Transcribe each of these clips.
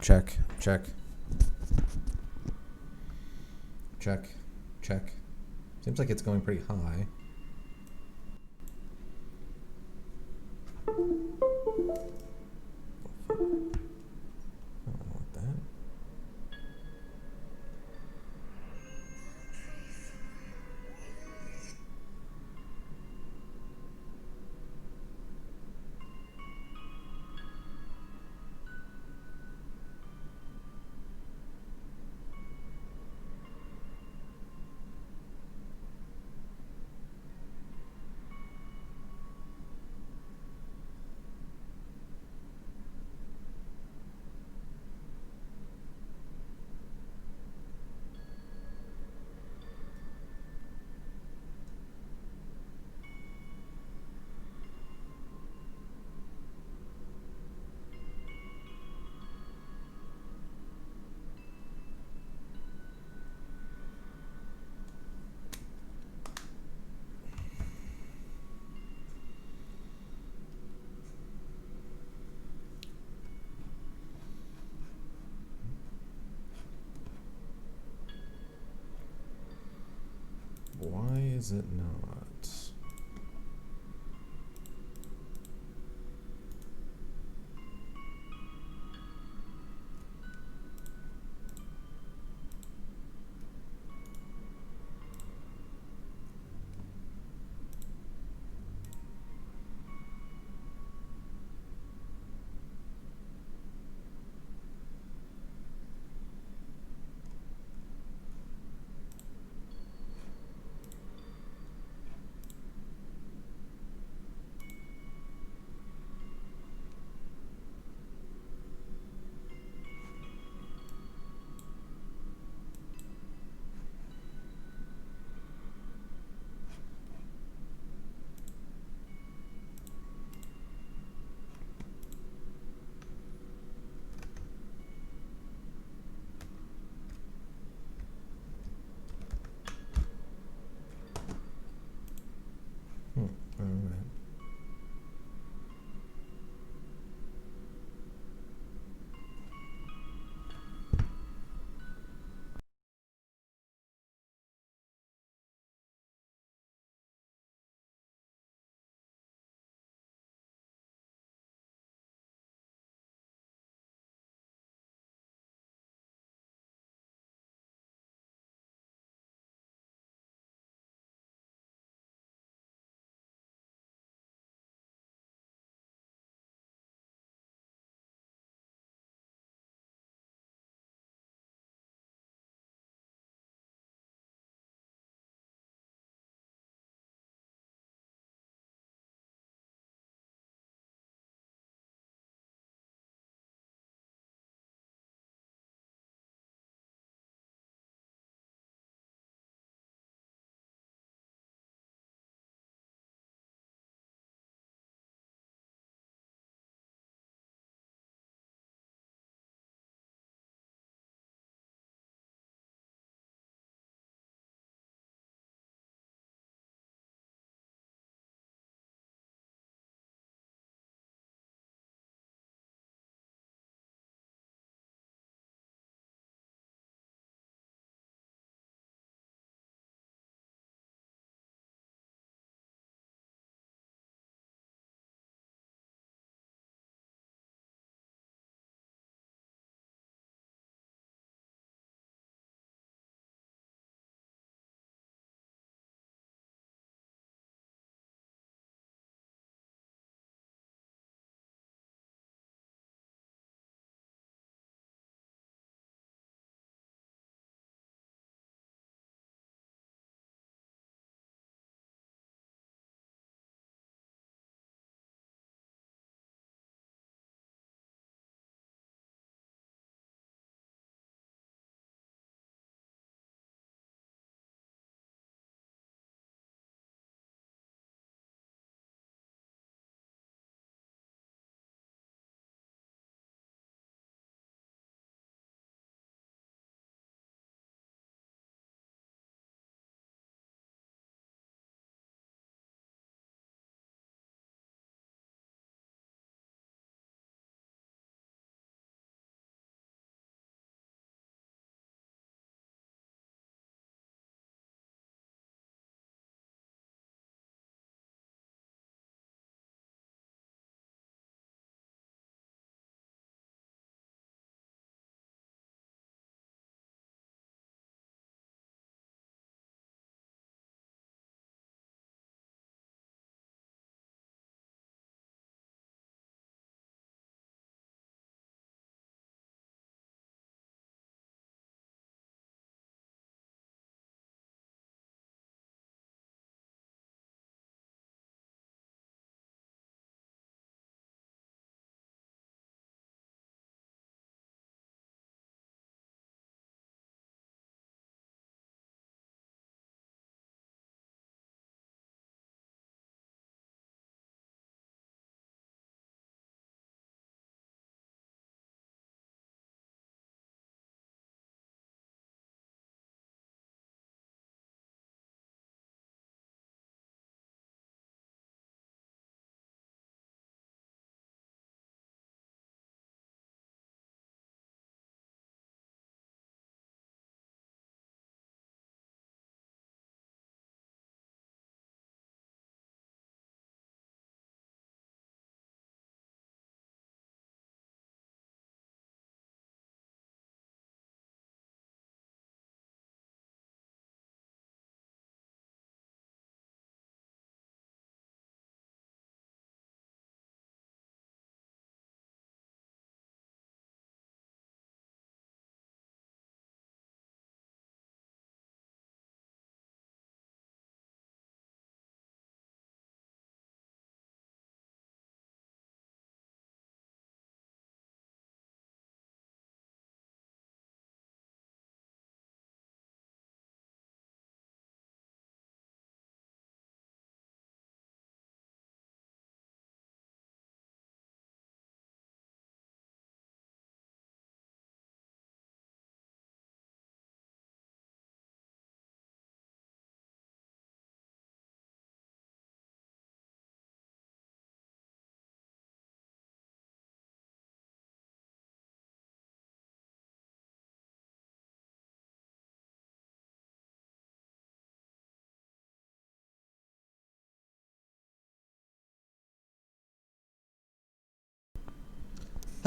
Check, check. Check, check. Seems like it's going pretty high. I don't want that. Why is it not?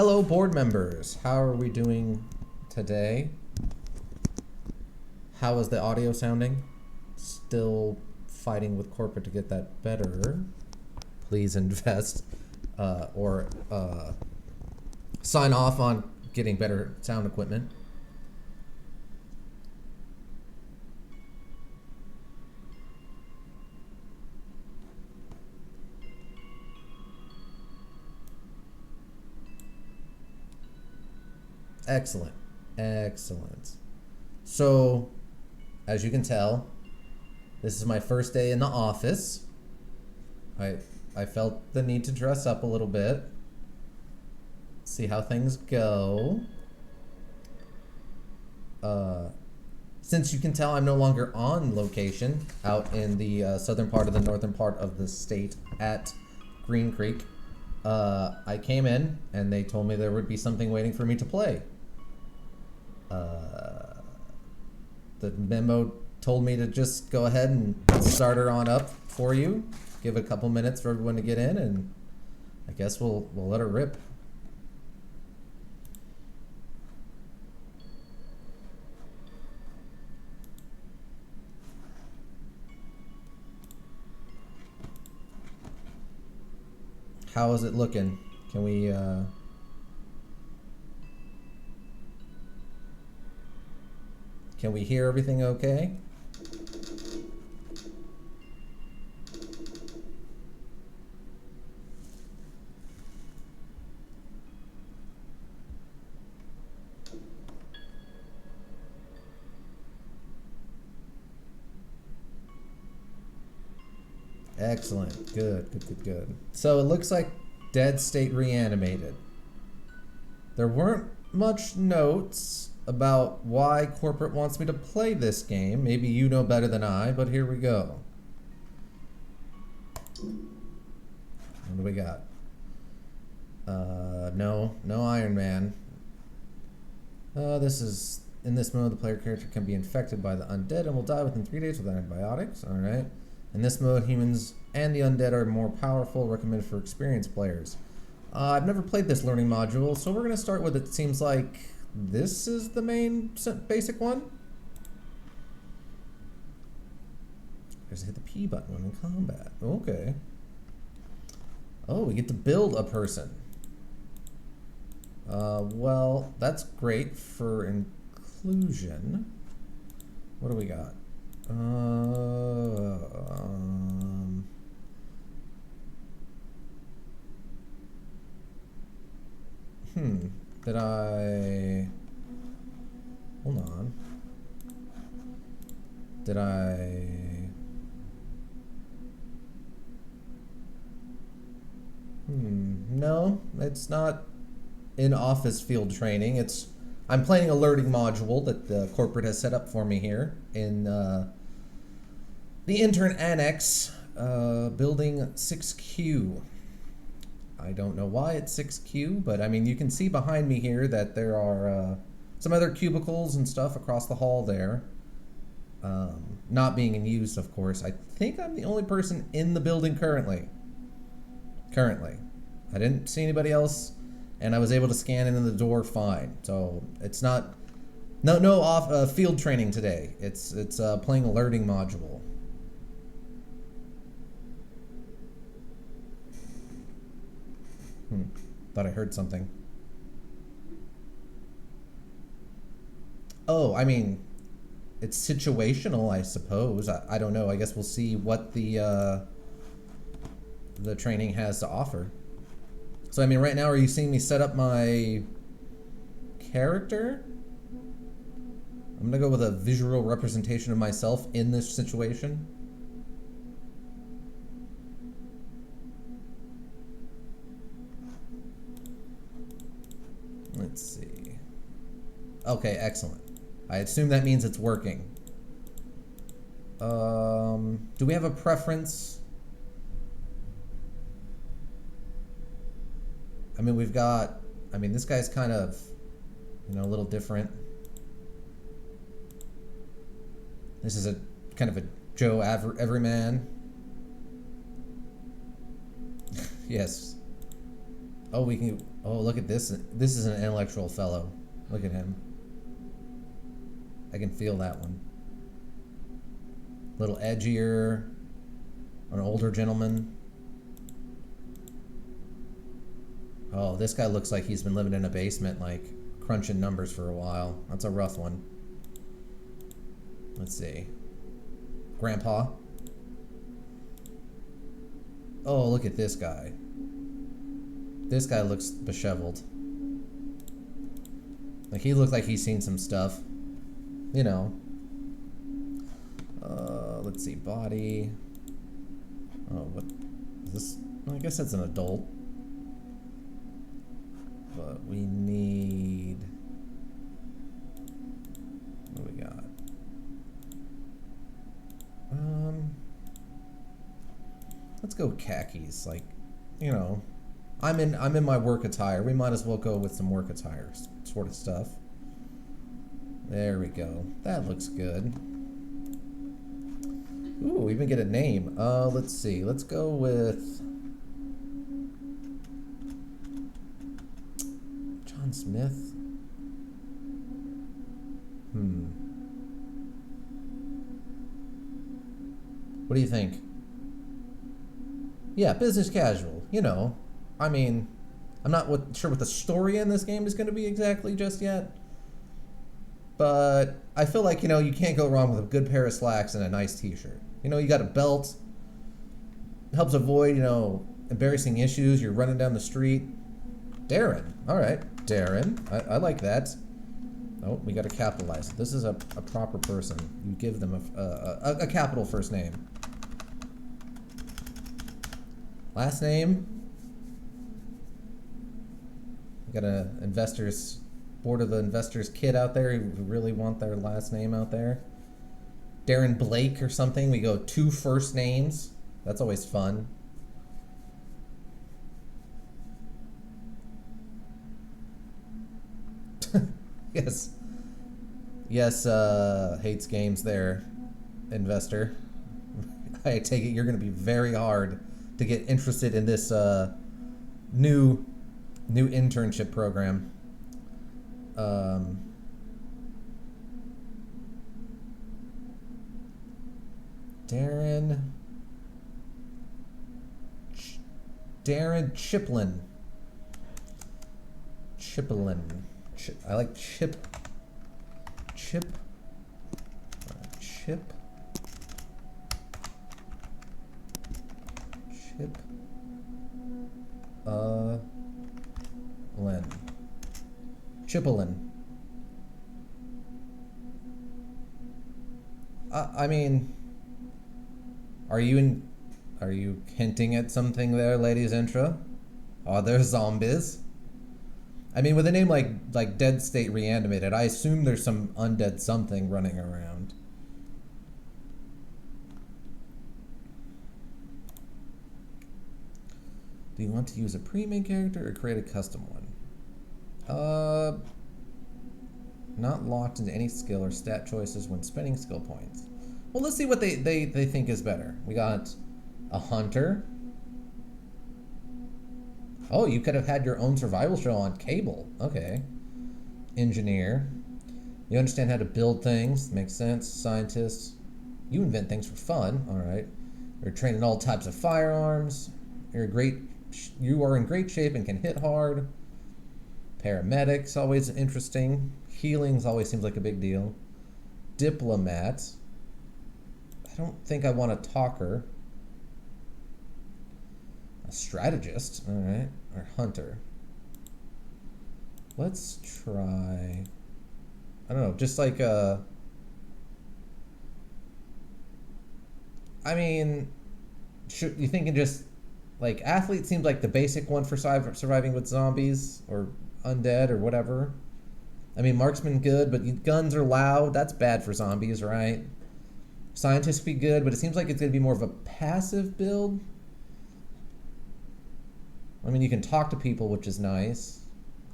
Hello, board members. How are we doing today? How is the audio sounding? Still fighting with corporate to get that better. Please invest or sign off on getting better sound equipment. Excellent. Excellent. So, as you can tell, this is my first day in the office. I felt the need to dress up a little bit. See how things go. Since you can tell I'm no longer on location out in the southern part of the northern part of the state at Green Creek, I came in and they told me there would be something waiting for me to play. The memo told me to just go ahead and start her on up for you. Give a couple minutes for everyone to get in, and I guess we'll let her rip. How is it looking? Can we hear everything okay? Excellent. Good. So it looks like Dead State Reanimated. There weren't much notes about why corporate wants me to play this game. Maybe you know better than I, but here we go. What do we got? No Iron Man. In this mode, the player character can be infected by the undead and will die within 3 days with antibiotics. Alright. In this mode, humans and the undead are more powerful, recommended for experienced players. I've never played this learning module, so we're going to start with, it seems like this is the main basic one. Just hit the P button when in combat. Okay. Oh, we get to build a person. Well, that's great for inclusion. What do we got? Did I... Hold on. Did I... No, it's not in office field training. I'm playing a learning module that the corporate has set up for me here in the intern annex, building 6Q. I don't know why it's 6Q, but I mean, you can see behind me here that there are some other cubicles and stuff across the hall there. Not being in use, of course. I think I'm the only person in the building currently. I didn't see anybody else, and I was able to scan into the door fine. So it's not no off field training today. It's playing a learning module. Thought I heard something. Oh, I mean, it's situational, I suppose. I don't know. I guess we'll see what the training has to offer. So, I mean, right now, are you seeing me set up my character? I'm gonna go with a visual representation of myself in this situation. Let's see. Okay, excellent. I assume that means it's working. Do we have a preference? I mean, this guy's kind of, a little different. This is a kind of a Joe Everyman. Yes. Oh, we can. Oh, look at this. This is an intellectual fellow. Look at him. I can feel that one. A little edgier. An older gentleman. Oh, this guy looks like he's been living in a basement, like crunching numbers for a while. That's a rough one. Let's see. Grandpa. Oh, look at this guy. This guy looks disheveled. Like, he looks like he's seen some stuff. You know. Let's see. Body. Oh, what is this? Well, I guess that's an adult. But we need... What do we got? Let's go khakis. Like, you know, I'm in my work attire. We might as well go with some work attire sort of stuff. There we go. That looks good. Ooh, we even get a name. Let's see. Let's go with John Smith. What do you think? Yeah, business casual. You know, I mean, I'm not sure what the story in this game is going to be exactly just yet. But I feel like, you know, you can't go wrong with a good pair of slacks and a nice t-shirt. You know, you got a belt. Helps avoid, you know, embarrassing issues. You're running down the street. Darren. All right, Darren. I like that. Oh, we got to capitalize it. This is a proper person. You give them a capital first name. Last name. We got a investors, board of the investors kid out there who really want their last name out there. Darren Blake or something. We go 2 first names. That's always fun. Yes. Yes, hates games there, investor. I take it you're going to be very hard to get interested in this new internship program. Darren Chiplin. I like Chip. Chiplin. I mean, are you hinting at something there, ladies intro? Are there zombies? I mean, with a name like Dead State Reanimated, I assume there's some undead something running around. Do you want to use a pre-made character or create a custom one? Not locked into any skill or stat choices when spending skill points. Well, let's see what they think is better. We got a hunter. Oh, you could have had your own survival show on cable. Okay. Engineer. You understand how to build things. Makes sense. Scientist. You invent things for fun. All right. You're trained in all types of firearms. You are in great shape and can hit hard. Paramedics, always interesting. Healings always seems like a big deal. Diplomat. I don't think I want a talker. A strategist, all right. Or hunter. Let's try, I don't know, just like a, I mean, you thinking just like athlete seems like the basic one for surviving with zombies or undead or whatever. I mean, marksman good, but guns are loud. That's bad for zombies, right? Scientist be good, but it seems like it's going to be more of a passive build. I mean, you can talk to people, which is nice.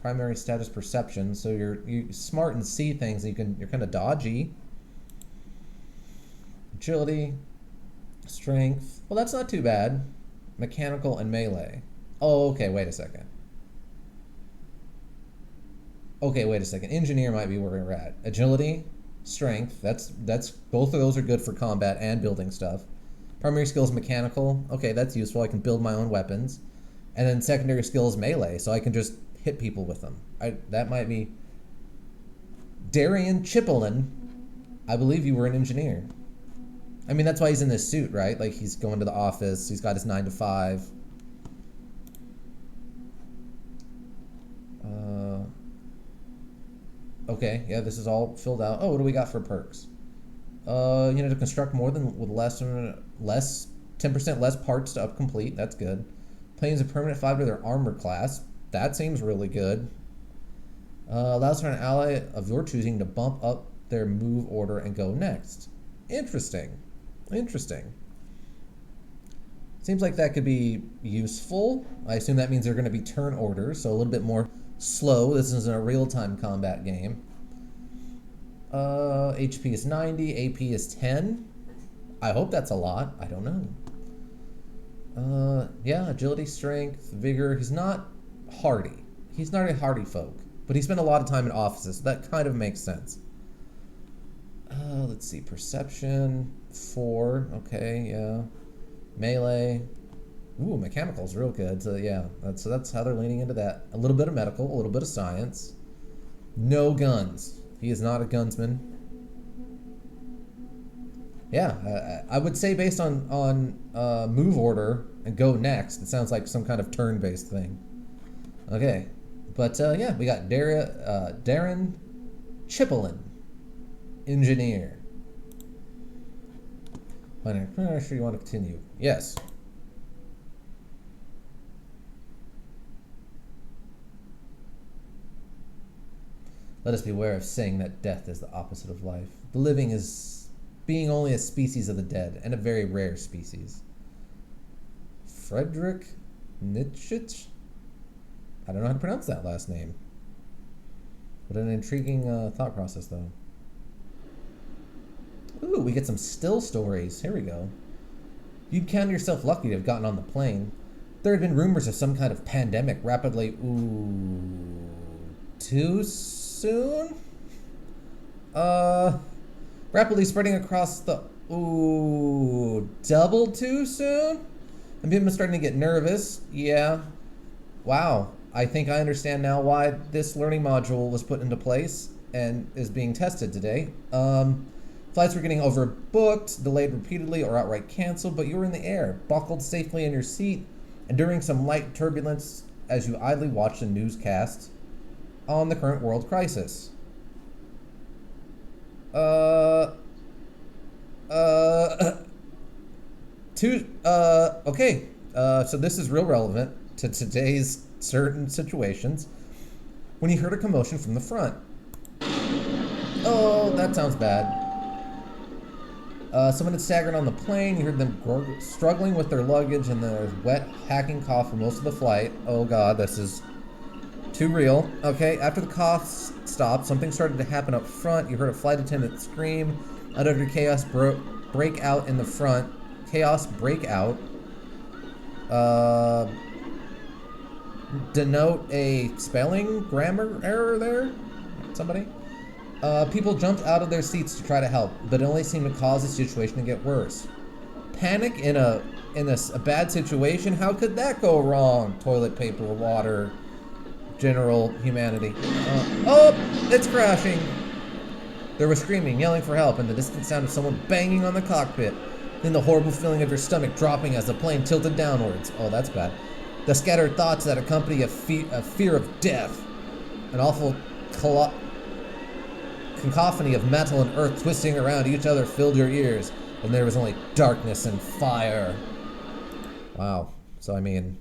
Primary status perception, so you're smart and see things. And you're kind of dodgy. Agility, strength. Well, that's not too bad. Mechanical and melee. Oh, okay. Wait a second. Okay, wait a second. Engineer might be where we're at. Agility, strength. That's both of those are good for combat and building stuff. Primary skills mechanical. Okay, that's useful. I can build my own weapons. And then secondary skills melee, so I can just hit people with them. That might be Darian Chipolin. I believe you were an engineer. I mean, that's why he's in this suit, right? Like, he's going to the office. He's got his 9 to 5. Okay, yeah, this is all filled out. Oh, what do we got for perks? To construct more than with less 10% less parts to complete. That's good. Planes a permanent 5 to their armor class. That seems really good. Allows for an ally of your choosing to bump up their move order and go next. Interesting. Seems like that could be useful. I assume that means they're going to be turn orders, so a little bit more slow. This isn't a real-time combat game. HP is 90, AP is 10. I hope that's a lot. I don't know. Yeah, agility, strength, vigor. He's not hardy. He's not a hardy folk, but he spent a lot of time in offices, so that kind of makes sense. Let's see, perception, 4, okay, yeah. Melee. Ooh, mechanical's real good, so yeah, that's how they're leaning into that. A little bit of medical, a little bit of science. No guns. He is not a gunsman. Yeah, I would say based on move order and go next, it sounds like some kind of turn-based thing. Okay, but yeah, we got Darren Chipolin, engineer. I'm not sure you want to continue. Yes. Let us beware of saying that death is the opposite of life. The living is being only a species of the dead, and a very rare species. Friedrich Nietzsche? I don't know how to pronounce that last name. What an intriguing thought process, though. Ooh, we get some still stories. Here we go. You'd count yourself lucky to have gotten on the plane. There had been rumors of some kind of pandemic rapidly... Ooh... Too soon? Rapidly spreading across the... Ooh... Double too soon? And people are starting to get nervous. Yeah. Wow. I think I understand now why this learning module was put into place and is being tested today. Flights were getting overbooked, delayed repeatedly, or outright canceled, but you were in the air, buckled safely in your seat, enduring some light turbulence as you idly watched a newscast on the current world crisis. Okay. So this is real relevant to today's certain situations. When you heard a commotion from the front. Oh, that sounds bad. Someone had staggered on the plane. You heard them struggling with their luggage and the wet, hacking cough for most of the flight. Oh god, this is too real. Okay, after the cough stopped, something started to happen up front. You heard a flight attendant scream. Utter chaos break out in the front. Chaos breakout. Denote a spelling grammar error there? Somebody? People jumped out of their seats to try to help, but it only seemed to cause the situation to get worse. Panic in a bad situation? How could that go wrong? Toilet paper, water, general humanity. Oh, it's crashing. There was screaming, yelling for help, and the distant sound of someone banging on the cockpit. Then the horrible feeling of your stomach dropping as the plane tilted downwards. Oh, that's bad. The scattered thoughts that accompany a fear of death. An awful cacophony of metal and earth twisting around each other filled your ears, and there was only darkness and fire. Wow. So, I mean,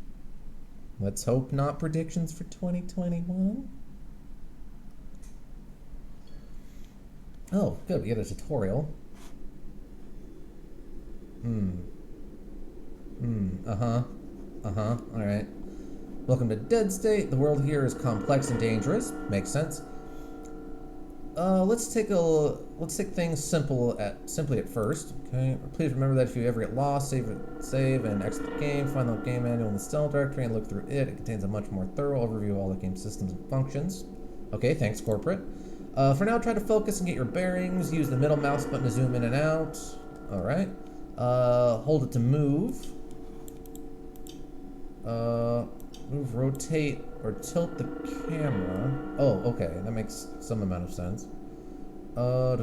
let's hope not predictions for 2021. Oh, good. We get a tutorial. Alright. Welcome to Dead State. The world here is complex and dangerous. Makes sense. Let's take things simply at first. Okay. Please remember that if you ever get lost, save and exit the game. Find the game manual in the install directory and look through it. It contains a much more thorough overview of all the game systems and functions. Okay, thanks, corporate. For now, try to focus and get your bearings. Use the middle mouse button to zoom in and out. Alright. Hold it to move. Move, rotate, or tilt the camera. Oh, okay, that makes some amount of sense. Oh,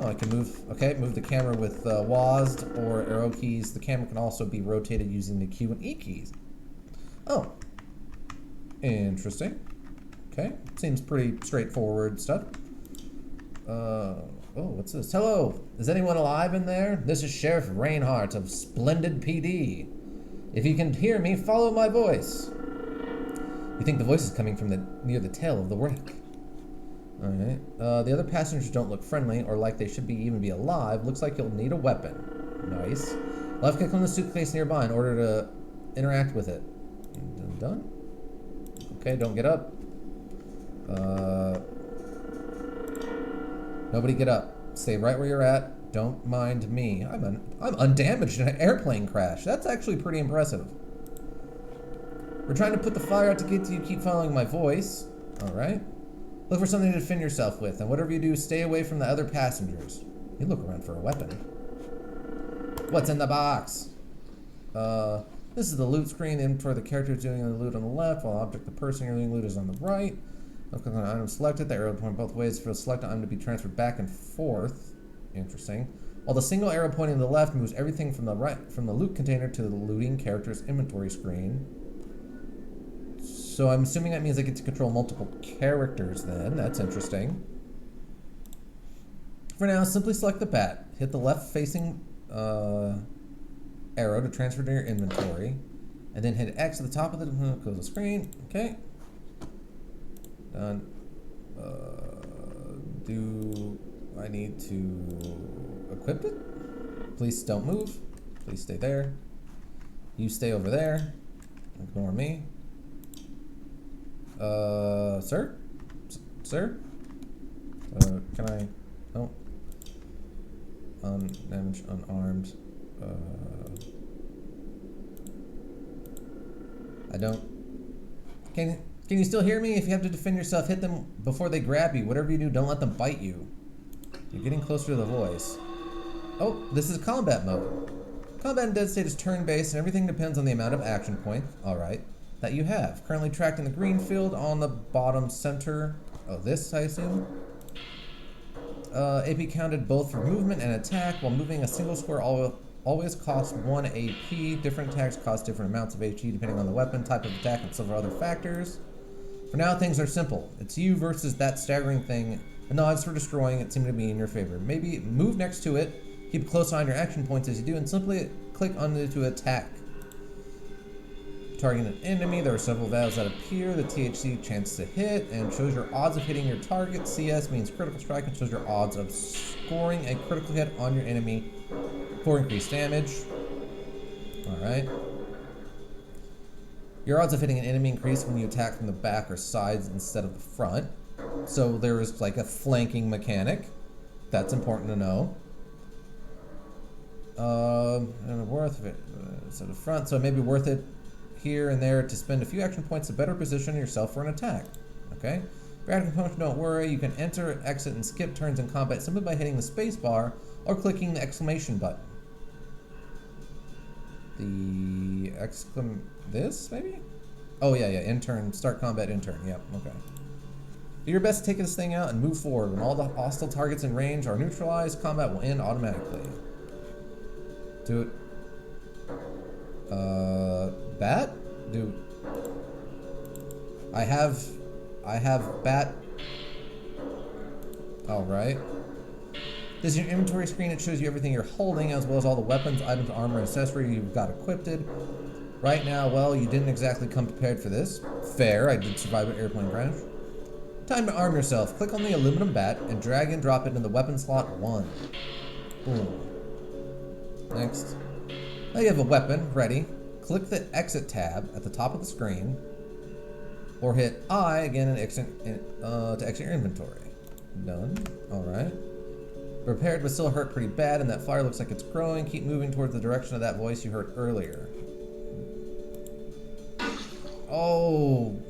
I can move. Okay, move the camera with WASD or arrow keys. The camera can also be rotated using the Q and E keys. Oh, interesting. Okay, seems pretty straightforward stuff. Oh, what's this? Hello, is anyone alive in there? This is Sheriff Reinhardt of Splendid PD. If you can hear me, follow my voice. You think the voice is coming from near the tail of the wreck. Alright. The other passengers don't look friendly or like they should even be alive. Looks like you'll need a weapon. Nice. Left click on the suitcase nearby in order to interact with it. Done. Okay, don't get up. Nobody get up. Stay right where you're at. Don't mind me. I'm undamaged in an airplane crash. That's actually pretty impressive. We're trying to put the fire out to get to you. Keep following my voice. Alright. Look for something to defend yourself with, and whatever you do, stay away from the other passengers. You look around for a weapon. What's in the box? This is the loot screen. The inventory, the character is doing the loot on the left, while object, the person you're doing loot is on the right. Click on an item selected. The arrow point both ways for the selected item to be transferred back and forth. Interesting. While the single arrow pointing to the left moves everything from the right, from the loot container to the looting character's inventory screen. So I'm assuming that means I get to control multiple characters then. That's interesting. For now, simply select the bat. Hit the left-facing arrow to transfer to your inventory. And then hit X at the top of the close the screen. Okay. Done. Do I need to equip it? Please don't move. Please stay there. You stay over there. Ignore me. Sir? Sir? Can I? No. Undamaged, unarmed. I don't. Can you still hear me? If you have to defend yourself, hit them before they grab you. Whatever you do, don't let them bite you. You're getting closer to the voice. Oh, this is combat mode. Combat in Dead State is turn-based, and everything depends on the amount of action points. Alright. That you have. Currently tracked in the green field on the bottom center. Oh, this, I assume? AP counted both for movement and attack. While moving, a single square always costs 1 AP. Different attacks cost different amounts of HP depending on the weapon, type of attack, and several other factors. For now, things are simple. It's you versus that staggering thing, and the odds for destroying it seem to be in your favor. Maybe move next to it, keep a close eye on your action points as you do, and simply click on it to attack. Targeting an enemy, there are several values that appear. The THC chance to hit and shows your odds of hitting your target. CS means critical strike and shows your odds of scoring a critical hit on your enemy for increased damage. Alright. Your odds of hitting an enemy increase when you attack from the back or sides instead of the front. So there is like a flanking mechanic. That's important to know. And worth it. So the front, so it may be worth it here and there to spend a few action points to better position yourself for an attack. Okay? For added components, don't worry. You can enter, exit, and skip turns in combat simply by hitting the space bar or clicking the exclamation button. This, maybe? Oh, yeah, intern, start combat intern, yep, okay. Do your best to take this thing out and move forward. When all the hostile targets in range are neutralized, combat will end automatically. Do it. Bat? Dude. I have bat. Alright. This is your inventory screen. It shows you everything you're holding, as well as all the weapons, items, armor, and accessory you've got equipped. Right now, well, you didn't exactly come prepared for this. Fair, I did survive an airplane crash. Time to arm yourself. Click on the aluminum bat and drag and drop it in the weapon slot 1. Boom. Next. Now you have a weapon ready. Click the exit tab at the top of the screen, or hit I again and exit to exit your inventory. Done. Alright. Repaired but still hurt pretty bad, and that fire looks like it's growing. Keep moving towards the direction of that voice you heard earlier. Oh.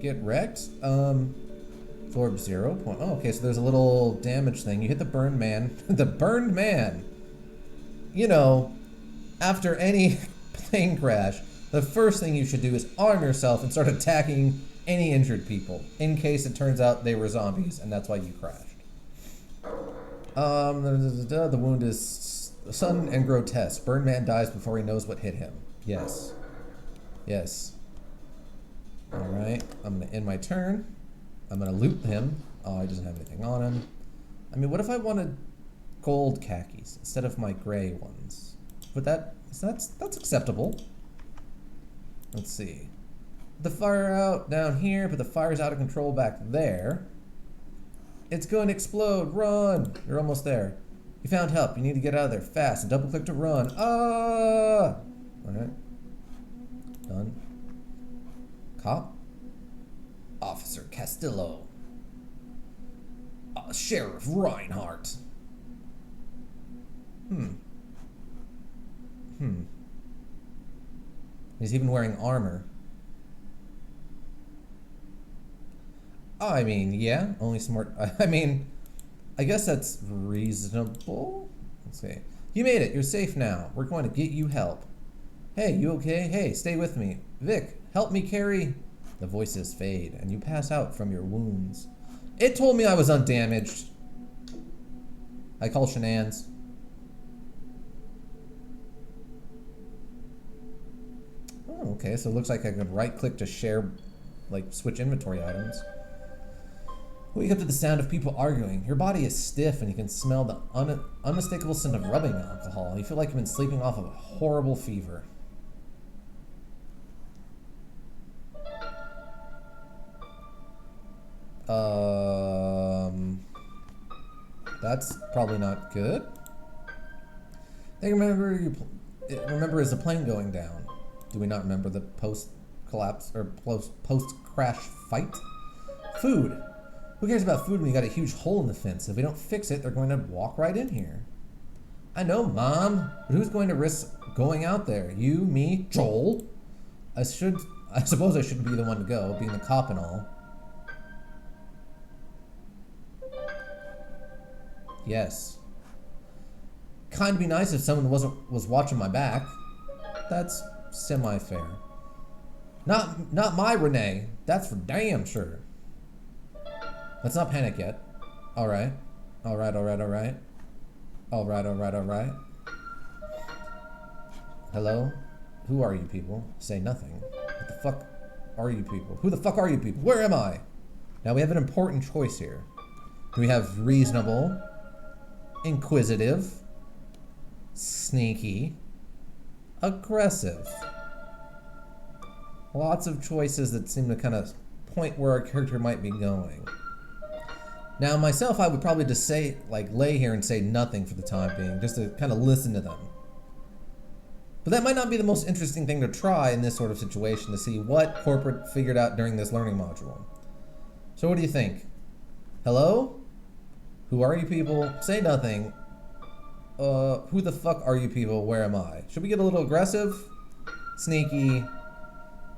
get wrecked. Absorb 0 point. Oh, okay, so there's a little damage thing. You hit the burned man. The burned man. You know, after any plane crash, the first thing you should do is arm yourself and start attacking any injured people, in case it turns out they were zombies, and that's why you crashed. The wound is sudden and grotesque. Burned man dies before he knows what hit him. Yes. Yes. Alright, I'm gonna end my turn. I'm gonna loot him. Oh, he doesn't have anything on him. I mean, what if I wanted gold khakis instead of my gray ones? But that's acceptable. Let's see. The fire out down here, but the fire's out of control back there. It's going to explode. Run! You're almost there. You found help. You need to get out of there fast and double click to run. Ah! Alright. Done. Cop. Officer Castillo. Sheriff Reinhardt. He's even wearing armor. I mean, yeah, only smart. I mean, I guess that's reasonable. Let's see. You made it. You're safe now. We're going to get you help. Hey, you okay? Hey, stay with me. Vic, help me carry. The voices fade, and you pass out from your wounds. It told me I was undamaged. I call shenanigans. Oh, okay, so it looks like I could right-click to share, like, switch inventory items. Wake up to the sound of people arguing. Your body is stiff, and you can smell the unmistakable scent of rubbing alcohol. You feel like you've been sleeping off of a horrible fever. That's probably not good. They remember is the plane going down. Do we not remember the post-collapse or post-crash fight? Food. Who cares about food when you got a huge hole in the fence? If we don't fix it, they're going to walk right in here. I know, Mom, but who's going to risk going out there? You, me, Joel? I suppose I shouldn't be the one to go, being the cop and all. Yes. Kind of be nice if someone was watching my back. That's semi-fair. Not my Renee. That's for damn sure. Let's not panic yet. Alright. Alright. Hello? Who are you people? Say nothing. What the fuck are you people? Who the fuck are you people? Where am I? Now we have an important choice here. Do we have reasonable, inquisitive, sneaky, aggressive? Lots of choices that seem to kind of point where our character might be going. Now, myself, I would probably just say, like, lay here and say nothing for the time being, just to kind of listen to them. But that might not be the most interesting thing to try in this sort of situation, to see what corporate figured out during this learning module. So what do you think? Hello? Who are you people? Say nothing. Who the fuck are you people? Where am I? Should we get a little aggressive, sneaky,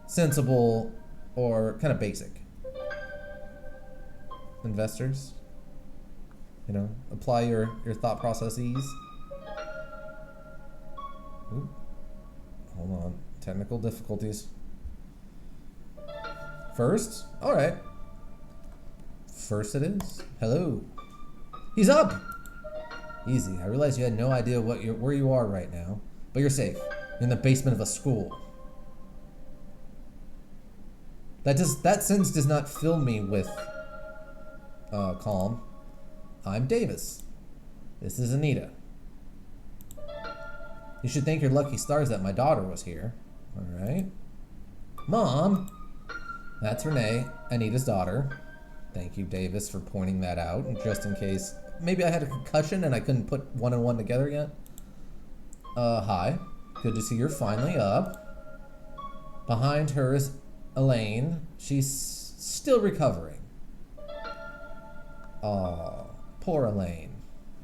sensible, or kind of basic? Investors, you know, apply your thought processes. Ooh. Hold on, technical difficulties. First, all right. First it is. Hello. He's up. Easy. I realize you had no idea where you are right now, but you're safe. You're in the basement of a school. That sentence does not fill me with calm. I'm Davis. This is Anita. You should thank your lucky stars that my daughter was here. Alright. Mom! That's Renee, Anita's daughter. Thank you, Davis, for pointing that out, just in case. Maybe I had a concussion and I couldn't put one and one together yet. Hi. Good to see you're finally up. Behind her is Elaine. She's still recovering. Aw, poor Elaine.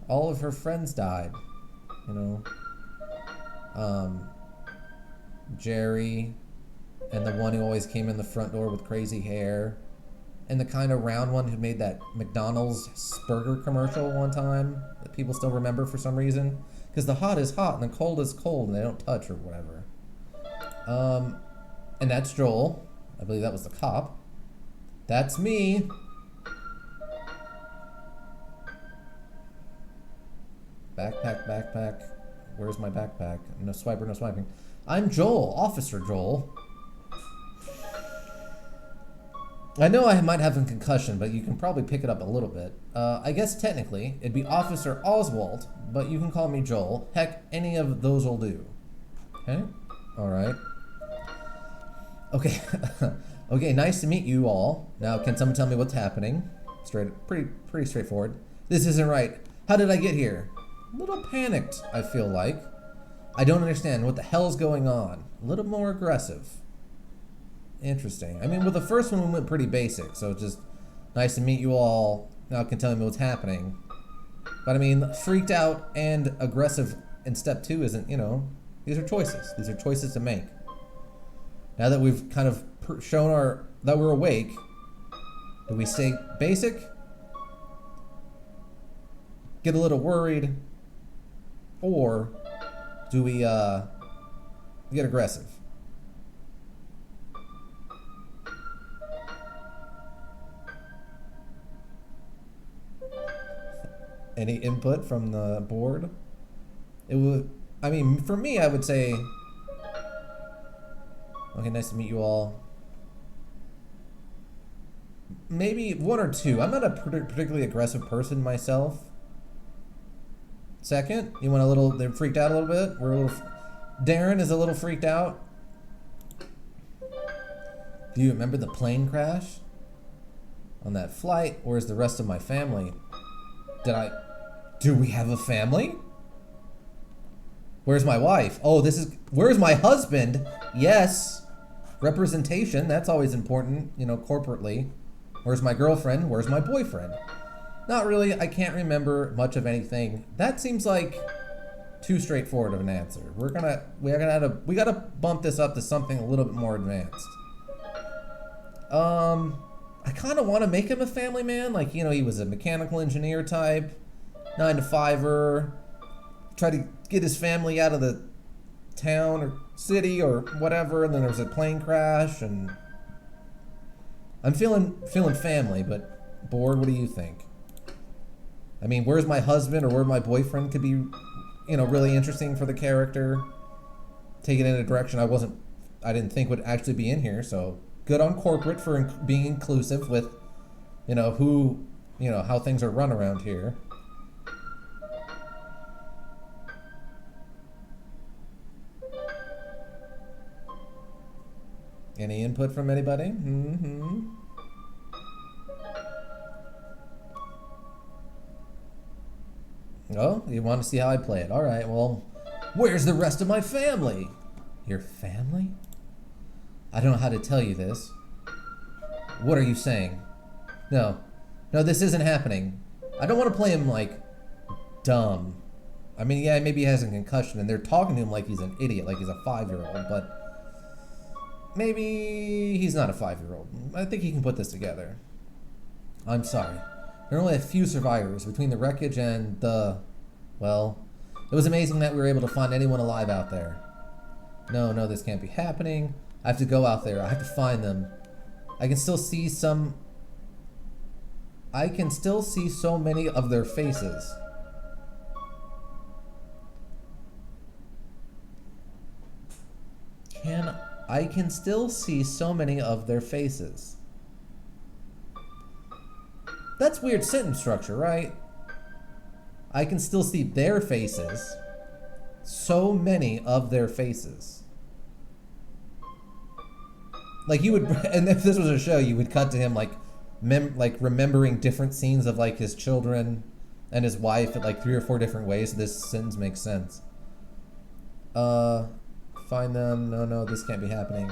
All of her friends died, you know. Jerry, and the one who always came in the front door with crazy hair, and the kind of round one who made that McDonald's burger commercial one time that people still remember for some reason. Because the hot is hot and the cold is cold and they don't touch or whatever. And that's Joel. I believe that was the cop. That's me. Backpack, backpack. Where's my backpack? No swiper, no swiping. I'm Joel, Officer Joel. I know I might have a concussion, but you can probably pick it up a little bit. I guess technically, it'd be Officer Oswald, but you can call me Joel. Heck, any of those will do. Okay? Alright. Okay. Okay, nice to meet you all. Now, can someone tell me what's happening? Pretty straightforward. This isn't right. How did I get here? A little panicked, I feel like. I don't understand what the hell's going on. A little more aggressive. Interesting. I mean, with the first one we went pretty basic, so just nice to meet you all. Now can tell me what's happening. But I mean, freaked out and aggressive in step 2 isn't, you know, these are choices. These are choices to make. Now that we've kind of shown that we're awake, do we stay basic? Get a little worried? Or do we get aggressive? Any input from the board? It would, I mean, for me, I would say, okay, nice to meet you all. Maybe 1 or 2. I'm not a particularly aggressive person myself. Second, you want a little, they're freaked out a little bit. We're a little, Darren is a little freaked out. Do you remember the plane crash? On that flight, where's the rest of my family? Do we have a family? Where's my wife? Oh, where's my husband? Yes. Representation, that's always important, you know, corporately. Where's my girlfriend? Where's my boyfriend? Not really, I can't remember much of anything. That seems like too straightforward of an answer. We gotta bump this up to something a little bit more advanced. I kind of want to make him a family man. Like, you know, he was a mechanical engineer type, 9-to-5er, try to get his family out of the town or city or whatever, and then there was a plane crash, and I'm feeling family, but bored. What do you think? I mean, where's my husband or where my boyfriend could be, you know, really interesting for the character. Take it in a direction I didn't think would actually be in here, so good on corporate for being inclusive with, you know, how things are run around here. Any input from anybody? Mm-hmm. Oh, you want to see how I play it? All right, well, where's the rest of my family? Your family? I don't know how to tell you this. What are you saying? No, this isn't happening. I don't want to play him, like, dumb. I mean, yeah, maybe he has a concussion, and they're talking to him like he's an idiot, like he's a 5-year-old, but maybe he's not a 5-year-old. I think he can put this together. I'm sorry. There are only a few survivors between the wreckage and well, it was amazing that we were able to find anyone alive out there. No, this can't be happening. I have to go out there. I have to find them. I can still see so many of their faces. I can still see so many of their faces. That's weird sentence structure, right? I can still see their faces. So many of their faces. Like you would, and if this was a show, you would cut to him like remembering different scenes of like his children and his wife in like 3 or 4 different ways. So this sentence makes sense. Find them. No, this can't be happening.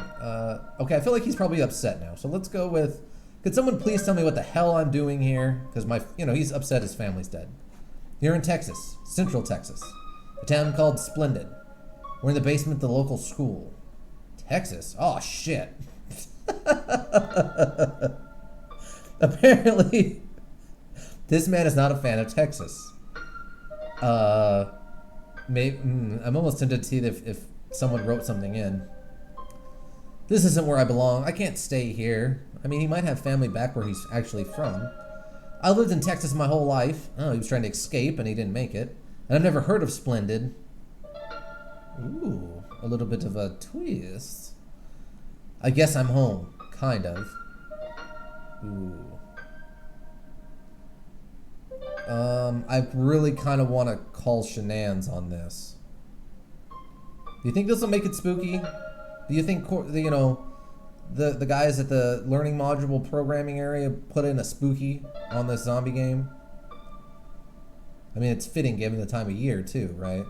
Okay, I feel like he's probably upset now. So let's go with, could someone please tell me what the hell I'm doing here? Because he's upset his family's dead. You're in Texas, Central Texas, a town called Splendid. We're in the basement of the local school. Texas? Oh, shit. Apparently, this man is not a fan of Texas. I'm almost tempted to see if someone wrote something in. This isn't where I belong. I can't stay here. I mean, he might have family back where he's actually from. I lived in Texas my whole life. Oh, he was trying to escape and he didn't make it. And I've never heard of Splendid. Ooh, a little bit of a twist. I guess I'm home. Kind of. Ooh. I really kind of want to call shenanigans on this. Do you think this will make it spooky? Do you think, you know, the guys at the learning module programming area put in a spooky on this zombie game? I mean, it's fitting given the time of year too, right?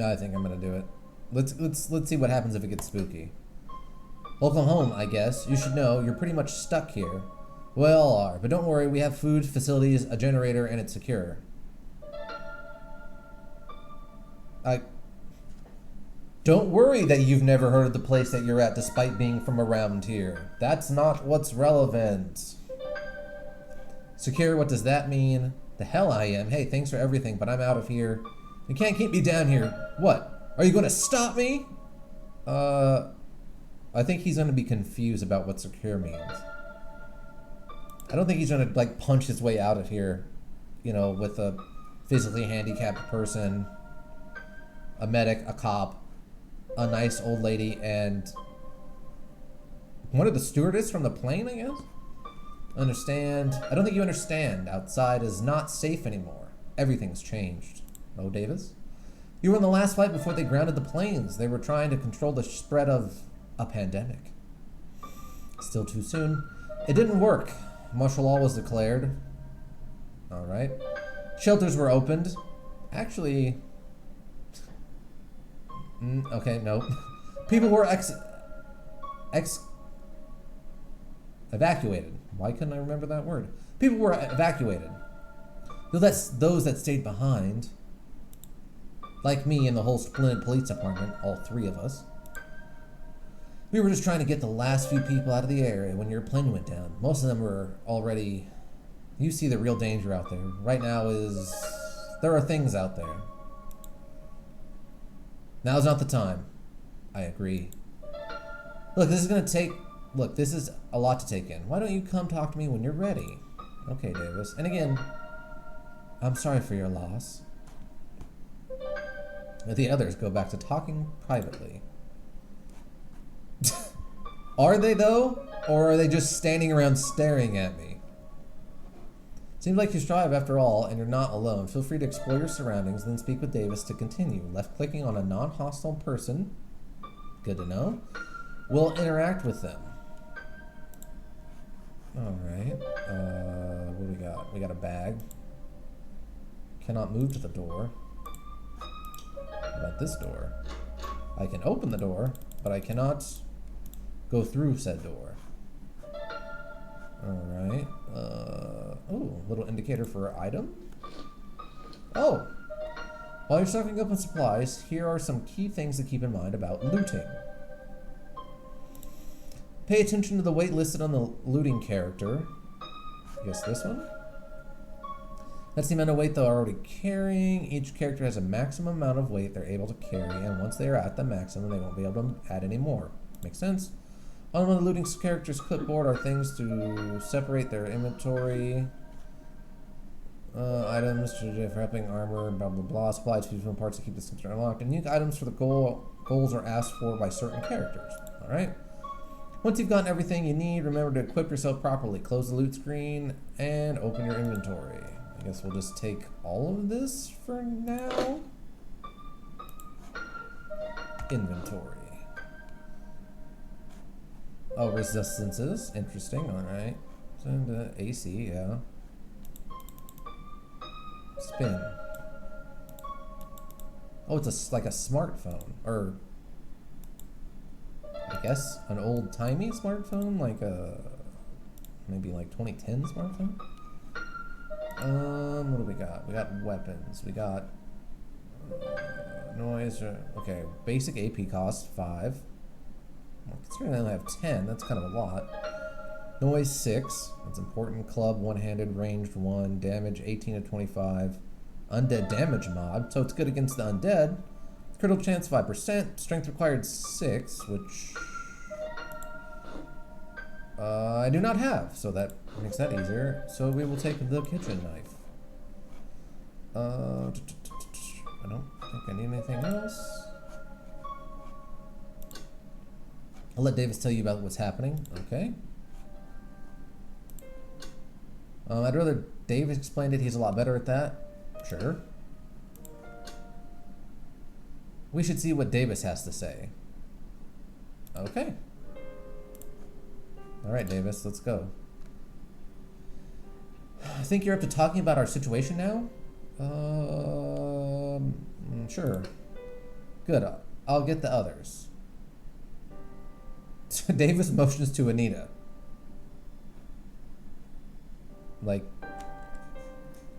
I think I'm gonna do it. Let's see what happens if it gets spooky. Welcome home, I guess. You should know you're pretty much stuck here. We all are, but don't worry, we have food, facilities, a generator, and it's secure. Don't worry that you've never heard of the place that you're at despite being from around here. That's not what's relevant. Secure, what does that mean? The hell I am. Hey, thanks for everything, but I'm out of here. You can't keep me down here. What? Are you going to stop me? I think he's going to be confused about what secure means. I don't think he's going to, like, punch his way out of here, you know, with a physically handicapped person, a medic, a cop, a nice old lady, and one of the stewardess from the plane, I guess? Understand. I don't think you understand. Outside is not safe anymore. Everything's changed. Oh, Davis? You were on the last flight before they grounded the planes. They were trying to control the spread of a pandemic. Still too soon. It didn't work. Martial law was declared. Alright. Shelters were opened. Actually... okay, no. People were evacuated. Why couldn't I remember that word? People were evacuated. Those that stayed behind, like me and the whole Splendid Police Department, all three of us, we were just trying to get the last few people out of the area when your plane went down. Most of them were already... You see the real danger out there. Right now there are things out there. Now's not the time. I agree. Look, this is a lot to take in. Why don't you come talk to me when you're ready? Okay, Davis. And again, I'm sorry for your loss. Let the others go back to talking privately. Are they, though? Or are they just standing around staring at me? Seems like you strive after all, and you're not alone. Feel free to explore your surroundings, then speak with Davis to continue. Left-clicking on a non-hostile person. Good to know. We'll interact with them. Alright. What do we got? We got a bag. Cannot move to the door. What about this door? I can open the door, but I cannot go through said door. Alright. Oh, little indicator for item. Oh! While you're stocking up on supplies, here are some key things to keep in mind about looting. Pay attention to the weight listed on the looting character. I guess this one? That's the amount of weight they're already carrying. Each character has a maximum amount of weight they're able to carry, and once they are at the maximum, they won't be able to add any more. Makes sense? On one of the looting character's clipboard are things to separate their inventory. Items for prepping armor, blah blah blah. Supplies, food, and parts to keep the system unlocked. And unique items for the goals are asked for by certain characters. Alright? Once you've gotten everything you need, remember to equip yourself properly. Close the loot screen and open your inventory. I guess we'll just take all of this for now. Inventory. Oh, resistances. Interesting. Alright. So AC, yeah. Spin. Oh, it's like a smartphone. Or, I guess, an old-timey smartphone? Like a, maybe like 2010 smartphone? What do we got? We got weapons. We got noise. Okay, basic AP cost 5. Well, considering I only have 10, that's kind of a lot. Noise 6. That's important. Club, one-handed, ranged 1. Damage 18 to 25. Undead damage mod, so it's good against the undead. Critical chance 5%. Strength required 6, which I do not have, so that makes that easier. So we will take the kitchen knife. I don't think I need anything else. I'll let Davis tell you about what's happening. Okay. I'd rather Davis explained it. He's a lot better at that. Sure. We should see what Davis has to say. Okay. Alright, Davis, let's go. I think you're up to talking about our situation now? Sure. Good. I'll get the others. Davis motions to Anita. Like,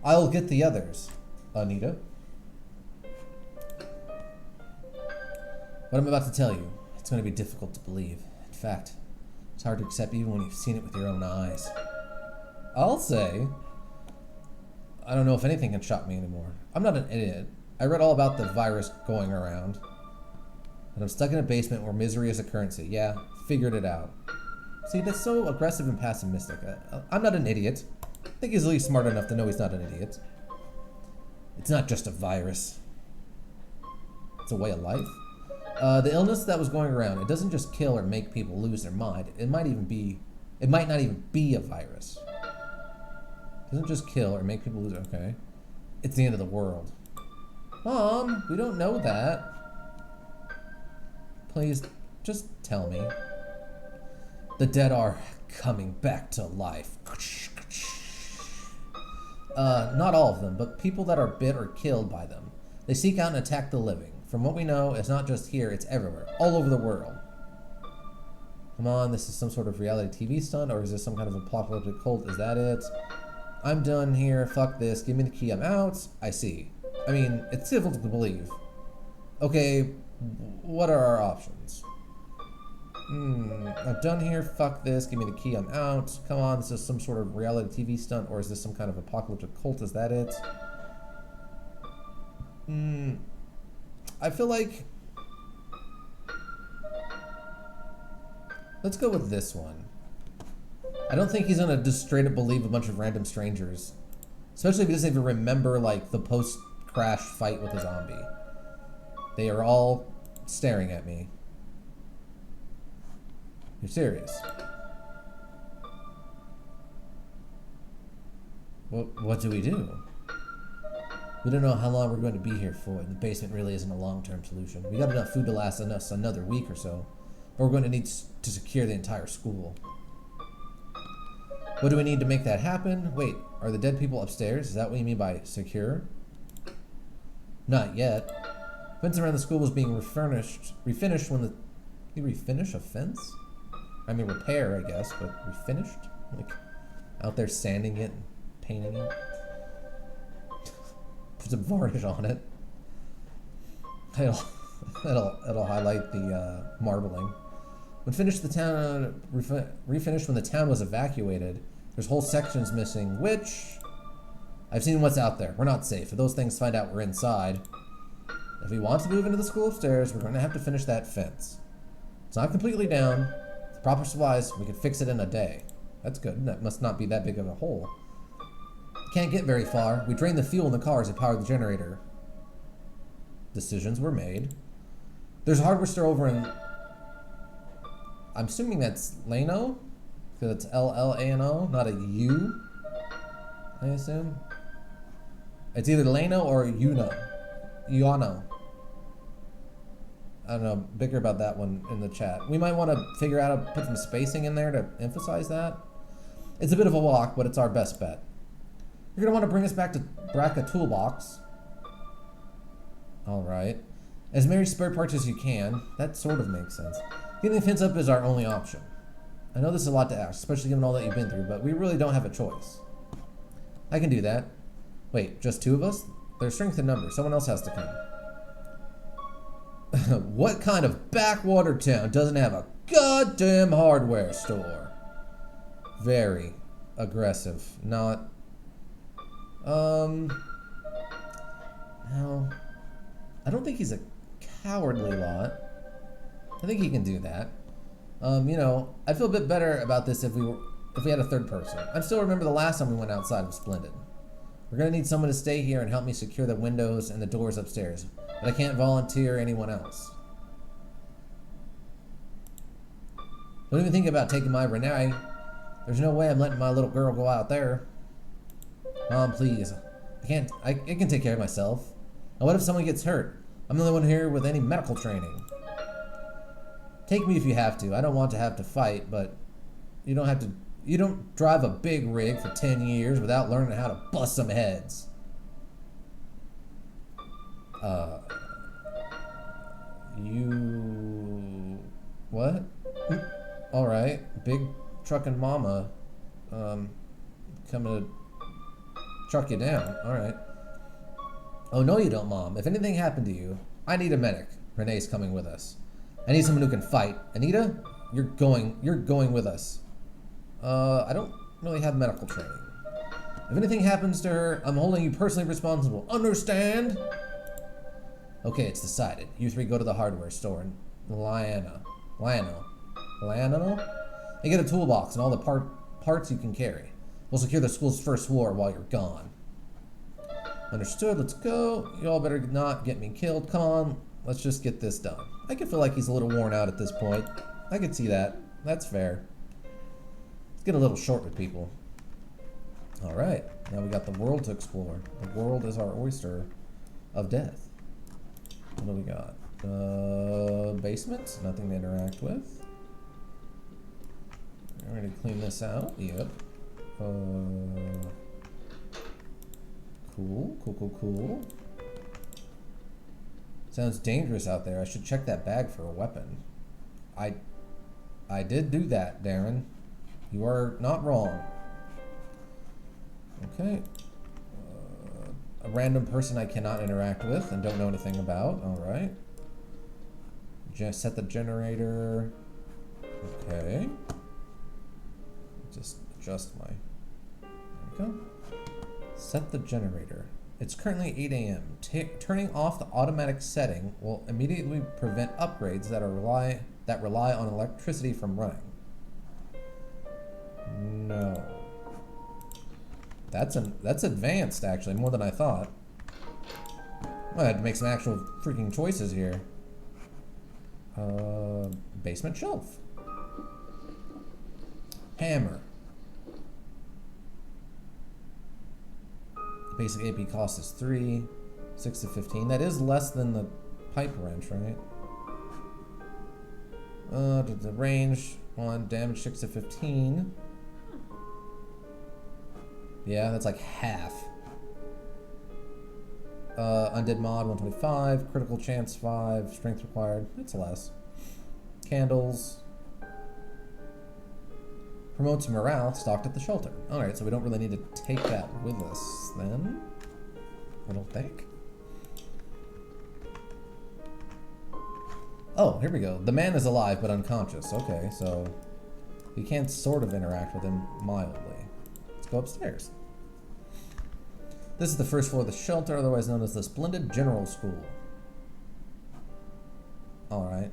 I'll get the others, Anita. What I'm about to tell you, it's going to be difficult to believe. In fact, it's hard to accept even when you've seen it with your own eyes. I'll say, I don't know if anything can shock me anymore. I'm not an idiot. I read all about the virus going around. And I'm stuck in a basement where misery is a currency. Yeah, figured it out. See, that's so aggressive and pessimistic. I'm not an idiot. I think he's at least smart enough to know he's not an idiot. It's not just a virus. It's a way of life. The illness that was going around, it doesn't just kill or make people lose their mind. It might not even be a virus. It doesn't just kill or make people lose, okay. It's the end of the world. Mom, we don't know that. Please, just tell me. The dead are coming back to life. Not all of them, but people that are bit or killed by them. They seek out and attack the living. From what we know, it's not just here, it's everywhere. All over the world. Come on, this is some sort of reality TV stunt, or is this some kind of apocalyptic cult? Is that it? I'm done here. Fuck this. Give me the key. I'm out. I see. I mean, it's difficult to believe. Okay, what are our options? I'm done here. Fuck this. Give me the key. I'm out. Come on, this is some sort of reality TV stunt, or is this some kind of apocalyptic cult? Is that it? I feel like... Let's go with this one. I don't think he's gonna just straight up believe a bunch of random strangers. Especially if he doesn't even remember, like, the post-crash fight with the zombie. They are all staring at me. You're serious? What do we do? We don't know how long we're going to be here for, and the basement really isn't a long-term solution. We got enough food to last us another week or so, but we're going to need to secure the entire school. What do we need to make that happen? Wait, are the dead people upstairs? Is that what you mean by secure? Not yet. Fence around the school was being refinished when the... You refinish a fence? I mean repair, I guess, but refinished? Like, out there sanding it and painting it? Put some varnish on it. It'll highlight the marbling. When finished the town, refinished when the town was evacuated, there's whole sections missing, which... I've seen what's out there. We're not safe. If those things find out we're inside, if we want to move into the school upstairs, we're going to have to finish that fence. It's not completely down. With proper supplies, we can fix it in a day. That's good. That must not be that big of a hole. Can't get very far. We drained the fuel in the cars that powered the generator. Decisions were made. There's a hardware store over in... I'm assuming that's Lano? Because it's L-L-A-N-O, not a U, I assume. It's either Lano or Uano. I don't know, bigger about that one in the chat. We might want to figure out how to put some spacing in there to emphasize that. It's a bit of a walk, but it's our best bet. You're going to want to bring us back to Braca Toolbox. Alright. As many spare parts as you can. That sort of makes sense. Getting the fence up is our only option. I know this is a lot to ask, especially given all that you've been through, but we really don't have a choice. I can do that. Wait, just 2 of us? There's strength in numbers. Someone else has to come. What kind of backwater town doesn't have a goddamn hardware store? Very aggressive. Not... No. I don't think he's a cowardly lot. I think he can do that. You know, I'd feel a bit better about this if we had a third person. I still remember the last time we went outside of Splendid. We're gonna need someone to stay here and help me secure the windows and the doors upstairs. But I can't volunteer anyone else. Don't even think about taking my Renee. There's no way I'm letting my little girl go out there. Mom, please. I can take care of myself. And what if someone gets hurt? I'm the only one here with any medical training. Take me if you have to. I don't want to have to fight, but you don't have to. You don't drive a big rig for 10 years without learning how to bust some heads. You... What? Alright. Big truckin' mama. Coming to chuck you down. Alright. Oh, no you don't, Mom. If anything happened to you, I need a medic. Renee's coming with us. I need someone who can fight. Anita, you're going with us. I don't really have medical training. If anything happens to her, I'm holding you personally responsible. Understand? Okay, it's decided. You 3 go to the hardware store in Lionel, and get a toolbox and all the parts you can carry. We'll secure the school's first war while you're gone. Understood, let's go. You all better not get me killed. Come on, let's just get this done. I can feel like he's a little worn out at this point. I can see that. That's fair. Let's get a little short with people. Alright, now we got the world to explore. The world is our oyster of death. What do we got? Basement, nothing to interact with. Ready to clean this out? Yep. Cool. Sounds dangerous out there. I should check that bag for a weapon. I did do that, Darren. You are not wrong. Okay. A random person I cannot interact with and don't know anything about. Alright. Just set the generator. Okay. Just adjust my... There we go. Set the generator. It's currently 8 a.m. Turning off the automatic setting will immediately prevent upgrades that rely on electricity from running. No. That's advanced, actually, more than I thought. I had to make some actual freaking choices here. Basement shelf. Hammer. Basic AP cost is 3, 6 to 15. That is less than the pipe wrench, right? The range 1, damage 6 to 15. Yeah, that's like half. Undead mod 125, critical chance 5, strength required. It's less. Candles. Promotes morale, stocked at the shelter. Alright, so we don't really need to take that with us then. I don't think. Oh, here we go. The man is alive but unconscious. Okay, so we can sort of interact with him mildly. Let's go upstairs. This is the first floor of the shelter, otherwise known as the Splendid General School. Alright.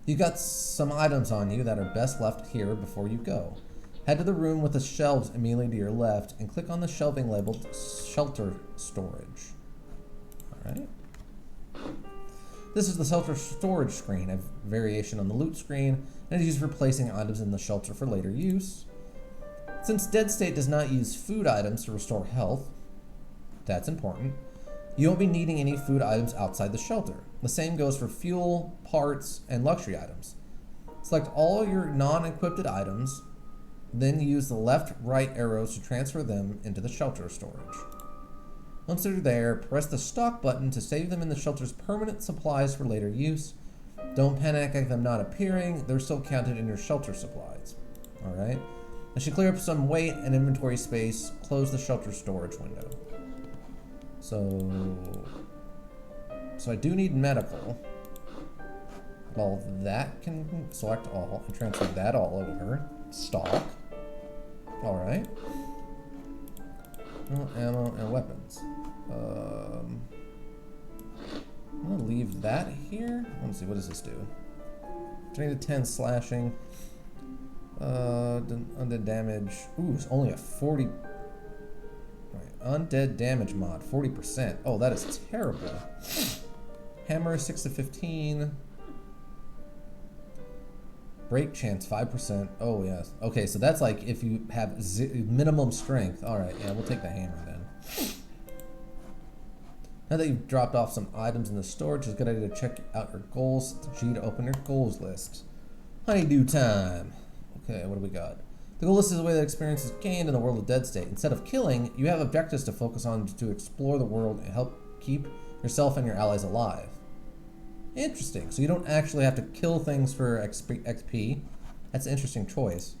You've got some items on you that are best left here before you go. Head to the room with the shelves immediately to your left and click on the shelving labeled Shelter Storage. Alright. This is the Shelter Storage screen, a variation on the loot screen, and is used for placing items in the shelter for later use. Since Dead State does not use food items to restore health, that's important, you won't be needing any food items outside the shelter. The same goes for fuel, parts, and luxury items. Select all your non-equipped items, then use the left-right arrows to transfer them into the shelter storage. Once they're there, press the stock button to save them in the shelter's permanent supplies for later use. Don't panic at them not appearing, they're still counted in your shelter supplies. Alright? As you clear up some weight and inventory space, close the shelter storage window. So I do need medical. Well, that can select all and transfer that all over. Stock. Alright. Well, ammo and weapons. I'm gonna leave that here. Let's see, what does this do? 3 to 10 slashing. Undead damage. Ooh, it's only a 40. Right, undead damage mod, 40%. Oh, that is terrible. Hammer, 6 to 15. Break chance, 5%. Oh, yes. Okay, so that's like if you have minimum strength. Alright, yeah, we'll take the hammer then. Now that you've dropped off some items in the storage, it's a good idea to check out your goals. G to open your goals list. Honeydew time. Okay, what do we got? The goal list is a way that experience is gained in the world of Dead State. Instead of killing, you have objectives to focus on to explore the world and help keep yourself and your allies alive. Interesting. So you don't actually have to kill things for XP. That's an interesting choice.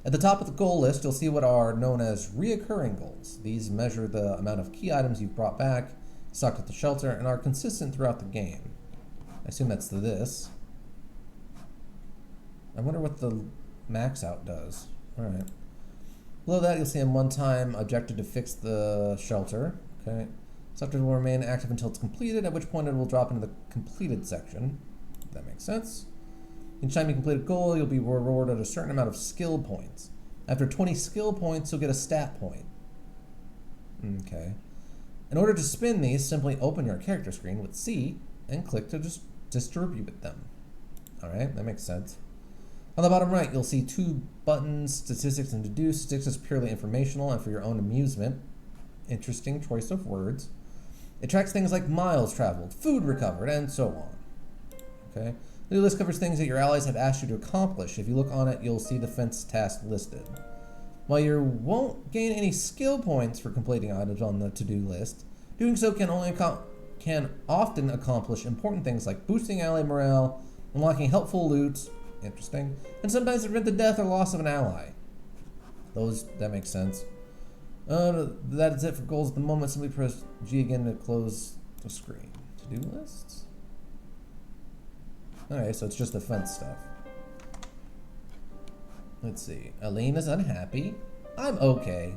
At the top of the goal list, you'll see what are known as reoccurring goals. These measure the amount of key items you've brought back, stocked at the shelter, and are consistent throughout the game. I assume that's this. I wonder what the max out does. Alright. Below that, you'll see a one-time objective to fix the shelter. Okay. Shelter will remain active until it's completed, at which point it will drop into the completed section. That makes sense. Each time you complete a goal, you'll be rewarded a certain amount of skill points. After 20 skill points, you'll get a stat point. Okay. In order to spin these, simply open your character screen with C and click to just distribute them. Alright, that makes sense. On the bottom right, you'll see 2 buttons, statistics and deduce. Statistics is purely informational and for your own amusement. Interesting choice of words. It tracks things like miles traveled, food recovered, and so on. Okay. The list covers things that your allies have asked you to accomplish. If you look on it, you'll see the fence task listed. While you won't gain any skill points for completing items on the to-do list, doing so can often accomplish important things like boosting ally morale, unlocking helpful loot, interesting, and sometimes prevent the death or loss of an ally. That makes sense. That is it for goals at the moment. Simply press G again to close the screen. To-do lists? Alright, so it's just the fence stuff. Let's see. Elaine is unhappy. I'm okay.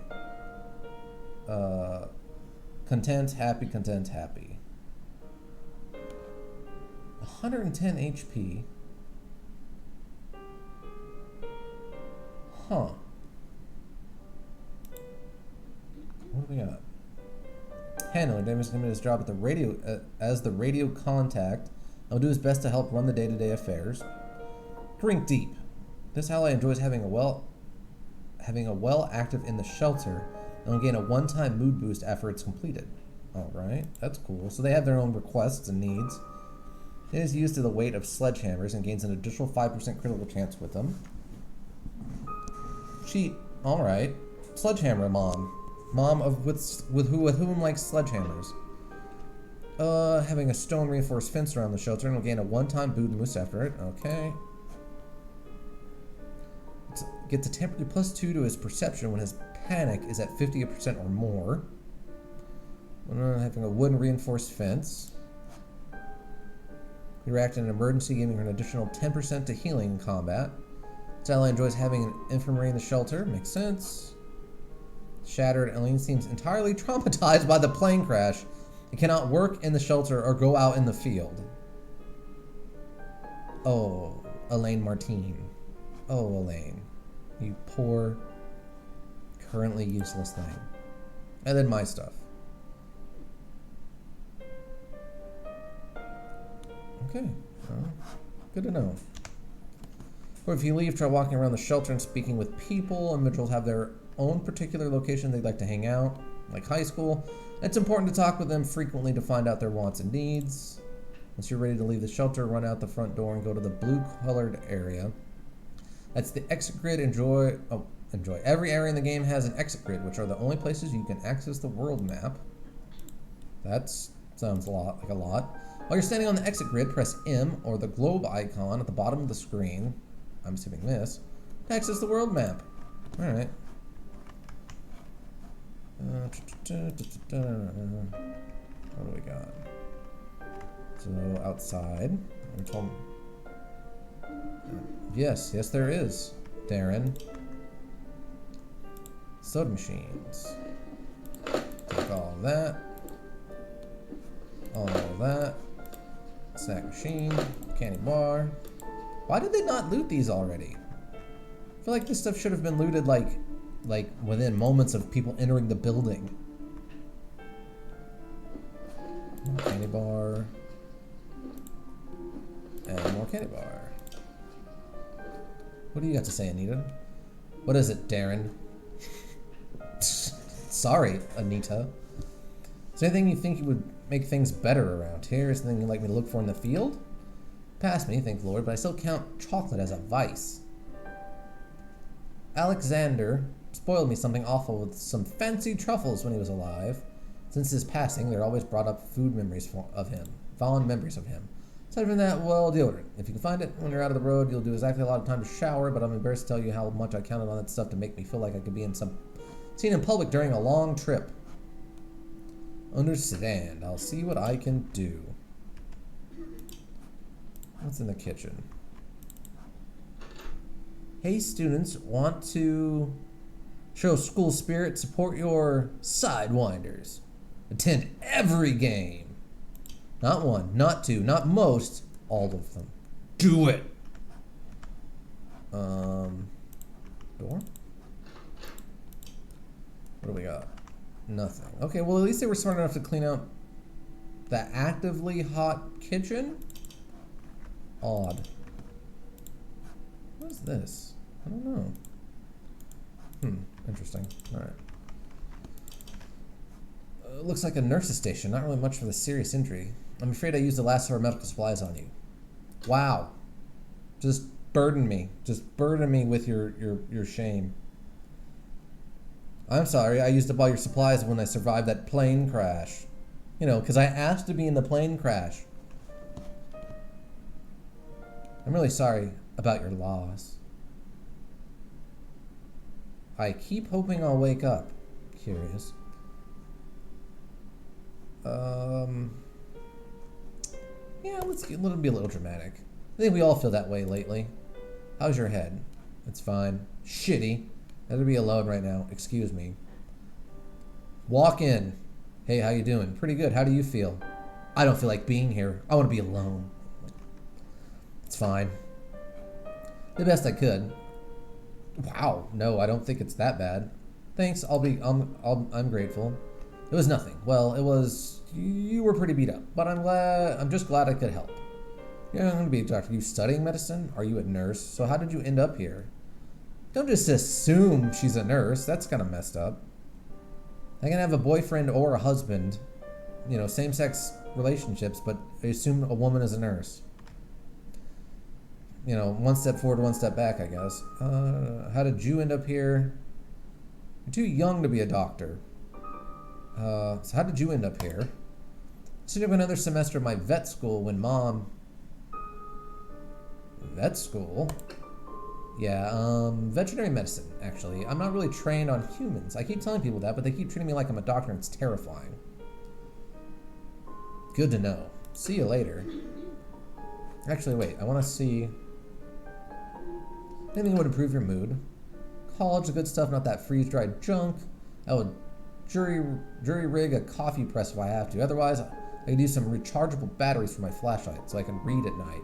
Content, happy, content, happy. 110 HP. Huh. What do we got? Handler, Damon's going to do his job at the radio as the radio contact. He'll do his best to help run the day-to-day affairs. Drink deep. This ally enjoys having a well active in the shelter and will gain a one-time mood boost after it's completed. Alright, that's cool. So they have their own requests and needs. It is used to the weight of sledgehammers and gains an additional 5% critical chance with them. Cheat. Alright. Sledgehammer mom. Mom of with whom likes sledgehammers. Having a stone reinforced fence around the shelter and will gain a one-time boot boost after it. Okay. Gets a temporary +2 to his perception when his panic is at 50% or more. Having a wooden reinforced fence. React in an emergency, giving her an additional 10% to healing in combat. Stella enjoys having an infirmary in the shelter. Makes sense. Shattered, Elaine seems entirely traumatized by the plane crash. It cannot work in the shelter or go out in the field. Oh, Elaine Martine. Oh, Elaine. You poor, currently useless thing. And then my stuff. Okay, well, good to know. Or if you leave, try walking around the shelter and speaking with people. Individuals have their own particular location they'd like to hang out, like high school. It's important to talk with them frequently to find out their wants and needs. Once you're ready to leave the shelter, run out the front door and go to the blue-colored area. That's the exit grid. Enjoy. Every area in the game has an exit grid, which are the only places you can access the world map. That sounds like a lot. While you're standing on the exit grid, press M or the globe icon at the bottom of the screen. I'm assuming this. To access the world map. Alright. What do we got? So outside. Yes, there is, Darren. Soda machines. Take all of that. All of that. Snack machine. Candy bar. Why did they not loot these already? I feel like this stuff should have been looted like within moments of people entering the building. Candy bar. And more candy bar. What do you got to say, Anita? What is it, Darren? Sorry, Anita. Is there anything you think you would make things better around here? Is there anything you'd like me to look for in the field? Pass me, thank the Lord, but I still count chocolate as a vice. Alexander spoiled me something awful with some fancy truffles when he was alive. Since his passing, they're always brought up food memories of him, fond memories of him. Aside from that, well, deodorant. If you can find it when you're out of the road, you'll do exactly a lot of time to shower, but I'm embarrassed to tell you how much I counted on that stuff to make me feel like I could be seen in public during a long trip. Understand. I'll see what I can do. What's in the kitchen? Hey, students, want to show school spirit, support your Sidewinders. Attend every game. Not one, not two, not most, all of them. Do it! Door? What do we got? Nothing. Okay, well at least they were smart enough to clean out the actively hot kitchen? Odd. What is this? I don't know. Interesting. Alright. Looks like a nurse's station. Not really much for the serious injury. I'm afraid I used the last of our medical supplies on you. Wow. Just burden me. Just burden me with your shame. I'm sorry, I used up all your supplies when I survived that plane crash. You know, because I asked to be in the plane crash. I'm really sorry about your loss. I keep hoping I'll wake up. Curious. Yeah, let's be a little dramatic. I think we all feel that way lately. How's your head? It's fine. Shitty. Better be alone right now. Excuse me. Walk in. Hey, how you doing? Pretty good. How do you feel? I don't feel like being here. I want to be alone. It's fine. The best I could. Wow. No, I don't think it's that bad. Thanks. I'm grateful. It was nothing. Well, it was. You were pretty beat up, but I'm just glad I could help. You're not going to be a doctor. You studying medicine? Are you a nurse? So how did you end up here? Don't just assume she's a nurse. That's kind of messed up. I can have a boyfriend or a husband, you know, same-sex relationships, but I assume a woman is a nurse. You know, one step forward, one step back, I guess. How did you end up here? You're too young to be a doctor. So how did you end up here? I should have another semester of my vet school when Mom... Vet school? Yeah, veterinary medicine, actually. I'm not really trained on humans. I keep telling people that, but they keep treating me like I'm a doctor and it's terrifying. Good to know. See you later. Actually, wait, I want to see... Anything that would improve your mood. College, the good stuff, not that freeze-dried junk. I would jury rig a coffee press if I have to. Otherwise, I could use some rechargeable batteries for my flashlight so I can read at night.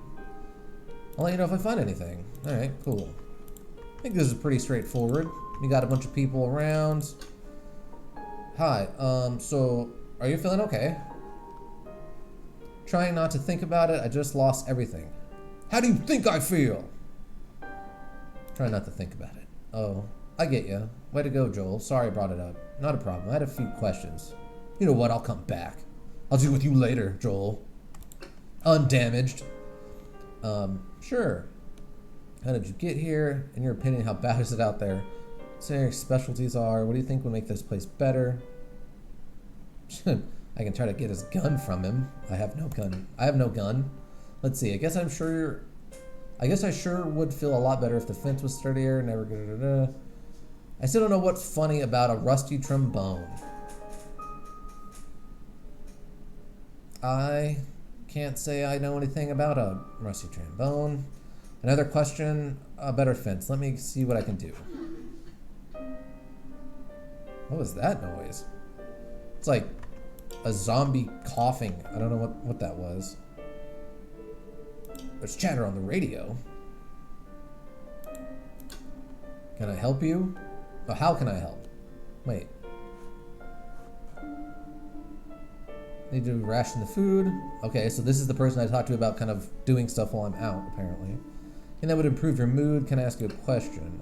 I'll let you know if I find anything. Alright, cool. I think this is pretty straightforward. We got a bunch of people around. Hi, so, are you feeling okay? Trying not to think about it, I just lost everything. How do you think I feel? Try not to think about it. Oh, I get you. Way to go, Joel. Sorry I brought it up. Not a problem. I had a few questions. You know what? I'll come back. I'll deal with you later, Joel. Undamaged. Sure. How did you get here? In your opinion, how bad is it out there? What your specialties are? What do you think would make this place better? I can try to get his gun from him. I have no gun. Let's see. I guess I sure would feel a lot better if the fence was sturdier. I still don't know what's funny about a rusty trombone. I can't say I know anything about a rusty trombone. Another question, a better fence. Let me see what I can do. What was that noise? It's like a zombie coughing. I don't know what that was. There's chatter on the radio. Can I help you? Oh, how can I help? Wait. Need to ration the food. Okay, so this is the person I talked to about kind of doing stuff while I'm out, apparently. And that would improve your mood. Can I ask you a question?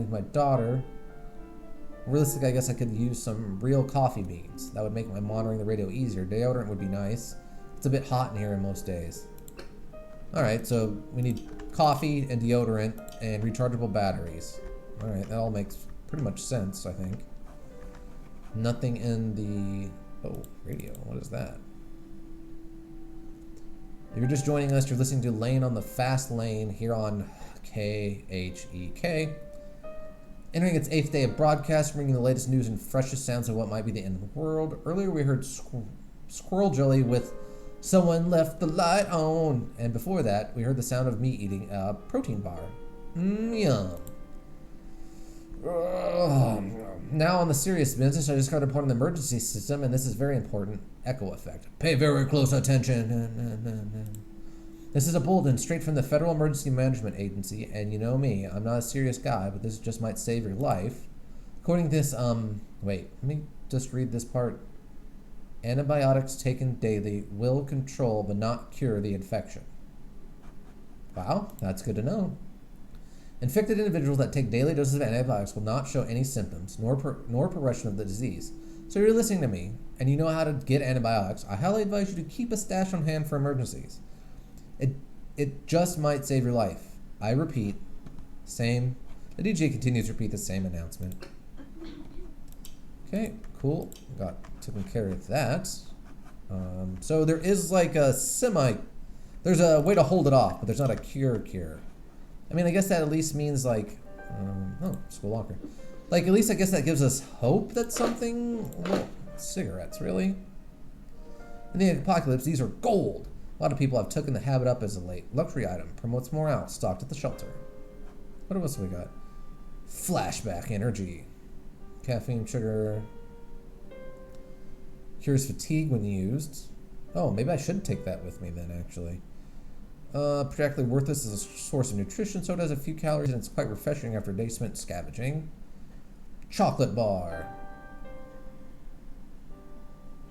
My daughter. Realistically, I guess I could use some real coffee beans. That would make my monitoring the radio easier. Deodorant would be nice. It's a bit hot in here in most days. Alright, so we need coffee and deodorant and rechargeable batteries. Alright, that all makes pretty much sense, I think. Nothing in the... Oh, radio. What is that? If you're just joining us, you're listening to Lane on the Fast Lane here on KHEK. Entering its 8th day of broadcast, bringing the latest news and freshest sounds of what might be the end of the world. Earlier we heard Squirrel Jelly with Someone Left the Light On. And before that, we heard the sound of me eating a protein bar. Yum. Now on the serious business, I discovered a part of the emergency system, and this is very important. Echo effect. Pay very close attention. This is a bulletin straight from the Federal Emergency Management Agency, and you know me, I'm not a serious guy, but this just might save your life. According to this, wait, let me just read this part. Antibiotics taken daily will control but not cure the infection. Wow, that's good to know. Infected individuals that take daily doses of antibiotics will not show any symptoms nor progression of the disease. So you're listening to me, and you know how to get antibiotics. I highly advise you to keep a stash on hand for emergencies. It just might save your life. I repeat, same. The DJ continues to repeat the same announcement. Okay, cool. Got taken care of that. So there is like a there's a way to hold it off, but there's not a cure. I mean, I guess that at least means like, oh, school locker. Like, at least I guess that gives us hope that something, well, cigarettes, really? In the apocalypse, these are gold. A lot of people have taken the habit up as a late luxury item. Promotes morale. Stocked at the shelter. What else have we got? Flashback energy. Caffeine, sugar. Cures fatigue when used. Oh, maybe I should take that with me then, actually. Practically worthless as a source of nutrition. So it has a few calories and it's quite refreshing after a day spent scavenging. Chocolate bar.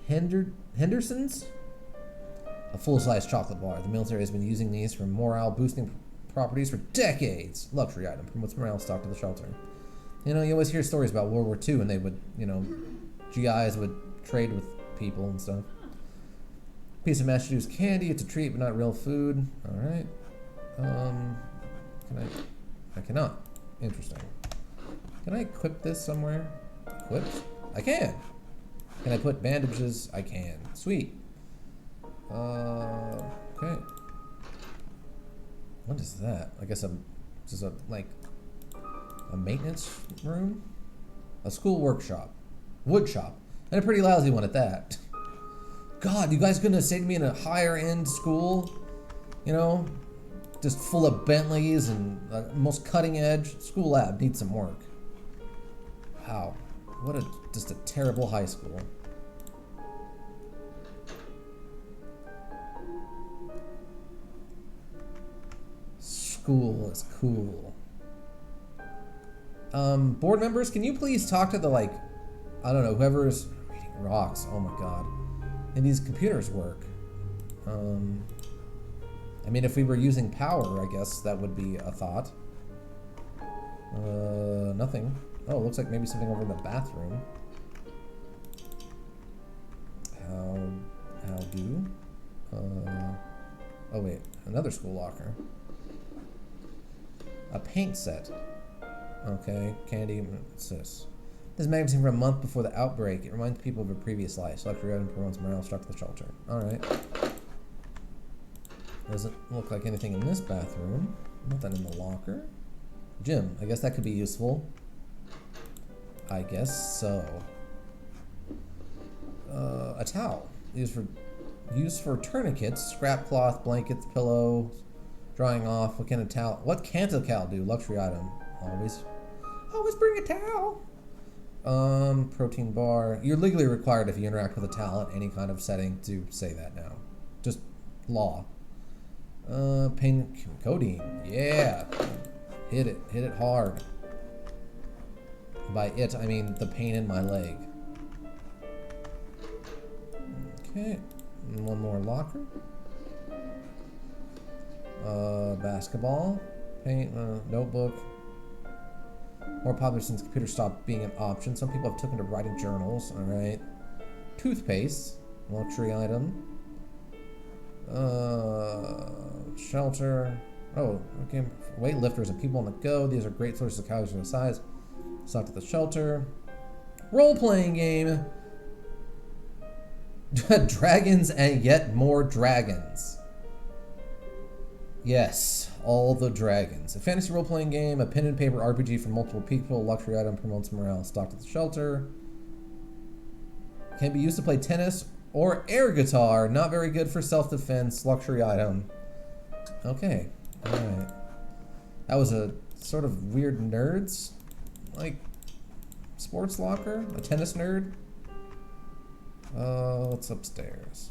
Henderson's? A full-size chocolate bar. The military has been using these for morale-boosting properties for decades. Luxury item. Promotes morale, stocked to the shelter. You know, you always hear stories about World War II and they would, you know, GIs would trade with people and stuff. Piece of Massachusetts candy. It's a treat, but not real food. All right. I cannot. Interesting. Can I equip this somewhere? Equipped? I can. Can I put bandages? I can. Sweet. Okay. What is that? I guess this is a maintenance room? A school workshop. Wood shop. And a pretty lousy one at that. God, you guys gonna send me in a higher end school? You know? Just full of Bentleys and most cutting edge. School lab needs some work. Wow. What just a terrible high school. School is cool. Board members, can you please talk to the, like, I don't know, whoever's reading rocks. Oh my god. And these computers work. I mean, if we were using power, I guess that would be a thought. Nothing. Oh, it looks like maybe something over in the bathroom. How do? Oh wait, another school locker. A paint set. Okay, candy. What's this? This magazine from a month before the outbreak. It reminds people of a previous life. Luxury item promotes morale, struck to the shelter. Alright. Doesn't look like anything in this bathroom. Nothing in the locker. Gym. I guess that could be useful. I guess so. A towel. Used for Used for tourniquets, scrap cloth, blankets, pillow, drying off. What can a towel? What can't a towel do? Luxury item. Always bring a towel. Protein bar. You're legally required if you interact with a towel in any kind of setting to say that now. Just law. Pain codeine. Yeah. Hit it hard. By it, I mean the pain in my leg. Okay. And one more locker. Basketball. Paint. Notebook. More popular since computers stopped being an option. Some people have taken to writing journals. Alright. Toothpaste. Luxury item. Shelter. Oh, okay. Weightlifters and people on the go. These are great sources of calories and size. Stocked at the shelter. Role-playing game. Dragons and yet more dragons. Yes, all the dragons. A fantasy role-playing game, a pen and paper RPG for multiple people, luxury item promotes morale, stocked at the shelter. Can be used to play tennis or air guitar, not very good for self-defense, luxury item. Okay, alright. That was a sort of weird nerds, like, sports locker, a tennis nerd. What's upstairs?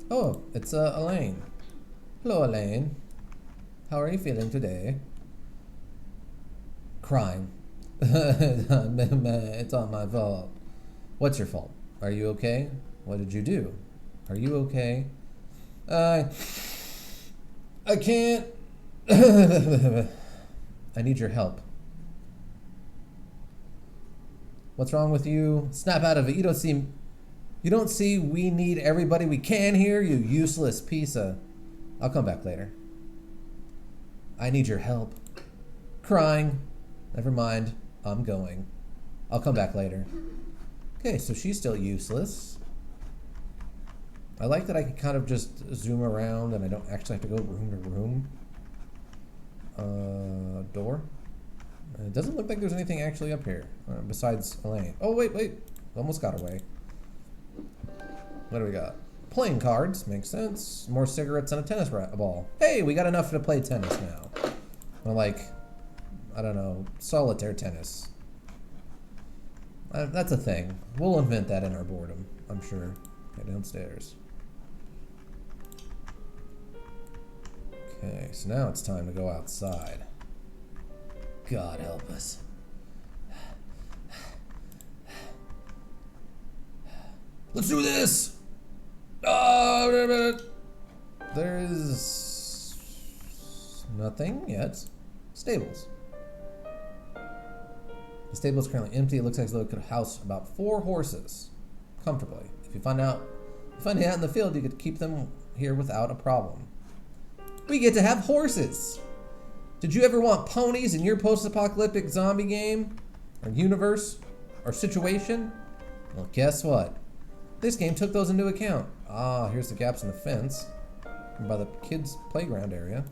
Oh, it's Elaine. Hello, Elaine. How are you feeling today? Crying. It's not my fault. What's your fault? Are you okay? What did you do? Are you okay? I can't. I need your help. What's wrong with you? Snap out of it. You don't see we need everybody we can here, you useless piece of... I'll come back later. I need your help. Crying. Never mind. I'm going. I'll come back later. Okay, so she's still useless. I like that I can kind of just zoom around and I don't actually have to go room to room. Door. It doesn't look like there's anything actually up here besides Elaine. Oh, wait. Almost got away. What do we got? Playing cards. Makes sense. More cigarettes and a tennis ball. Hey, we got enough to play tennis now. Or like, I don't know, solitaire tennis. That's a thing. We'll invent that in our boredom, I'm sure. Okay, downstairs. Okay, so now it's time to go outside. God help us. Let's do this! There's nothing yet. Stables. The stable is currently empty. It looks like it could house about 4 horses comfortably. If you find it out in the field, you could keep them here without a problem. We get to have horses! Did you ever want ponies in your post-apocalyptic zombie game? Or universe? Or situation? Well, guess what? This game took those into account. Ah, here's the gaps in the fence. By the kids' playground area.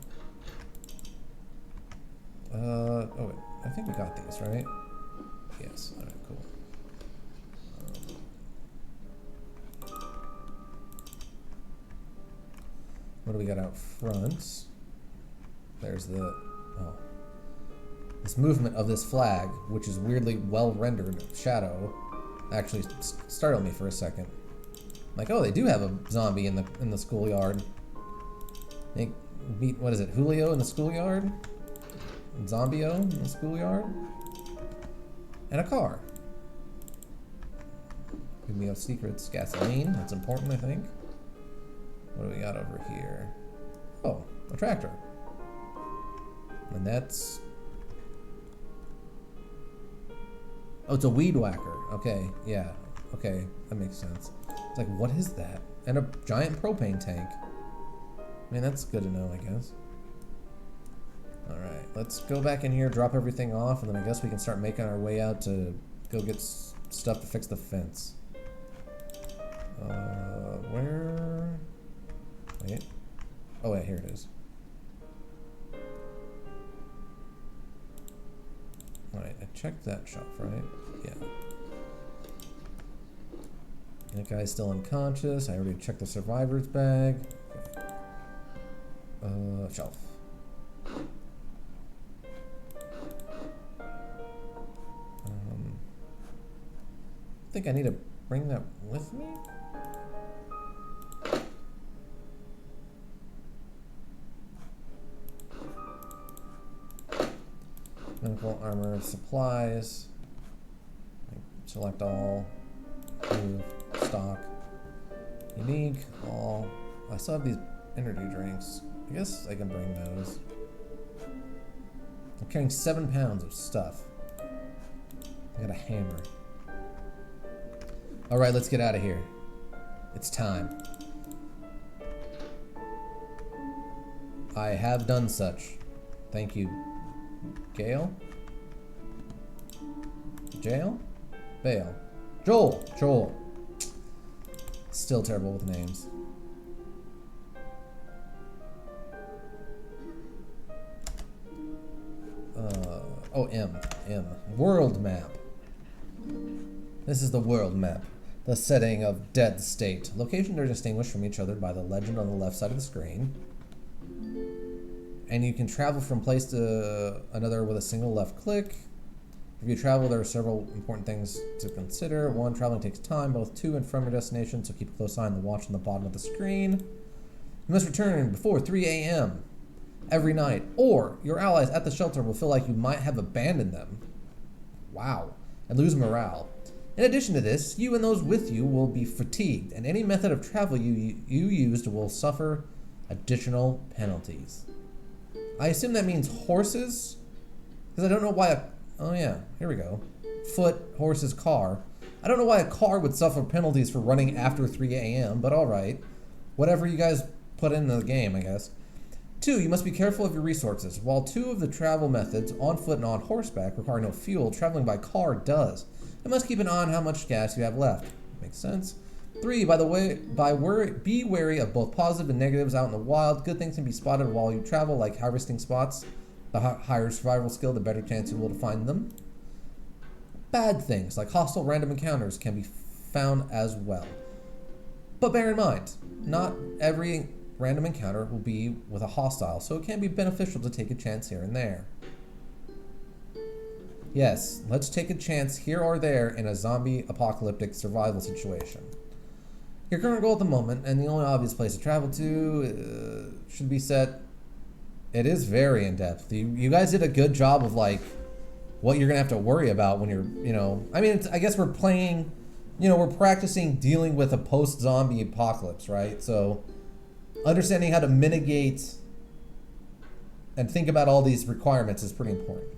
Oh wait, I think we got these, right? Yes, alright, cool. What do we got out front? There's the, this movement of this flag, which is weirdly well rendered shadow, actually startled me for a second. Like, oh, they do have a zombie in the schoolyard. They meet, what is it, Julio in the schoolyard? Zombio in the schoolyard? And a car. Give me a secrets, gasoline, that's important, I think. What do we got over here? Oh, a tractor. And that's... Oh, it's a weed whacker. Okay, yeah. Okay, that makes sense. It's like, what is that? And a giant propane tank. I mean, that's good to know, I guess. Alright, let's go back in here, drop everything off, and then I guess we can start making our way out to go get stuff to fix the fence. Where... Wait. Oh, wait, here it is. Alright, I checked that shelf, right? Yeah. That guy's still unconscious. I already checked the survivor's bag. Shelf. I think I need to bring that with me? Medical armor, supplies. Select all. Move. Stock. Unique. All. I still have these energy drinks. I guess I can bring those. I'm carrying 7 pounds of stuff. I got a hammer. Alright, let's get out of here. It's time. I have done such. Thank you. Gale? Jail? Bale. Joel! Joel. Still terrible with names. M. World map. This is the world map. The setting of Dead State. Locations are distinguished from each other by the legend on the left side of the screen. And you can travel from place to another with a single left click. If you travel, there are several important things to consider. 1, traveling takes time, both to and from your destination, so keep a close eye on the watch on the bottom of the screen. You must return before 3 a.m. every night, or your allies at the shelter will feel like you might have abandoned them. Wow. And lose morale. In addition to this, you and those with you will be fatigued, and any method of travel you used will suffer additional penalties. I assume that means horses? Because I don't know why oh yeah, here we go. Foot, horses, car. I don't know why a car would suffer penalties for running after 3 a.m., but alright. Whatever you guys put into the game, I guess. 2, you must be careful of your resources. While 2 of the travel methods, on foot and on horseback, require no fuel, traveling by car does. You must keep an eye on how much gas you have left. Makes sense. 3, be wary of both positive and negatives out in the wild. Good things can be spotted while you travel, like harvesting spots. The higher survival skill, the better chance you will to find them. Bad things, like hostile random encounters, can be found as well. But bear in mind, not every random encounter will be with a hostile, so it can be beneficial to take a chance here and there. Yes, let's take a chance here or there in a zombie apocalyptic survival situation. Your current goal at the moment, and the only obvious place to travel to, should be set. It is very in-depth. You guys did a good job of, like, what you're going to have to worry about when you're, I mean, I guess we're playing, we're practicing dealing with a post-zombie apocalypse, right? So, understanding how to mitigate and think about all these requirements is pretty important.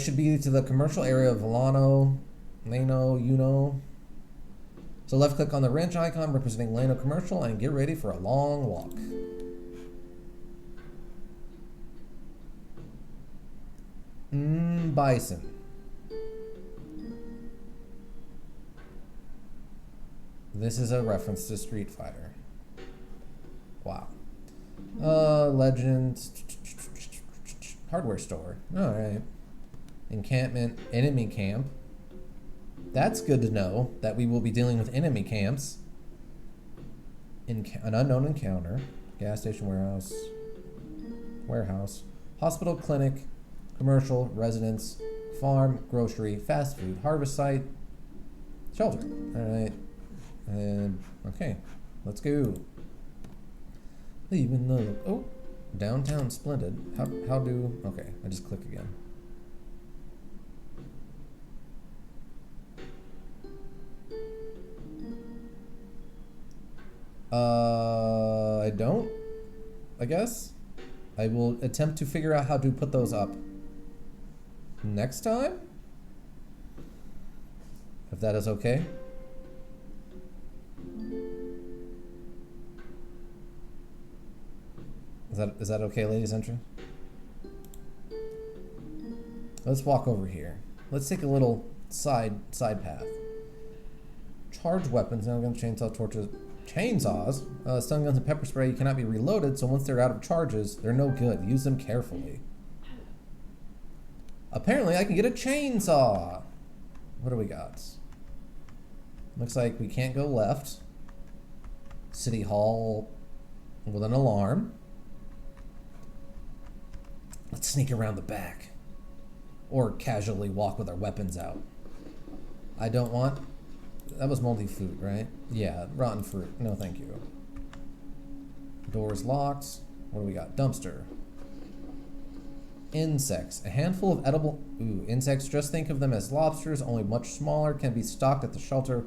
Should be to the commercial area of Lano, So left click on the wrench icon representing Lano Commercial and get ready for a long walk. Bison. This is a reference to Street Fighter. Wow. Legend. Hardware store. Alright. Encampment. Enemy camp. That's good to know that we will be dealing with enemy camps. An unknown encounter. Gas station, warehouse. Hospital, clinic. Commercial, residence. Farm, grocery, fast food, harvest site. Shelter. Alright. And, okay. Let's go. Leaving the... Oh. Downtown Splendid. How do... Okay, I just click again. I don't, I guess. I will attempt to figure out how to put those up next time, if that is okay. Is that okay, ladies and gentlemen? Let's walk over here. Let's take a little side path. Charged weapons, now guns, chainsaw, torches, chainsaws, stun guns and pepper spray cannot be reloaded, so once they're out of charges, they're no good. Use them carefully. Apparently, I can get a chainsaw. What do we got? Looks like we can't go left. City Hall with an alarm. Let's sneak around the back. Or casually walk with our weapons out. I don't want... That was moldy food, right? Yeah, rotten fruit. No, thank you. Doors locked. What do we got? Dumpster. Insects. A handful of edible... Ooh, insects. Just think of them as lobsters, only much smaller. Can be stocked at the shelter.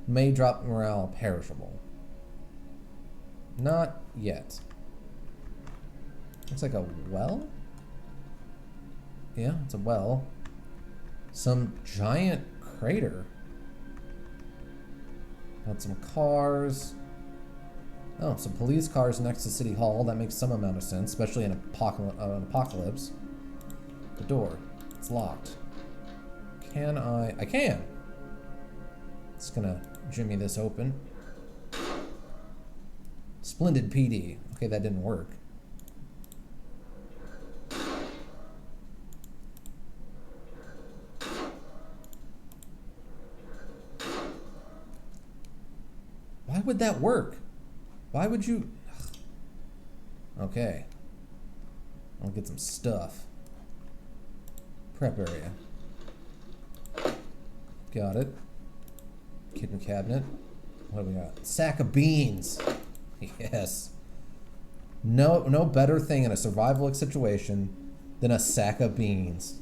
May drop morale. Perishable. Not yet. Looks like a well? Yeah, it's a well. Some giant crater. Got some cars. Oh, some police cars next to City Hall. That makes some amount of sense, especially in an apocalypse. The door. It's locked. Can I... I can! It's gonna jimmy this open. Splendid PD. Okay, that didn't work. Why would that work? Why would you... Okay. I'll get some stuff. Prep area. Got it. Kitchen cabinet. What do we got? Sack of beans. Yes. No better thing in a survival situation than a sack of beans.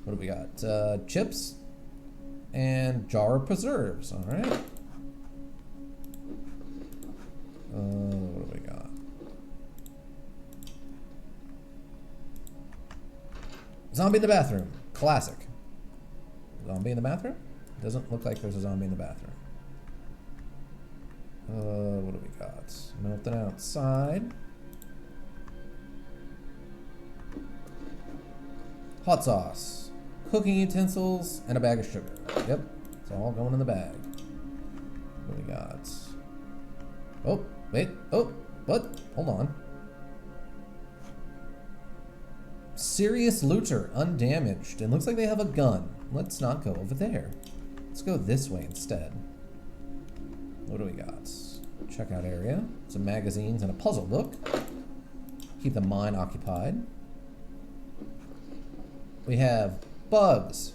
What do we got? Chips and jar of preserves. All right. What do we got? Zombie in the bathroom. Classic. Zombie in the bathroom? Doesn't look like there's a zombie in the bathroom. What do we got? Nothing outside. Hot sauce. Cooking utensils and a bag of sugar. Yep. It's all going in the bag. What do we got? Oh, wait. Oh, what? Hold on. Serious looter, undamaged. And looks like they have a gun. Let's not go over there. Let's go this way instead. What do we got? Checkout area. Some magazines and a puzzle book. Keep the mind occupied. We have bugs,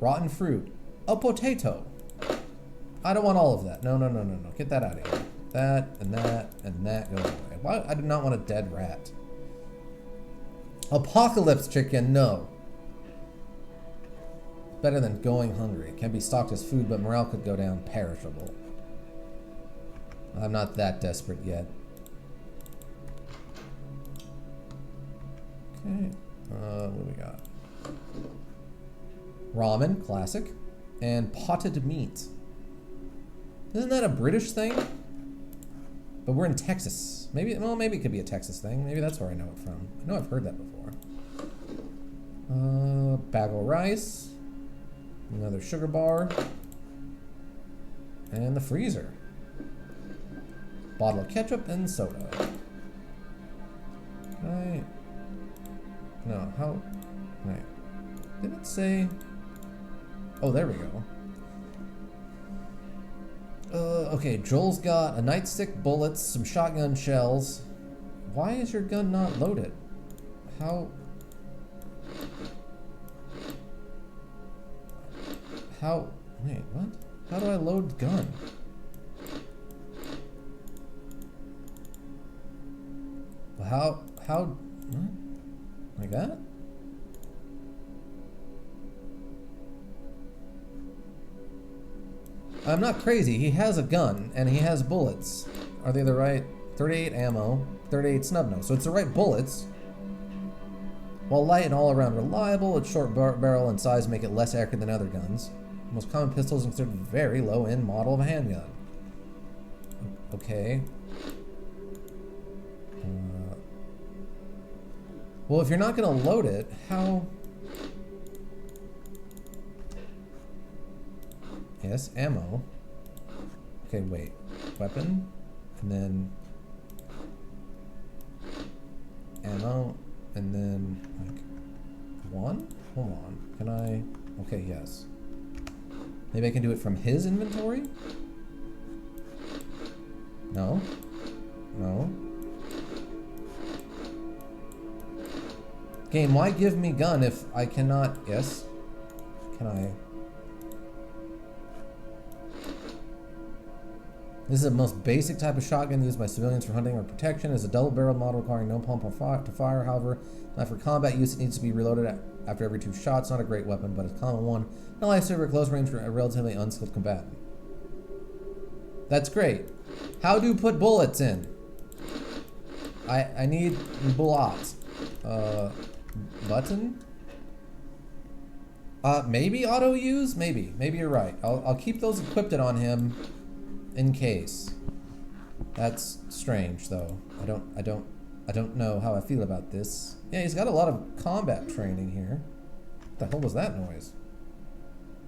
rotten fruit, a potato. I don't want all of that. No. Get that out of here. That and that and that goes away. Why? I do not want a dead rat. Apocalypse chicken, no. Better than going hungry. It can be stocked as food, but morale could go down. Perishable. I'm not that desperate yet. Okay. What do we got? Ramen, classic. And potted meat. Isn't that a British thing? But we're in Texas. Maybe, well, maybe it could be a Texas thing. Maybe that's where I know it from. I know I've heard that before. Bag of rice. Another sugar bar. And the freezer. Bottle of ketchup and soda. Right. No, how? Right. Did it say? Oh, there we go. Okay, Joel's got a nightstick, bullets, some shotgun shells. Why is your gun not loaded? How? Wait, what? How do I load gun? How, what? Like that? I'm not crazy. He has a gun and he has bullets. Are they the right 38 ammo, 38 snub nose? So it's the right bullets. While light and all around reliable, its short barrel and size make it less accurate than other guns. The most common pistols include a very low end model of a handgun. Okay. Well, if you're not gonna load it, how? Yes, ammo. Okay, wait. Weapon, and then ammo, and then like one? Hold on. Can I? Okay, yes. Maybe I can do it from his inventory? No. No. Game, why give me gun if I cannot... Yes? Can I... This is the most basic type of shotgun used by civilians for hunting or protection. It's a double-barreled model requiring no pump to fire. However, not for combat use, it needs to be reloaded after every 2 shots. Not a great weapon, but it's a common one. And a lifesaver at close range for a relatively unskilled combatant. That's great. How do you put bullets in? I need bullets. Button? Maybe auto use? Maybe you're right. I'll keep those equipped on him in case. That's strange though. I don't know how I feel about this. Yeah, he's got a lot of combat training here. What the hell was that noise?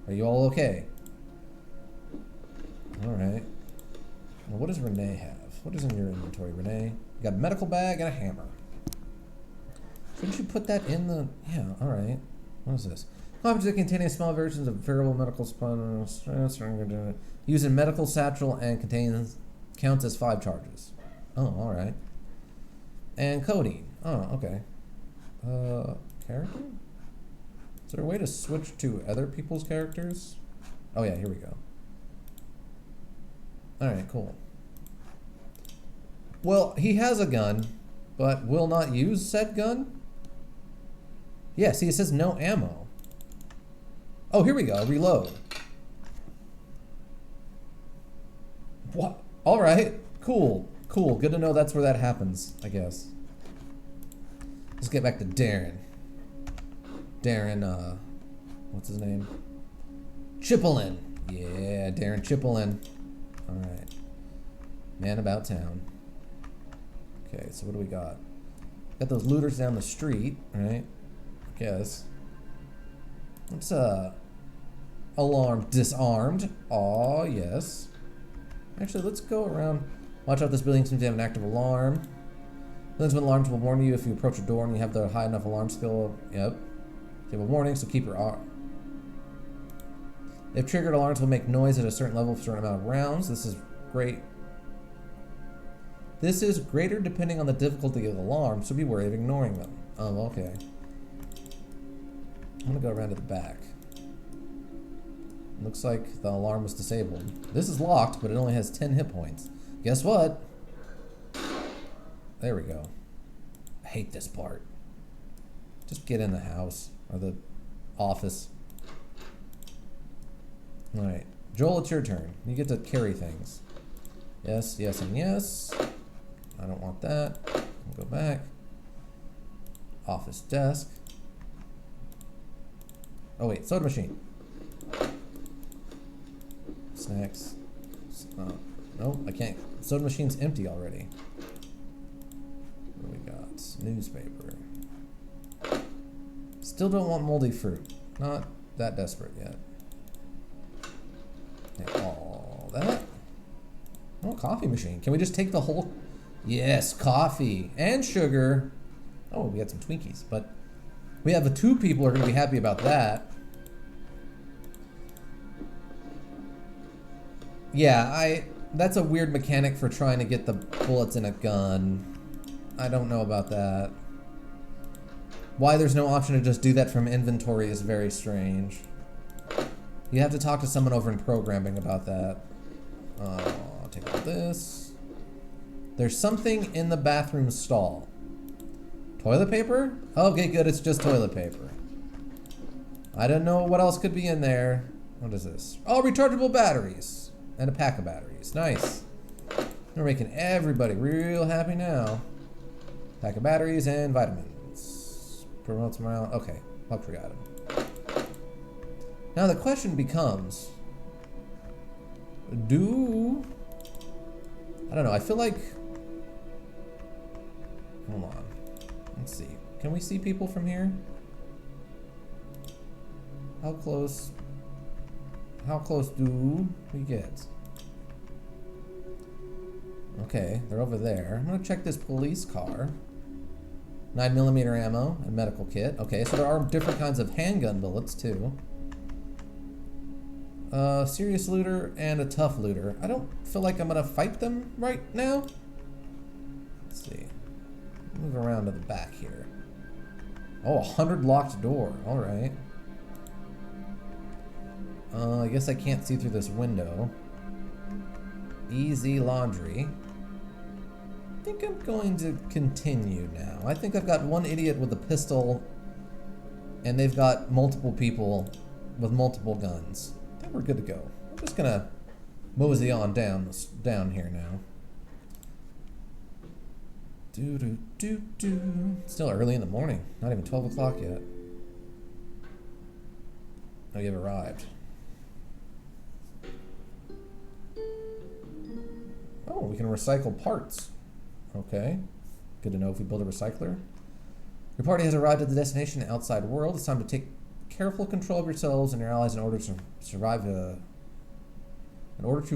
Are you all okay? Alright. Well, what does Renee have? What is in your inventory, Renee? You got a medical bag and a hammer. Shouldn't you put that in the... Yeah, alright. What is this? Object containing small versions of variable medical supplies used in medical satchel and counts as 5 charges. Oh, alright. And codeine. Oh, okay. Character? Is there a way to switch to other people's characters? Oh yeah, here we go. Alright, cool. Well, he has a gun, but will not use said gun? Yeah, see, it says no ammo. Oh, here we go. Reload. What? Alright. Cool. Cool. Good to know that's where that happens, I guess. Let's get back to Darren. Darren, what's his name? Chipolin. Yeah, Darren Chipolin. Alright. Man about town. Okay, so what do we got? Got those looters down the street, right? I guess. Let's, alarm disarmed. Aw, yes. Actually, let's go around. Watch out, this building seems to have an active alarm. Buildings with alarms will warn you if you approach a door and you have the high enough alarm skill. Yep. You have a warning, so keep your arm. If triggered, alarms will make noise at a certain level for a certain amount of rounds. This is great. This is greater depending on the difficulty of the alarm, so be wary of ignoring them. Oh, okay. I'm gonna go around to the back. Looks like the alarm was disabled. This is locked, but it only has 10 hit points. Guess what? There we go. I hate this part. Just get in the house or the office. Alright. Joel, it's your turn. You get to carry things. Yes, yes, and yes. I don't want that. I'll go back. Office desk. Oh wait, soda machine. Snacks. No, I can't. Soda machine's empty already. What do we got? Newspaper. Still don't want moldy fruit. Not that desperate yet. Okay, all that. Oh, coffee machine. Can we just take the whole... Yes, coffee and sugar. Oh, we got some Twinkies, but we have 2 people who are going to be happy about that. Yeah, that's a weird mechanic for trying to get the bullets in a gun. I don't know about that. Why there's no option to just do that from inventory is very strange. You have to talk to someone over in programming about that. I'll take all this. There's something in the bathroom stall. Toilet paper? Okay, good, it's just toilet paper. I don't know what else could be in there. What is this? Oh, rechargeable batteries. And a pack of batteries. Nice. We're making everybody real happy now. Pack of batteries and vitamins. Promotes morale. Okay, luxury item. Now the question becomes, I don't know, I feel like, hold on, let's see. Can we see people from here? How close do we get? Okay, they're over there. I'm gonna check this police car. 9mm ammo and medical kit. Okay, so there are different kinds of handgun bullets too. Serious looter and a tough looter. I don't feel like I'm gonna fight them right now. Let's see. Move around to the back here. Oh, 100 locked door. All right. I guess I can't see through this window. Easy laundry. I think I'm going to continue now. I think I've got one idiot with a pistol, and they've got multiple people with multiple guns. I think we're good to go. I'm just gonna mosey on down here now. Still early in the morning. Not even 12 o'clock yet. Oh, you've arrived. Oh, we can recycle parts. Okay. Good to know if we build a recycler. Your party has arrived at the destination, the outside world. It's time to take careful control of yourselves and your allies in order to survive in order to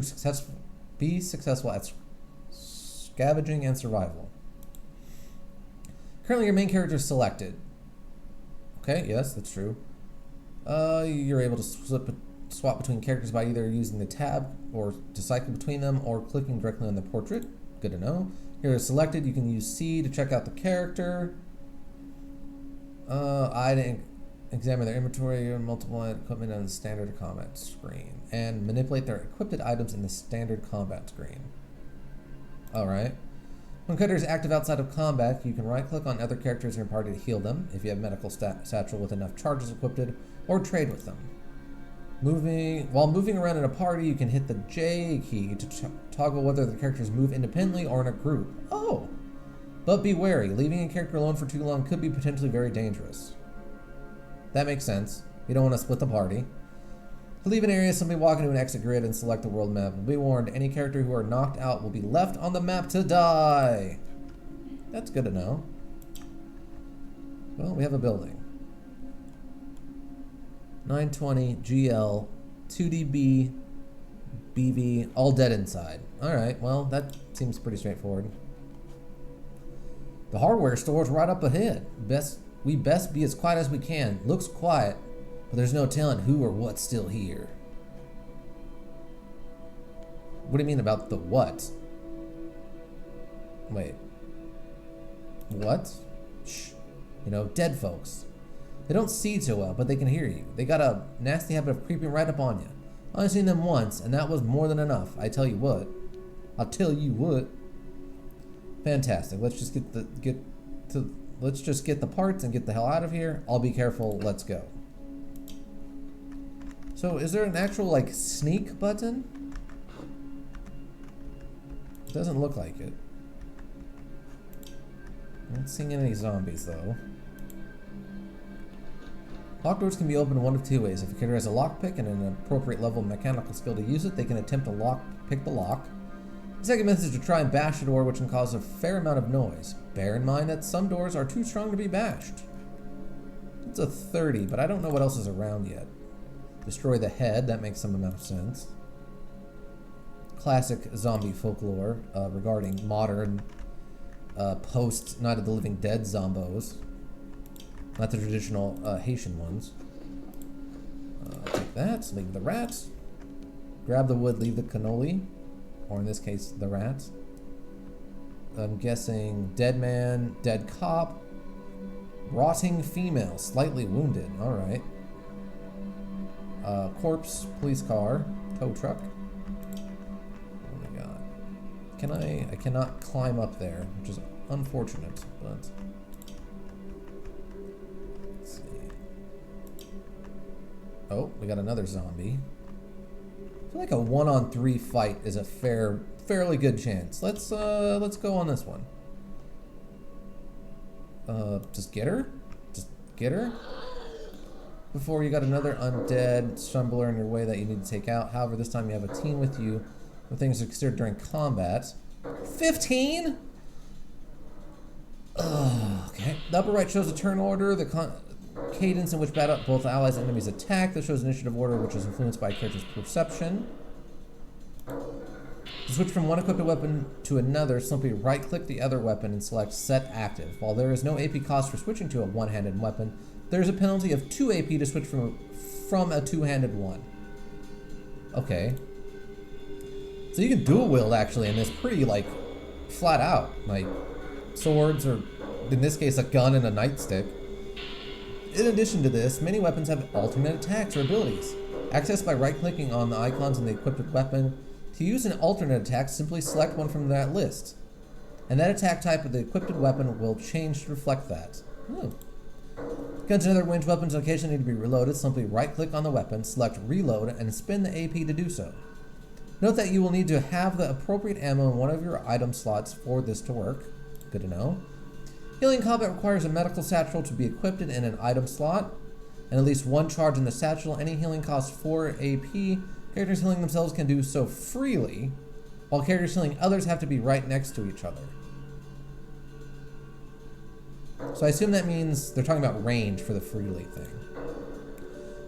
be successful at scavenging and survival. Currently, your main character is selected. Okay, yes, that's true. You're able to swap between characters by either using the tab or to cycle between them or clicking directly on the portrait. Good to know. Here is selected. You can use C to check out the character. I to examine their inventory and multiple equipment on the standard combat screen and manipulate their equipped items in the standard combat screen. Alright. When character is active outside of combat, you can right-click on other characters in your party to heal them if you have medical satchel with enough charges equipped, or trade with them. While moving around in a party, you can hit the J key to toggle whether the characters move independently or in a group. Oh! But be wary, leaving a character alone for too long could be potentially very dangerous. That makes sense. You don't want to split the party. To leave an area, simply walk into an exit grid and select the world map. Be warned, any character who are knocked out will be left on the map to die. That's good to know. Well, we have a building. 920, GL, 2DB, BV, all dead inside. Alright, well, that seems pretty straightforward. The hardware store is right up ahead. We best be as quiet as we can. Looks quiet, but there's no telling who or what's still here. What do you mean about the what? Wait. What? Shh. You know, dead folks. They don't see too well, but they can hear you. They got a nasty habit of creeping right up on you. I only seen them once, and that was more than enough. I tell you what. I'll tell you what. Fantastic. Let's just get the parts and get the hell out of here. I'll be careful. Let's go. So, is there an actual like sneak button? It doesn't look like it. I'm not seeing any zombies though. Lock doors can be opened one of two ways. If a character has a lockpick and an appropriate level of mechanical skill to use it, they can attempt to pick the lock. The second method is to try and bash the door, which can cause a fair amount of noise. Bear in mind that some doors are too strong to be bashed. It's a 30, but I don't know what else is around yet. Destroy the head, that makes some amount of sense. Classic zombie folklore regarding modern post Night of the Living Dead zombos. Not the traditional Haitian ones. Take that, leave the rat. Grab the wood, leave the cannoli. Or in this case, the rat. I'm guessing dead man, dead cop, rotting female, slightly wounded. Alright. Corpse, police car, tow truck. Oh my god. I cannot climb up there, which is unfortunate, but... Let's see. Oh, we got another zombie. I feel like a 1-on-3 fight is a fairly good chance. Let's go on this one. Just get her? Just get her? Before you got another undead stumbler in your way that you need to take out. However, this time you have a team with you when things are considered during combat. 15? Okay. The upper right shows a turn order, the cadence in which both allies and enemies attack. This shows initiative order, which is influenced by a character's perception. To switch from one equipped weapon to another, simply right-click the other weapon and select Set Active. While there is no AP cost for switching to a one-handed weapon, there is a penalty of 2 AP to switch from a two-handed one. Okay. So you can dual wield actually in this pretty like flat out. Like swords or in this case a gun and a nightstick. In addition to this, many weapons have alternate attacks or abilities. Accessed by right-clicking on the icons in the equipped weapon. To use an alternate attack, simply select one from that list. And that attack type of the equipped weapon will change to reflect that. Guns and other ranged weapons occasionally need to be reloaded. Simply right-click on the weapon, select reload, and spin the AP to do so. Note that you will need to have the appropriate ammo in one of your item slots for this to work. Good to know. Healing combat requires a medical satchel to be equipped in an item slot, and at least one charge in the satchel. Any healing costs 4 AP. Characters healing themselves can do so freely, while characters healing others have to be right next to each other. So I assume that means they're talking about range for the freely thing.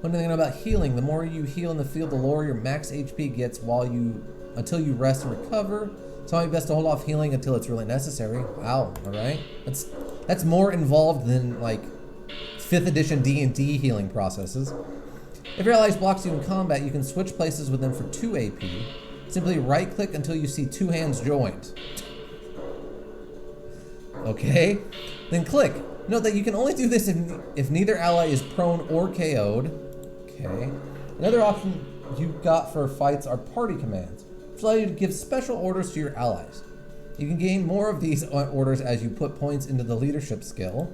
One thing about healing, the more you heal in the field, the lower your max HP gets until you rest and recover. It's probably best to hold off healing until it's really necessary. Wow, alright. That's more involved than like 5th edition D&D healing processes. If your allies blocks you in combat, you can switch places with them for 2 AP. Simply right click until you see 2 hands joined. Okay, then click. Note that you can only do this if neither ally is prone or KO'd. Okay. Another option you've got for fights are party commands, which allow you to give special orders to your allies. You can gain more of these orders as you put points into the leadership skill.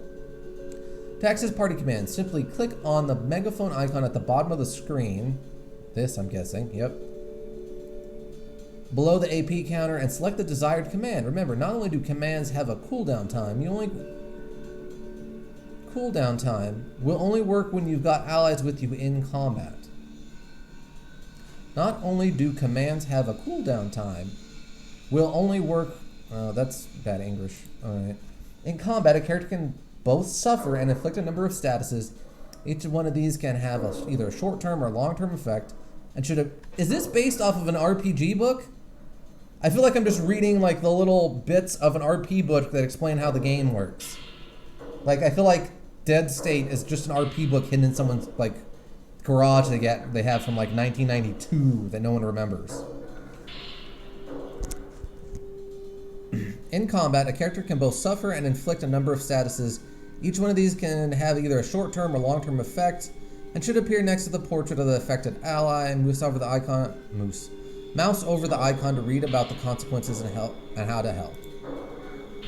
To access party commands, simply click on the megaphone icon at the bottom of the screen. This, I'm guessing, yep. Below the AP counter and select the desired command. Remember, not only do commands have a cooldown time, cooldown time will only work when you've got allies with you in combat. Not only do commands have a cooldown time, will only work, that's bad English, alright. In combat, a character can both suffer and inflict a number of statuses. Each one of these can have either a short-term or long-term effect, and is this based off of an RPG book? I feel like I'm just reading like the little bits of an RP book that explain how the game works. Like, I feel like Dead State is just an RP book hidden in someone's like garage they have from like 1992 that no one remembers. In combat, a character can both suffer and inflict a number of statuses. Each one of these can have either a short-term or long-term effect and should appear next to the portrait of the affected ally. Mouse over the icon to read about the consequences and how to help.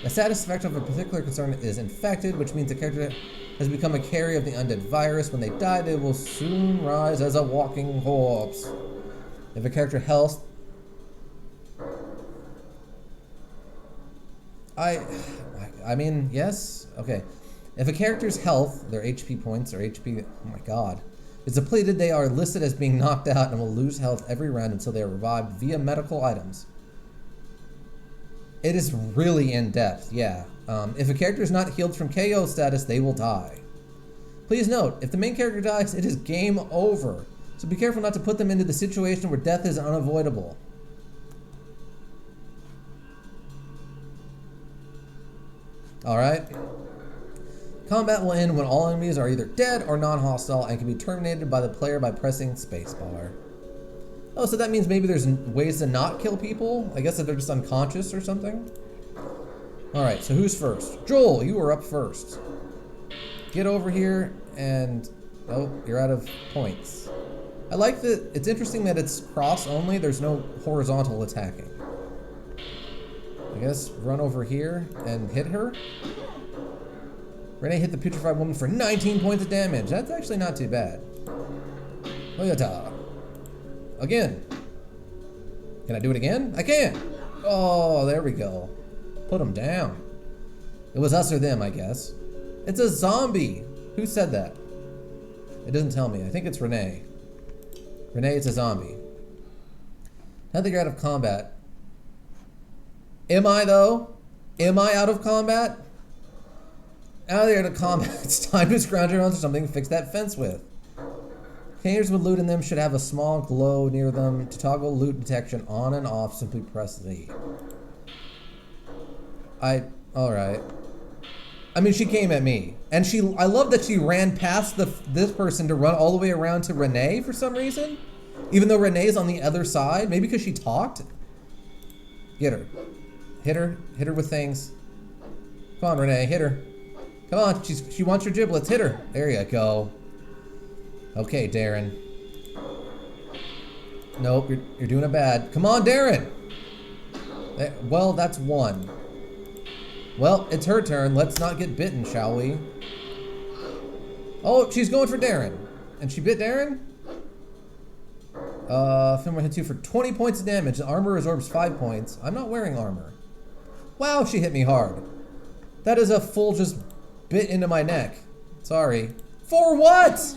A status effect of a particular concern is infected, which means the character has become a carrier of the undead virus. When they die, they will soon rise as a walking corpse. If a character health... I mean, yes? Okay. If a character's health, their HP points, or HP... Oh my god. Is depleted, they are listed as being knocked out and will lose health every round until they are revived via medical items. It is really in-depth, yeah. If a character is not healed from KO status, they will die. Please note, if the main character dies, it is game over. So be careful not to put them into the situation where death is unavoidable. Alright. Combat will end when all enemies are either dead or non-hostile and can be terminated by the player by pressing spacebar. Oh, so that means maybe there's ways to not kill people? I guess if they're just unconscious or something? Alright, so who's first? Joel, you are up first. Get over here and... Oh, you're out of points. I like that it's interesting that it's cross only, there's no horizontal attacking. I guess run over here and hit her. Renee hit the Putrefied Woman for 19 points of damage. That's actually not too bad. Toyota. Again. Can I do it again? I can! Oh, there we go. Put him down. It was us or them, I guess. It's a zombie! Who said that? It doesn't tell me. I think it's Renee. Renee, it's a zombie. Now that you're out of combat. Am I, though? Am I out of combat? Now that you're out of combat, it's time to scrounge around for something to fix that fence with. Containers with loot in them should have a small glow near them. To toggle loot detection on and off, simply press Z. Alright. I mean, she came at me. And I love that she ran past this person to run all the way around to Renee for some reason. Even though Renee's on the other side, maybe because she talked? Get her. Hit her. Hit her with things. Come on, Renee, hit her. Come on, she wants your giblets. Hit her. There you go. Okay, Darren. Nope, you're doing it bad. Come on, Darren. Well, that's one. Well, it's her turn. Let's not get bitten, shall we? Oh, she's going for Darren. And she bit Darren? Film hits you for 20 points of damage. Armor absorbs 5 points. I'm not wearing armor. Wow, she hit me hard. That is a full just bit into my neck. Sorry. For what?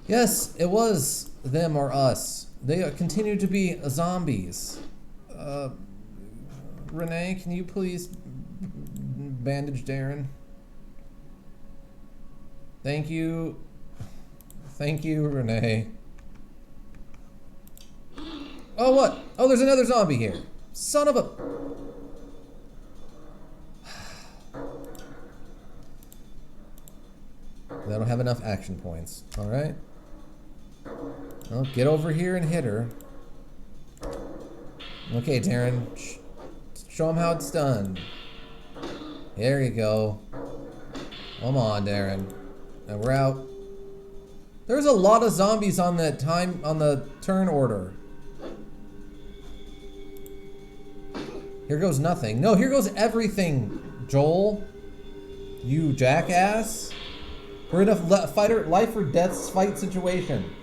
Yes, it was them or us. They continue to be zombies. Renee, can you please bandage Darren? Thank you. Thank you, Renee. Oh, what? Oh, there's another zombie here. Son of a... They don't have enough action points. Alright. Well, get over here and hit her. Okay, Darren. Show them how it's done. There you go. Come on, Darren. And we're out. There's a lot of zombies on the turn order. Here goes nothing. No, here goes everything, Joel. You jackass. We're in a life or death fight situation.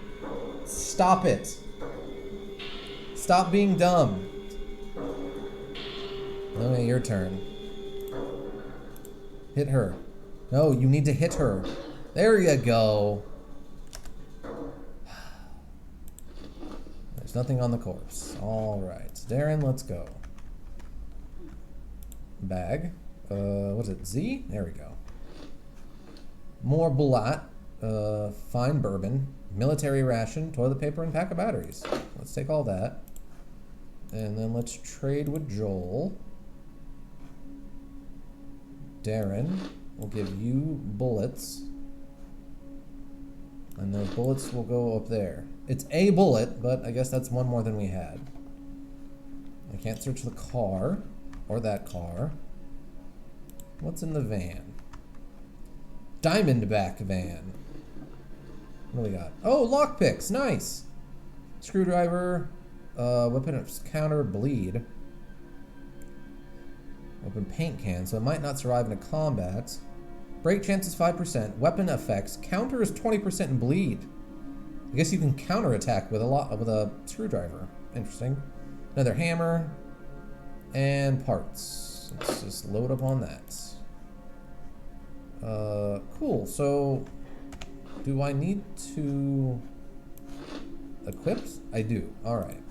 Stop it. Stop being dumb. Okay, your turn. Hit her. No, you need to hit her. There you go. There's nothing on the corpse. All right, Darren, let's go. Bag. What's it? Z? There we go. More bullet. Fine bourbon. Military ration. Toilet paper and pack of batteries. Let's take all that. And then let's trade with Joel. Darren. We'll give you bullets. And those bullets will go up there. It's a bullet, but I guess that's one more than we had. I can't search the car. Or that car. What's in the van? Diamondback van. What do we got? Oh, lockpicks. Nice. Screwdriver. Weapon counter bleed. Open paint can, so it might not survive in a combat. Break chance is 5%. Weapon effects. Counter is 20% in bleed. I guess you can counter attack with a screwdriver. Interesting. Another hammer. And parts. Let's just load up on that. Cool. So, do I need to equip? I do. All right.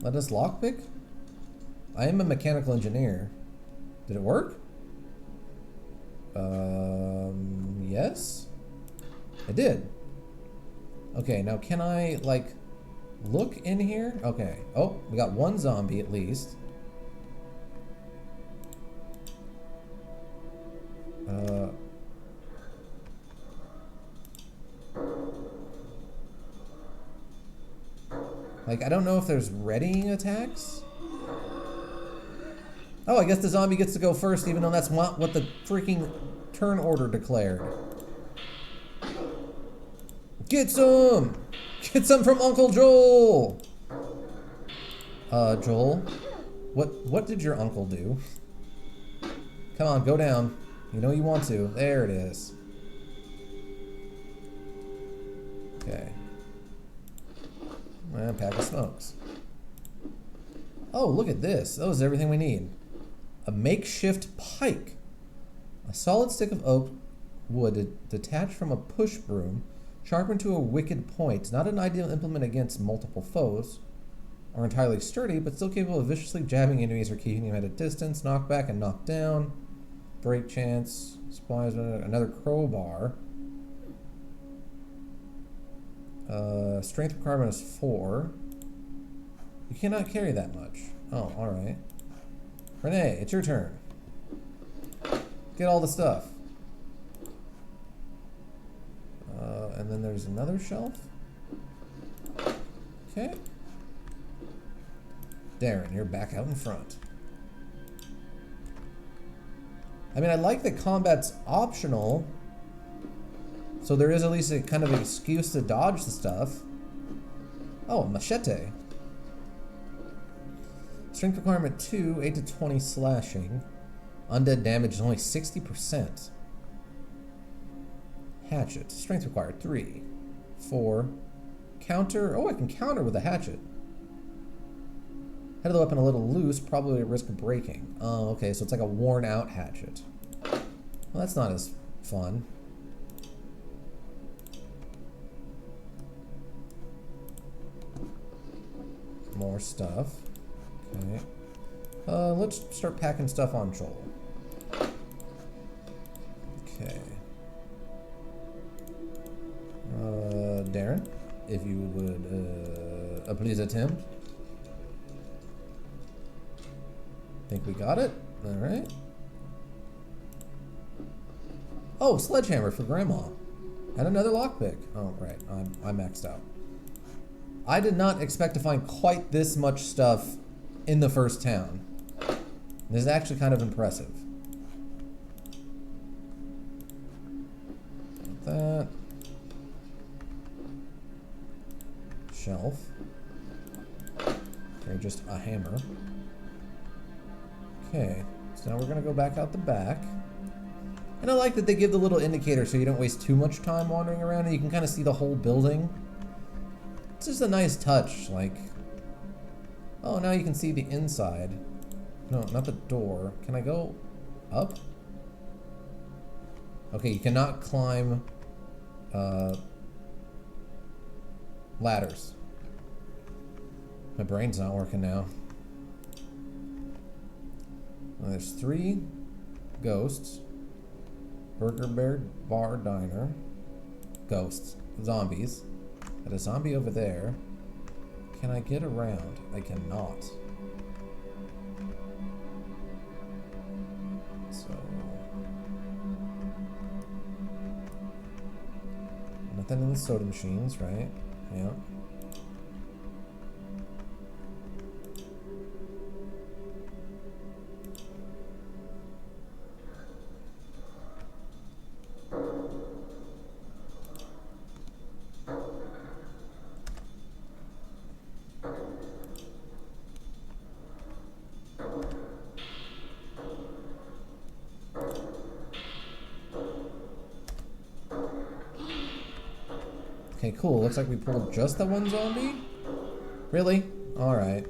Let us lockpick. I am a mechanical engineer. Did it work? Yes. I did. Okay. Now, can I like look in here? Okay. Oh, we got one zombie at least. Like, I don't know if there's readying attacks. Oh, I guess the zombie gets to go first, even though that's not what the freaking turn order declared. Get some! Get some from Uncle Joel! Joel? What did your uncle do? Come on, go down. You know you want to. There it is. Okay. And a pack of smokes. Oh, look at this. That was everything we need. A makeshift pike. A solid stick of oak wood detached from a push broom, sharpened to a wicked point. Not an ideal implement against multiple foes. Or entirely sturdy, but still capable of viciously jabbing enemies or keeping them at a distance. Knockback and knockdown. Break chance. Supplies another crowbar. Strength requirement is 4. You cannot carry that much. Oh, alright. Renee, it's your turn. Get all the stuff. And then there's another shelf. Okay. Darren, you're back out in front. I mean, I like that combat's optional. So there is at least a kind of excuse to dodge the stuff. Oh, machete. Strength requirement 2, 8 to 20 slashing. Undead damage is only 60%. Hatchet. Strength required 3, 4. Counter. Oh, I can counter with a hatchet. Head of the weapon a little loose, probably at risk of breaking. Oh, okay, so it's like a worn out hatchet. Well, that's not as fun. More stuff. Okay. Let's start packing stuff on Joel. Okay. Darren, if you would, please attempt. Think we got it? Alright. Oh, sledgehammer for Grandma. And another lockpick. Oh, right. I'm maxed out. I did not expect to find quite this much stuff in the first town. This is actually kind of impressive. Like that. Shelf. Okay, just a hammer. Okay, so now we're gonna go back out the back. And I like that they give the little indicator so you don't waste too much time wandering around and you can kind of see the whole building. It's just a nice touch, like, oh, now you can see the inside. No, not the door. Can I go up? Okay, you cannot climb ladders. My brain's not working now. Well, there's 3 ghosts. Burger Bear Bar Diner. Ghosts. Zombies. Got a zombie over there. Can I get around? I cannot. So... nothing in the soda machines, right? Yeah. Okay, cool. Looks like we pulled just the one zombie? Really? Alright.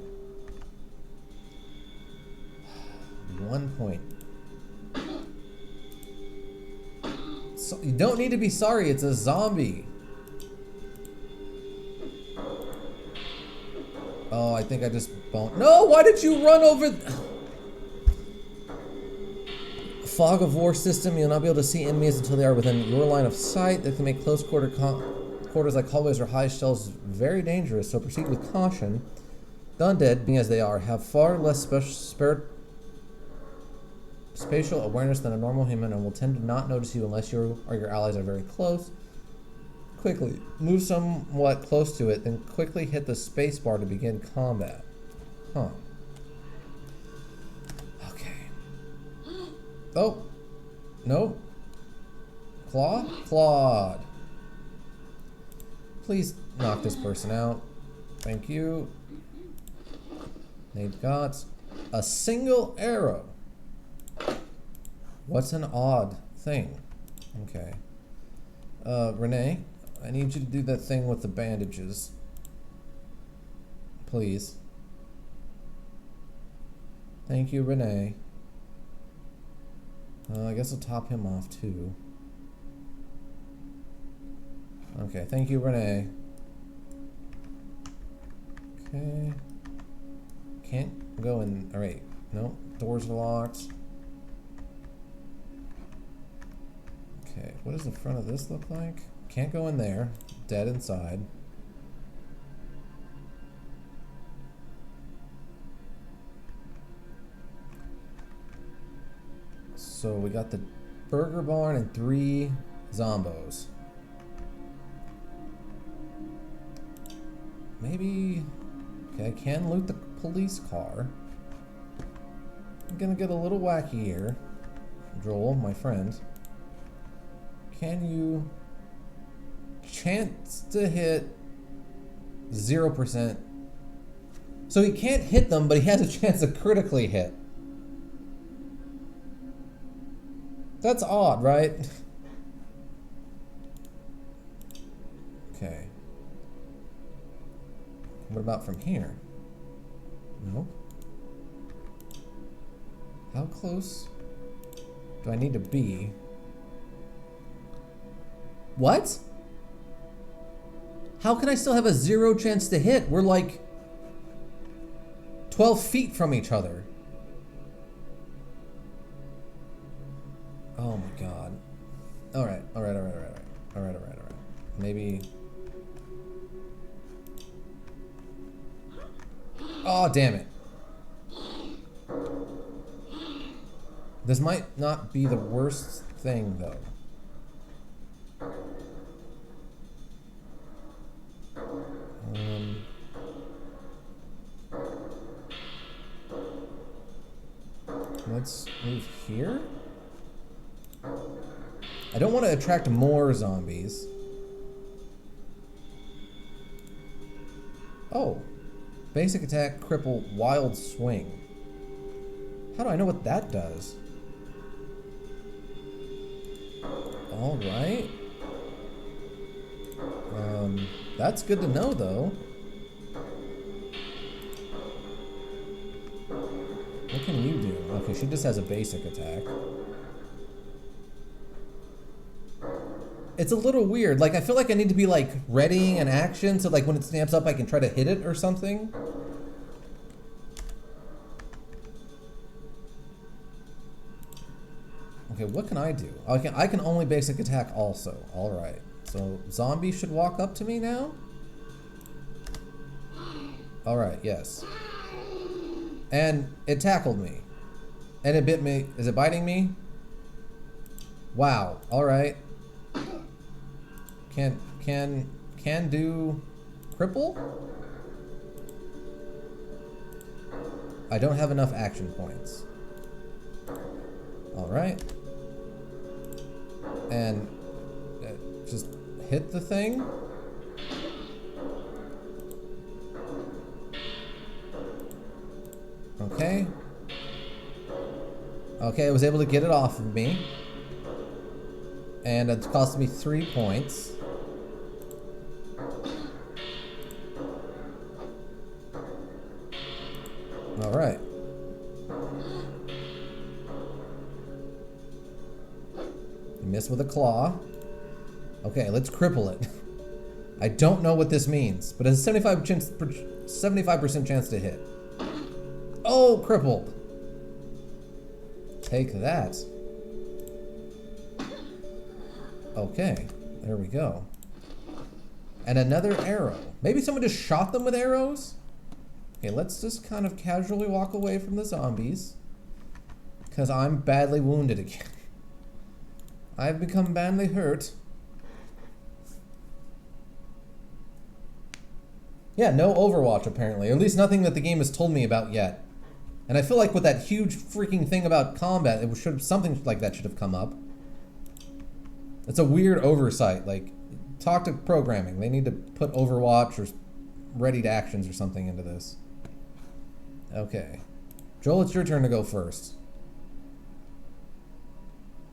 1 point. So, you don't need to be sorry, it's a zombie. Oh, I think I just boned. No, why did you run over? Fog of war system, you'll not be able to see enemies until they are within your line of sight. That can make close quarters like hallways or high shelves very dangerous, so proceed with caution. The undead, being as they are, have far less spatial awareness than a normal human and will tend to not notice you unless you or your allies are very close. Quickly move somewhat close to it, then quickly hit the space bar to begin combat. Huh. Okay. Oh. Nope. Claude. Please knock this person out. Thank you. They've got a single arrow. What's an odd thing? Okay. Renee, I need you to do that thing with the bandages. Please. Thank you, Renee. I guess I'll top him off too. Okay, thank you, Renee. Okay. Can't go in. Alright. Nope. Doors are locked. Okay, what does the front of this look like? Can't go in there. Dead inside. So we got the burger barn and 3 zombos. maybe... Okay, I can loot the police car. I'm gonna get a little wacky here. Joel, my friend. Can you... Chance to hit 0%. So he can't hit them, but he has a chance to critically hit. That's odd, right? Okay. What about from here? No. How close do I need to be? What? How can I still have a 0 chance to hit? We're like 12 feet from each other. Oh my god. Alright. Maybe... Oh, damn it. This might not be the worst thing, though. Let's move here. I don't want to attract more zombies. Oh. Basic attack, cripple, wild swing. How do I know what that does? Alright. That's good to know, though. What can you do? Okay, she just has a basic attack. It's a little weird. Like, I feel like I need to be, like, readying an action so, like, when it snaps up, I can try to hit it or something. Okay, what can I do? I can only basic attack also. Alright. So, zombie should walk up to me now? Alright, yes. And it tackled me. And it bit me. Is it biting me? Wow. Alright. Can do cripple? I don't have enough action points. Alright. And just hit the thing. Okay. Okay, I was able to get it off of me. And it cost me 3 points. Alright. Miss with a claw. Okay, let's cripple it. I don't know what this means, but it's a 75% chance to hit. Oh, crippled. Take that. Okay, there we go. And another arrow. Maybe someone just shot them with arrows? Okay, let's just kind of casually walk away from the zombies. Because I'm badly wounded again. I've become badly hurt. Yeah, no Overwatch apparently. Or at least nothing that the game has told me about yet. And I feel like with that huge freaking thing about combat, it should something like that should have come up. It's a weird oversight. Like, talk to programming. They need to put Overwatch or ready to actions or something into this. Okay. Joel, it's your turn to go first.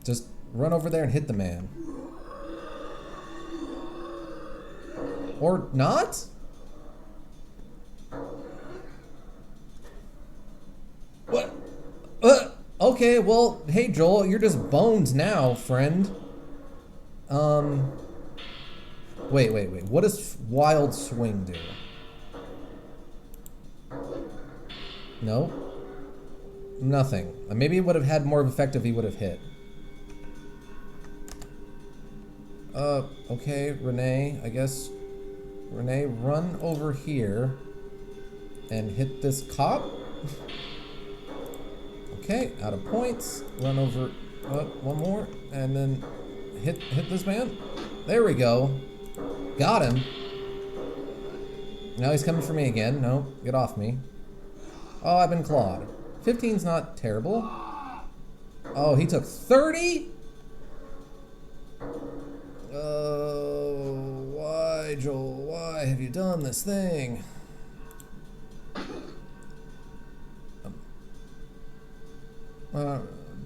Just run over there and hit the man. Or not? What? Okay, well, hey Joel, you're just boned now, friend. Wait. What does wild swing do? No? Nothing. Maybe it would have had more effect if he would have hit. Okay, Renee, I guess. Renee, run over here and hit this cop. Okay, out of points. Run over, one more, and then hit this man. There we go. Got him. Now he's coming for me again. No, get off me. Oh, I've been clawed. 15's not terrible. Oh, he took 30? Oh, why, Joel? Why have you done this thing?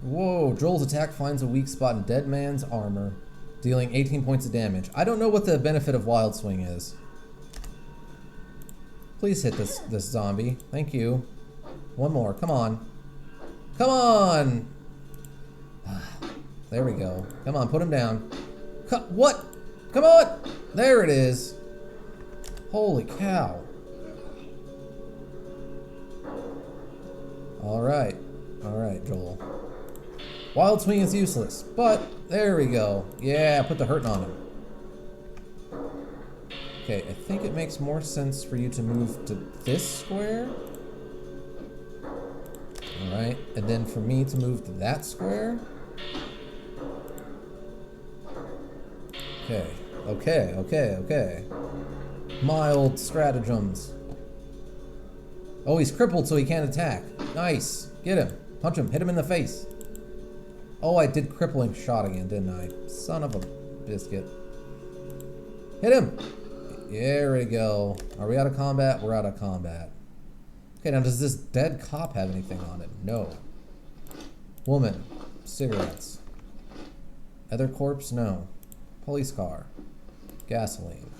Whoa, Joel's attack finds a weak spot in dead man's armor, dealing 18 points of damage. I don't know what the benefit of Wild Swing is. Please hit this zombie. Thank you. One more. Come on. Come on! There we go. Come on, put him down. What? Come on! There it is. Holy cow. Alright. Alright, Joel. Wild Swing is useless, but there we go. Yeah, put the hurting on him. Okay, I think it makes more sense for you to move to this square. Alright, and then for me to move to that square. Okay, okay, okay, okay. Mild stratagems. Oh, he's crippled so he can't attack. Nice. Get him. Punch him. Hit him in the face. Oh, I did crippling shot again, didn't I? Son of a biscuit. Hit him. There we go. Are we out of combat? We're out of combat. Okay, now does this dead cop have anything on it? No. Woman. Cigarettes. Other corpse? No. Police car. Gasoline.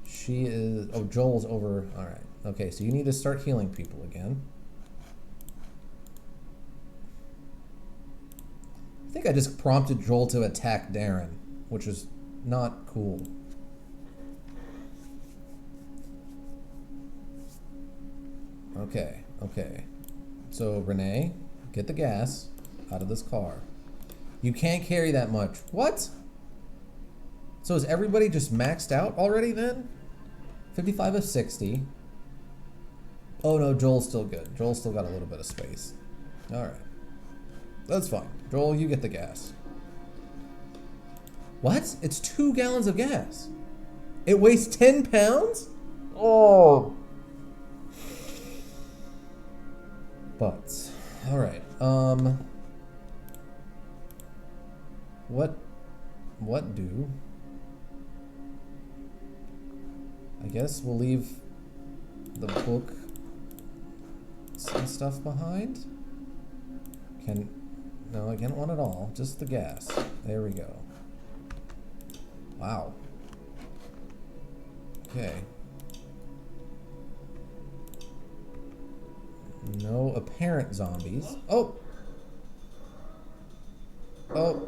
She is... Oh, Joel's over... Alright. Okay, so you need to start healing people again. I think I just prompted Joel to attack Darren, which is not cool. Okay, okay. So, Renee, get the gas out of this car. You can't carry that much. What? So is everybody just maxed out already then? 55 of 60. Oh no, Joel's still good. Joel's still got a little bit of space. Alright. That's fine. Joel, you get the gas. What? It's 2 gallons of gas. It weighs 10 pounds? Oh. But, alright. What do? I guess we'll leave the book and stuff behind. No, I can't want it all. Just the gas. There we go. Wow. Okay. No apparent zombies. Oh! Oh.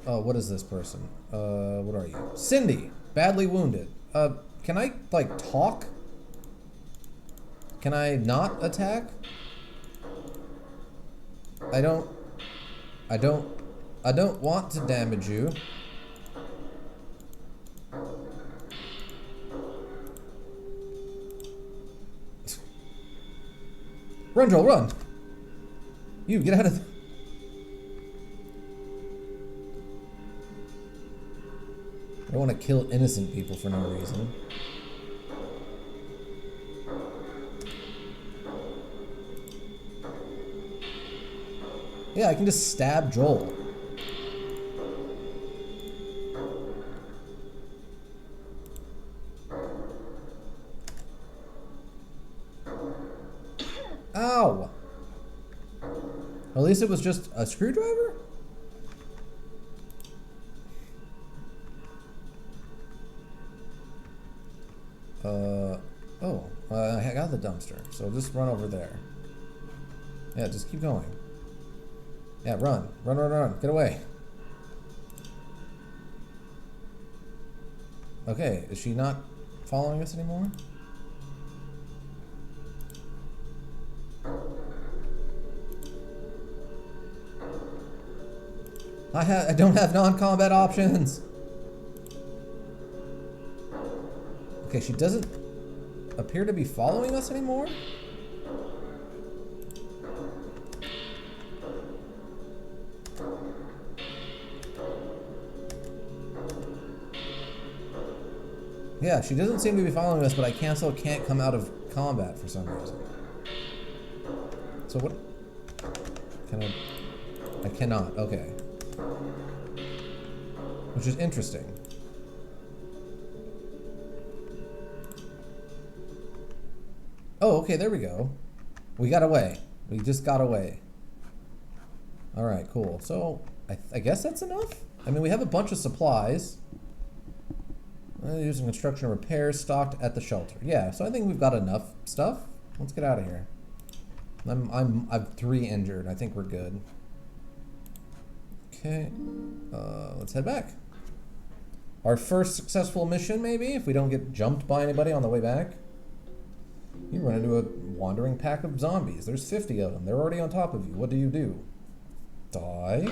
Oh, what is this person? What are you? Cindy! Badly wounded. Can I, like, talk? Can I not attack? I don't want to damage you. Run, Joel, run! You, get out of... I don't want to kill innocent people for no reason. Yeah, I can just stab Joel. Ow! At least it was just a screwdriver? I got the dumpster, so just run over there. Yeah, just keep going. Yeah, run. Run, run, run. Get away. Okay, is she not following us anymore? I don't have non-combat options. Okay, she doesn't appear to be following us anymore? Yeah, she doesn't seem to be following us, but I can't come out of combat for some reason. So what? Can I? I cannot. Okay. Which is interesting. Oh, okay, there we go. We got away. We just got away. Alright, cool. So, I guess that's enough? I mean, we have a bunch of supplies. Using construction and repairs stocked at the shelter. Yeah, so I think we've got enough stuff. Let's get out of here. I've 3 injured. I think we're good. Okay. Let's head back. Our first successful mission, maybe, if we don't get jumped by anybody on the way back. You run into a wandering pack of zombies. There's 50 of them. They're already on top of you. What do? Die.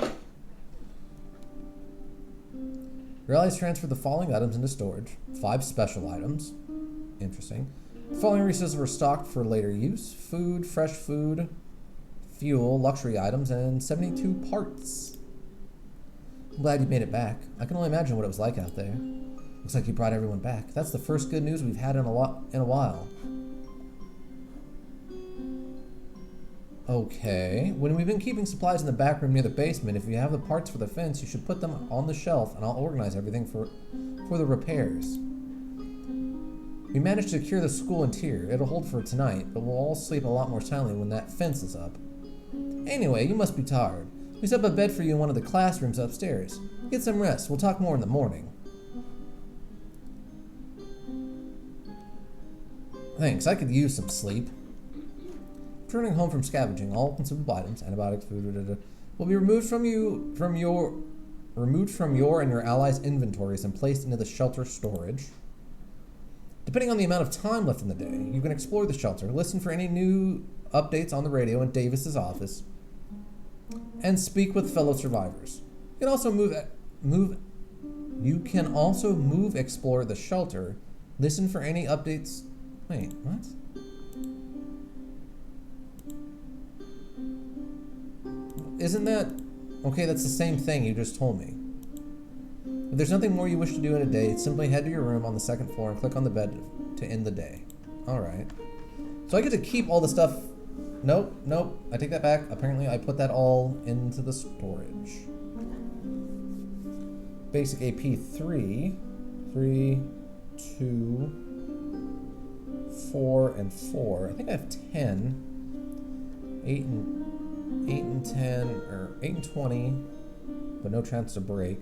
Your allies transferred the following items into storage. 5 special items. Interesting. The following resources were stocked for later use. Food, fresh food, fuel, luxury items, and 72 parts. I'm glad you made it back. I can only imagine what it was like out there. Looks like you brought everyone back. That's the first good news we've had in a while. Okay. When we've been keeping supplies in the back room near the basement, if you have the parts for the fence, you should put them on the shelf, and I'll organize everything for the repairs. We managed to secure the school interior. It'll hold for tonight, but we'll all sleep a lot more soundly when that fence is up. Anyway, you must be tired. We set up a bed for you in one of the classrooms upstairs. Get some rest. We'll talk more in the morning. Thanks. I could use some sleep. Returning home from scavenging, all consumable items, antibiotics, food, will be removed from your and your allies' inventories and placed into the shelter storage. Depending on the amount of time left in the day, you can explore the shelter, listen for any new updates on the radio in Davis's office, and speak with fellow survivors. You can also explore the shelter, listen for any updates. Wait, what? Isn't that... Okay, that's the same thing you just told me. If there's nothing more you wish to do in a day, simply head to your room on the 2nd floor and click on the bed to end the day. Alright. So I get to keep all the stuff... Nope. I take that back. Apparently I put that all into the storage. Basic AP 3. 3, 2, 4, and 4. I think I have 10. 8 and 10, or 8 and 20, but no chance to break.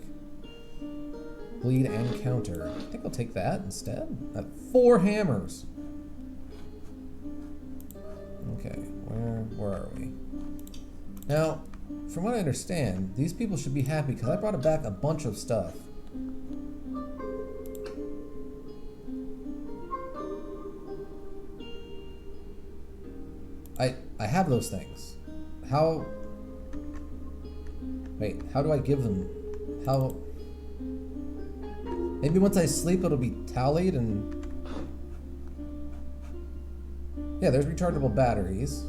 Bleed and counter. I think I'll take that instead. I have 4 hammers. Okay, where are we? Now, from what I understand, these people should be happy because I brought back a bunch of stuff. I have those things. How... Wait, how do I give them... How... Maybe once I sleep it'll be tallied and... Yeah, there's rechargeable batteries.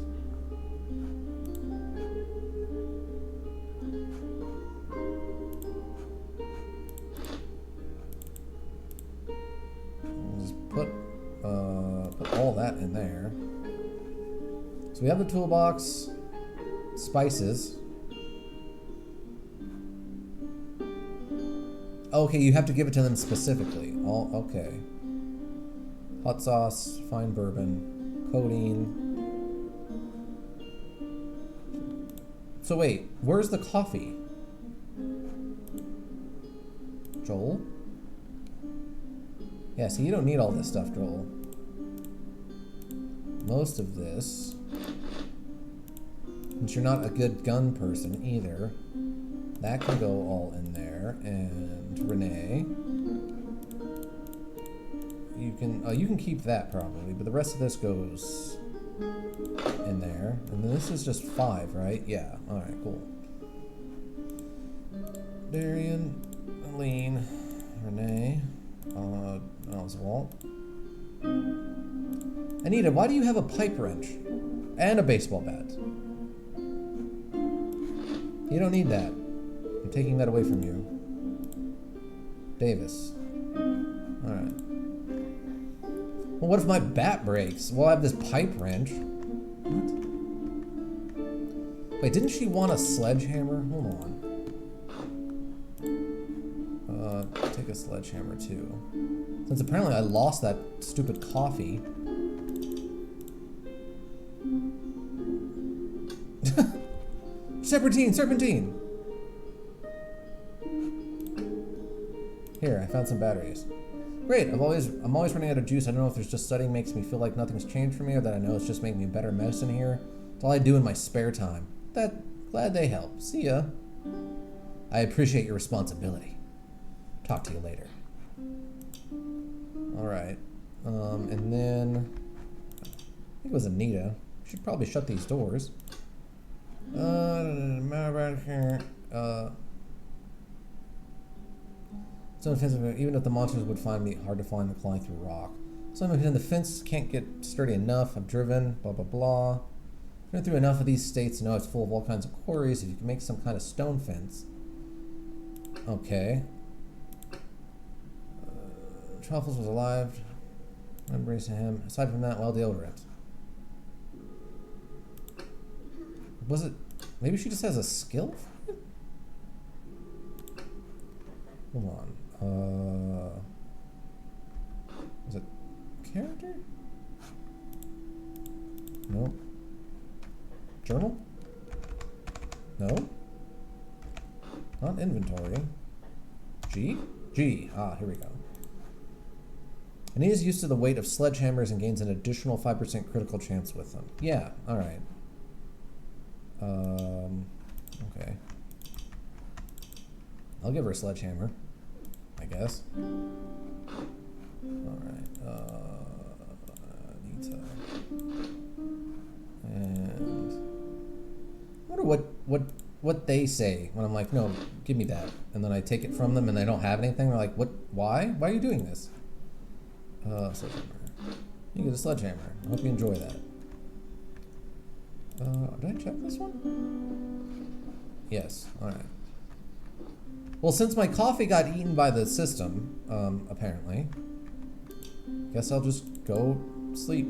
I'll just put all that in there. So we have the toolbox, spices. Okay, you have to give it to them specifically. Okay. Hot sauce, fine bourbon, codeine. So wait, where's the coffee? Joel? Yeah, see, you don't need all this stuff, Joel. Most of this. Since you're not a good gun person either, that can go all in there. And Renee, you can keep that probably, but the rest of this goes in there. And then this is just 5, right? Yeah. All right. Cool. Darian, Aline, Renee, Oswald. Anita, why do you have a pipe wrench and a baseball bat? You don't need that. I'm taking that away from you. Davis. Alright. Well, what if my bat breaks? Well, I have this pipe wrench. What? Wait, didn't she want a sledgehammer? Hold on. Take a sledgehammer too. Since apparently I lost that stupid coffee. Serpentine, serpentine! Here, I found some batteries. Great, I'm always running out of juice. I don't know if there's just studying makes me feel like nothing's changed for me, or that I know it's just making me better medicine here. It's all I do in my spare time. Glad they help. See ya. I appreciate your responsibility. Talk to you later. Alright. And then I think it was Anita. Should probably shut these doors. So offensive, even if the monsters would find me hard to find them flying through rock. So I'm in the fence can't get sturdy enough. I've driven, blah blah blah. Been through enough of these states to know it's full of all kinds of quarries. If you can make some kind of stone fence. Okay. Truffles was alive. I'm embracing him. Aside from that, well, deodorant. Was it? Maybe she just has a skill for it? Hold on. Was it character? Nope. Journal? No. Not inventory. G? G. Ah, here we go. Anita's used to the weight of sledgehammers and gains an additional 5% critical chance with them. Yeah, alright. Okay. I'll give her a sledgehammer, I guess. Alright, Anita. And I wonder what they say when I'm like, no, give me that. And then I take it from them and I don't have anything. They're like, what? Why? Why are you doing this? Sledgehammer. You get a sledgehammer. I hope you enjoy that. Did I check this one? Yes. Alright. Well, since my coffee got eaten by the system, apparently, guess I'll just go sleep.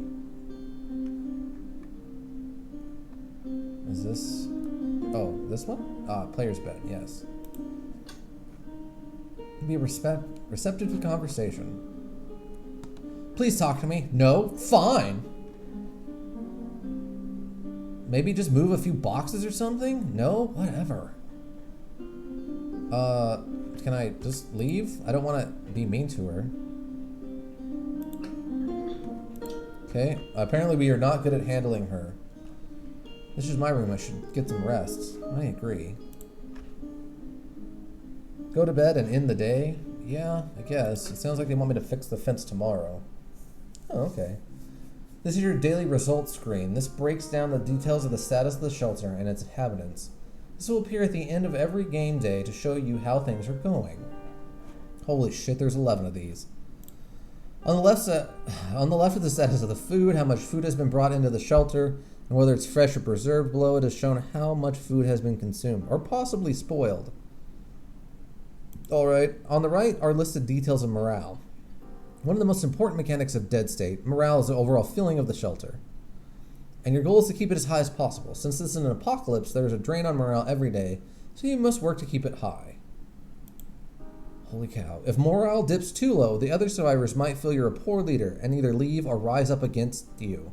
Is this... Oh, this one? Player's bed, yes. Be receptive to conversation. Please talk to me. No? Fine. Maybe just move a few boxes or something? No? Whatever. Can I just leave? I don't want to be mean to her. Okay. Apparently we are not good at handling her. This is my room. I should get some rest. I agree. Go to bed and end the day? Yeah, I guess. It sounds like they want me to fix the fence tomorrow. Oh, okay. This is your daily results screen. This breaks down the details of the status of the shelter and its inhabitants. This will appear at the end of every game day to show you how things are going. Holy shit, there's 11 of these. On the left of the status of the food, how much food has been brought into the shelter, and whether it's fresh or preserved. Below it is shown how much food has been consumed, or possibly spoiled. Alright, on the right are listed details of morale. One of the most important mechanics of Dead State, morale, is the overall feeling of the shelter. And your goal is to keep it as high as possible. Since this is an apocalypse, there is a drain on morale every day, so you must work to keep it high. Holy cow. If morale dips too low, the other survivors might feel you're a poor leader and either leave or rise up against you.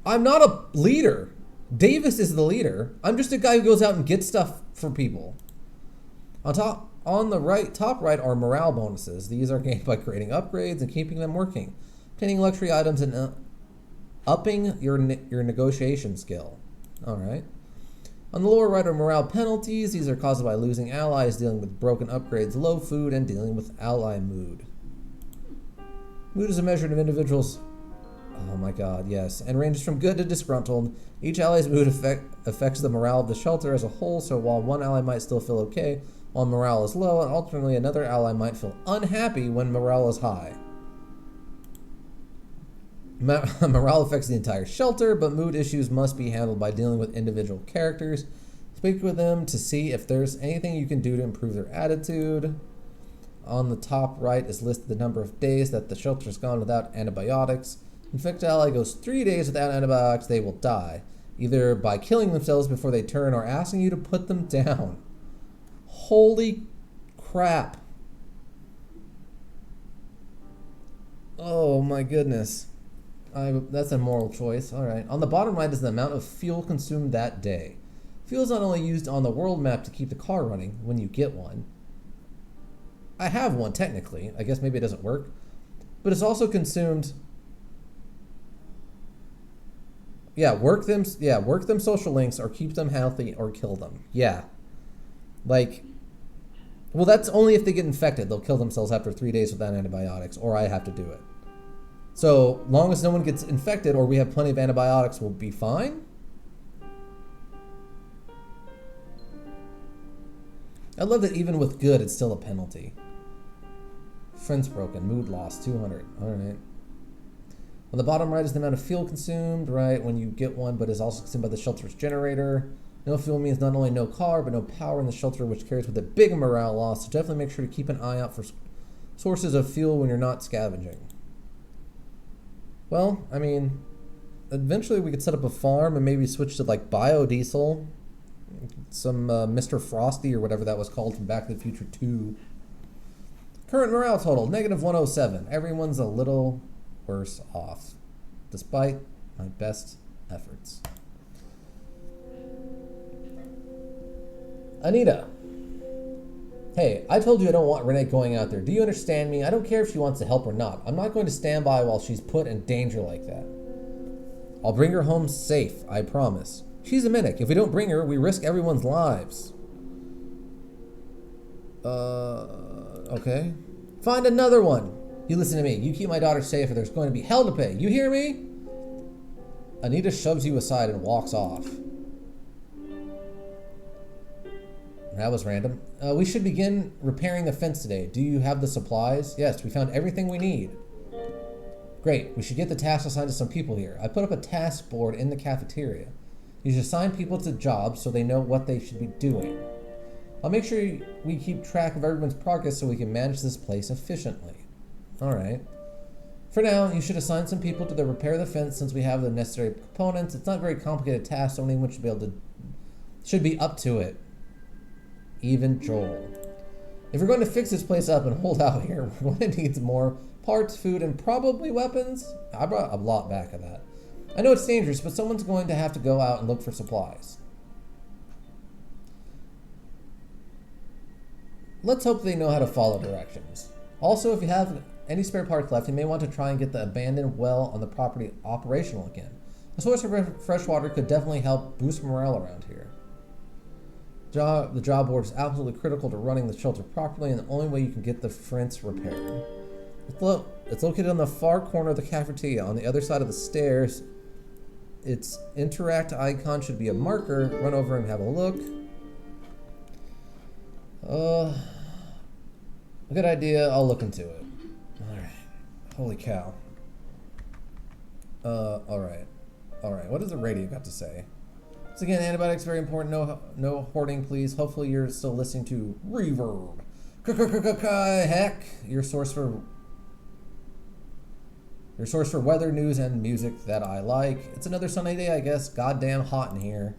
I'm not a leader. Davis is the leader. I'm just a guy who goes out and gets stuff for people. On the top right are morale bonuses. These are gained by creating upgrades and keeping them working, obtaining luxury items, and upping your negotiation skill. All right. On the lower right are morale penalties. These are caused by losing allies, dealing with broken upgrades, low food, and dealing with ally mood. Mood is a measure of individuals. Oh my god, yes. And ranges from good to disgruntled. Each ally's mood affects the morale of the shelter as a whole, so while one ally might still feel okay, while morale is low, and alternately another ally might feel unhappy when morale is high. Morale affects the entire shelter, but mood issues must be handled by dealing with individual characters. Speak with them to see if there's anything you can do to improve their attitude. On the top right is listed the number of days that the shelter's gone without antibiotics. Infected ally goes 3 days without antibiotics, they will die, either by killing themselves before they turn or asking you to put them down. Holy crap. Oh my goodness. That's a moral choice. Alright. On the bottom right is the amount of fuel consumed that day. Fuel is not only used on the world map to keep the car running when you get one. I have one technically. I guess maybe it doesn't work. But it's also consumed. Work them social links or keep them healthy or kill them. Yeah. Like, well, that's only if they get infected. They'll kill themselves after 3 days without antibiotics, or I have to do it. So long as no one gets infected or we have plenty of antibiotics, we'll be fine. I love that even with good, it's still a penalty. Friends broken, mood loss, 200. All right. On the bottom right is the amount of fuel consumed, right, when you get one, but is also consumed by the shelter's generator. No fuel means not only no car, but no power in the shelter, which carries with it big morale loss. So definitely make sure to keep an eye out for sources of fuel when you're not scavenging. Well, I mean, eventually we could set up a farm and maybe switch to like biodiesel. Some Mr. Frosty or whatever that was called from Back to the Future 2. Current morale total, negative 107. Everyone's a little worse off, despite my best efforts. Anita. Hey, I told you I don't want Renee going out there. Do you understand me? I don't care if she wants to help or not. I'm not going to stand by while she's put in danger like that. I'll bring her home safe, I promise. She's a medic. If we don't bring her, we risk everyone's lives. Okay. Find another one. You listen to me. You keep my daughter safe or there's going to be hell to pay. You hear me? Anita shoves you aside and walks off. That was random. We should begin repairing the fence today. Do you have the supplies? Yes, we found everything we need. Great. We should get the task assigned to some people here. I put up a task board in the cafeteria. You should assign people to jobs so they know what they should be doing. I'll make sure we keep track of everyone's progress so we can manage this place efficiently. Alright. For now, you should assign some people to the repair of the fence since we have the necessary components. It's not a very complicated task, so anyone should be up to it. Even Joel. If we're going to fix this place up and hold out here, we're going to need more parts, food, and probably weapons. I brought a lot back of that. I know it's dangerous, but someone's going to have to go out and look for supplies. Let's hope they know how to follow directions. Also, if you have any spare parts left, you may want to try and get the abandoned well on the property operational again. A source of fresh water could definitely help boost morale around here. The job board is absolutely critical to running the shelter properly, and the only way you can get the fence repaired. It's located on the far corner of the cafeteria, on the other side of the stairs. Its interact icon should be a marker. Run over and have a look. Good idea. I'll look into it. Alright. Holy cow. Alright. What does the radio got to say? So again, antibiotics very important. No hoarding, please. Hopefully you're still listening to Reverb. Heck, your source for weather, news, and music that I like. It's another sunny day, I guess. Goddamn hot in here.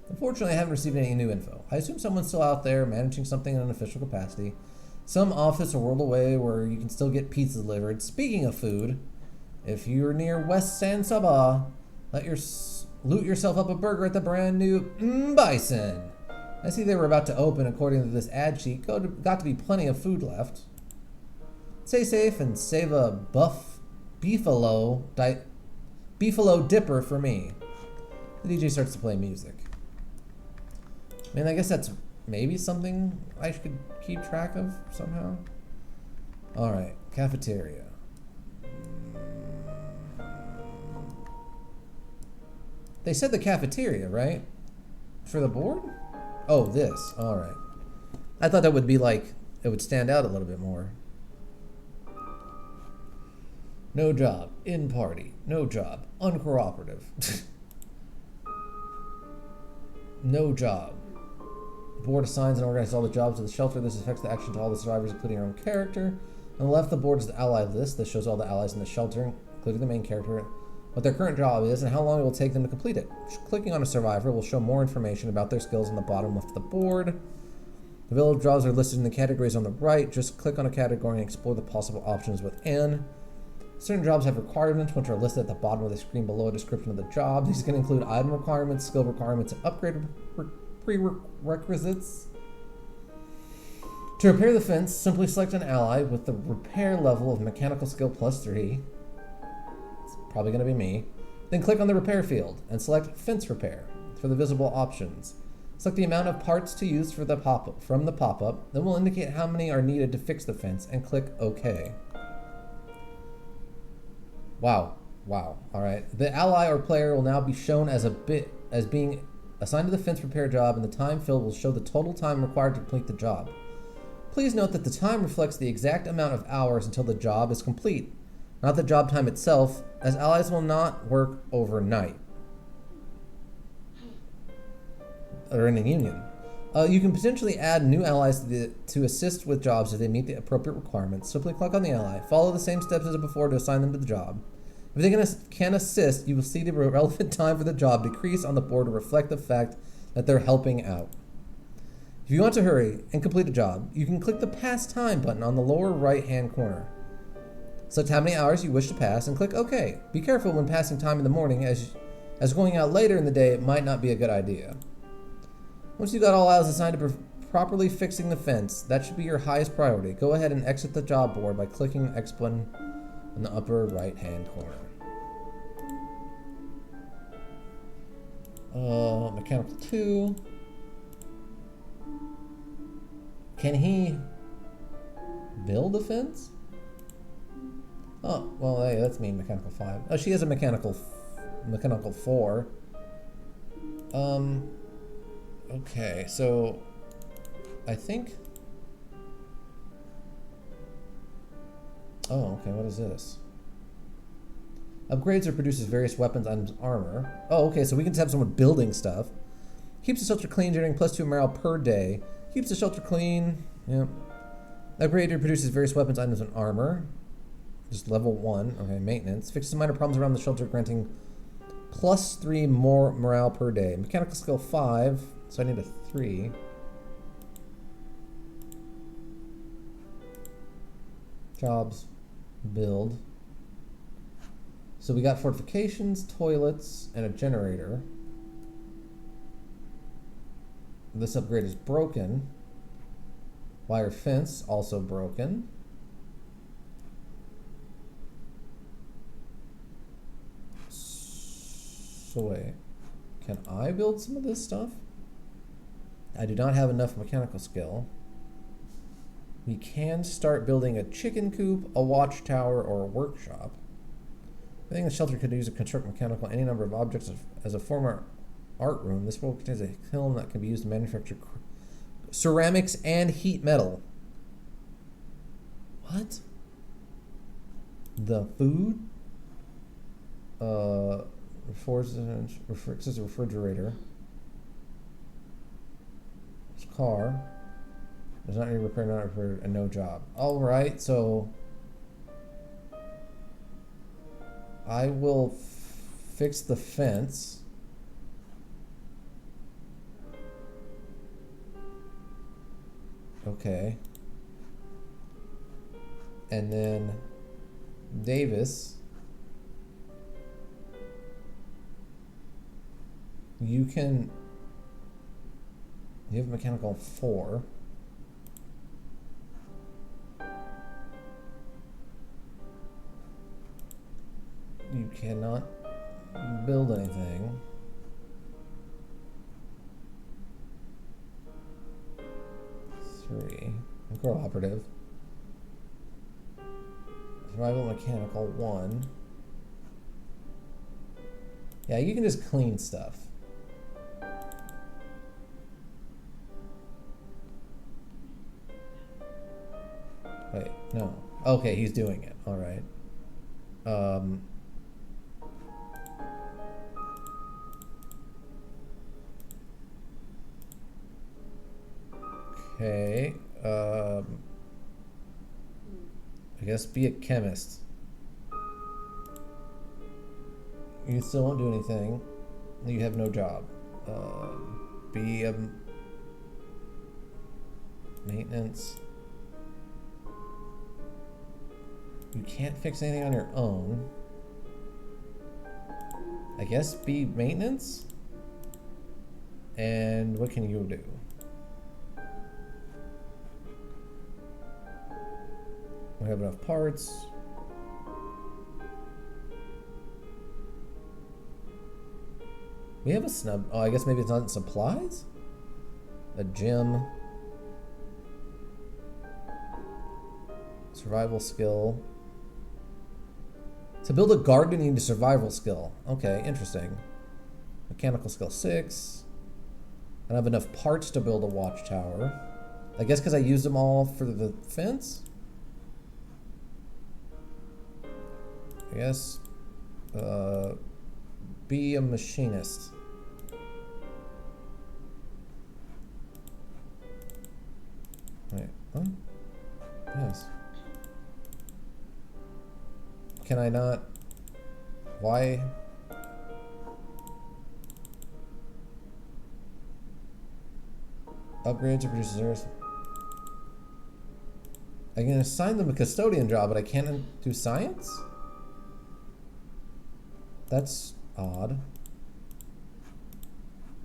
Unfortunately, I haven't received any new info. I assume someone's still out there managing something in an official capacity. Some office a world away where you can still get pizza delivered. Speaking of food, if you're near West San Saba, loot yourself up a burger at the brand new Bison. I see they were about to open. According to this ad sheet, got to be plenty of food left. Stay safe and save a beefalo dipper for me. The DJ starts to play music. I mean, I guess that's maybe something I could keep track of somehow. Alright, cafeteria. They said the cafeteria, right? For the board? Oh, this. Alright. I thought that would be like, it would stand out a little bit more. No job. In party. No job. Uncooperative. No job. The board assigns and organizes all the jobs of the shelter. This affects the actions of all the survivors, including your own character. On the left of the board is the ally list. This shows all the allies in the shelter, including the main character, what their current job is, and how long it will take them to complete it. Clicking on a survivor will show more information about their skills on the bottom left of the board. The village jobs are listed in the categories on the right. Just click on a category and explore the possible options within. Certain jobs have requirements, which are listed at the bottom of the screen below a description of the job. These can include item requirements, skill requirements, and upgrade prerequisites. To repair the fence, simply select an ally with the repair level of mechanical skill +3. It's probably going to be me. Then click on the repair field and select fence repair for the visible options. Select the amount of parts to use for the pop-up from the pop-up. Then we'll indicate how many are needed to fix the fence and click OK. Wow. All right. The ally or player will now be shown as being assigned to the fence repair job, and the time filled will show the total time required to complete the job. Please note that the time reflects the exact amount of hours until the job is complete, not the job time itself, as allies will not work overnight or in a union. You can potentially add new allies to assist with jobs if they meet the appropriate requirements. Simply click on the ally, follow the same steps as before to assign them to the job. If they can assist, you will see the relevant time for the job decrease on the board to reflect the fact that they're helping out. If you want to hurry and complete a job, you can click the Pass Time button on the lower right-hand corner. Select how many hours you wish to pass and click OK. Be careful when passing time in the morning, as going out later in the day it might not be a good idea. Once you've got all allies assigned to properly fixing the fence, that should be your highest priority. Go ahead and exit the job board by clicking the X button in the upper right-hand corner. Mechanical 2. Can he build a fence? Oh, well, hey, that's me, mechanical 5. Oh, she has a mechanical 4. Okay, so I think. Oh, okay, what is this? Upgrades or produces various weapons, items, armor. Oh, okay, so we can just have someone building stuff. Keeps the shelter clean, generating +2 morale per day. Keeps the shelter clean. Yep. Upgrade or produces various weapons, items, and armor. Just level 1. Okay, maintenance. Fixes minor problems around the shelter, granting +3 more morale per day. Mechanical skill 5, so I need a 3. Jobs. Build. So we got fortifications, toilets, and a generator. This upgrade is broken. Wire fence, also broken. So wait, can I build some of this stuff? I do not have enough mechanical skill. We can start building a chicken coop, a watchtower, or a workshop. I think the shelter could use a construct mechanical any number of objects as a former art room. This world contains a kiln that can be used to manufacture ceramics and heat metal. What? The food? Fixes a refrigerator. This car. There's not any repair, not repaired, and no job. Alright, so I will fix the fence. Okay. And then Davis, you have mechanical 4. You cannot build anything. Three. Cooperative. Survival mechanical 1. Yeah, you can just clean stuff. Wait, no. Okay, he's doing it. All right. Okay. I guess be a chemist. You still won't do anything. You have no job. Be a maintenance. You can't fix anything on your own. I guess be maintenance? And what can you do? We have enough parts. We have a snub. Oh, I guess maybe it's not supplies? A gym. Survival skill. To build a garden, you need a survival skill. Okay, interesting. Mechanical skill 6. I don't have enough parts to build a watchtower. I guess because I used them all for the fence? I guess. Be a machinist. Wait, what? Yes. Can I not? Why? Upgrade to produce reserves. I can assign them a custodian job, but I can't do science? That's odd.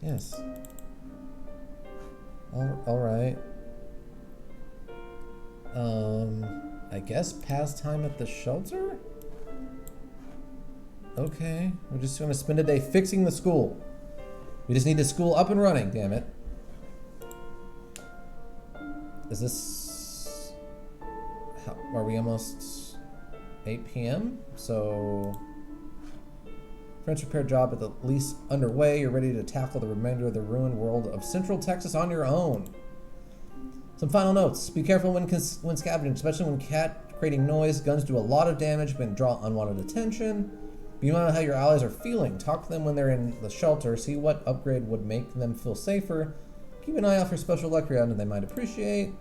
Yes. Alright. I guess pass time at the shelter? Okay. We're just gonna spend a day fixing the school. We just need the school up and running, damn it. Is this... How, are we almost 8 p.m.? So... French repair job at the least underway. You're ready to tackle the remainder of the ruined world of Central Texas on your own. Some final notes. Be careful when scavenging, especially when creating noise. Guns do a lot of damage, but draw unwanted attention. Be mindful of how your allies are feeling. Talk to them when they're in the shelter. See what upgrade would make them feel safer. Keep an eye out for special luck around that they might appreciate.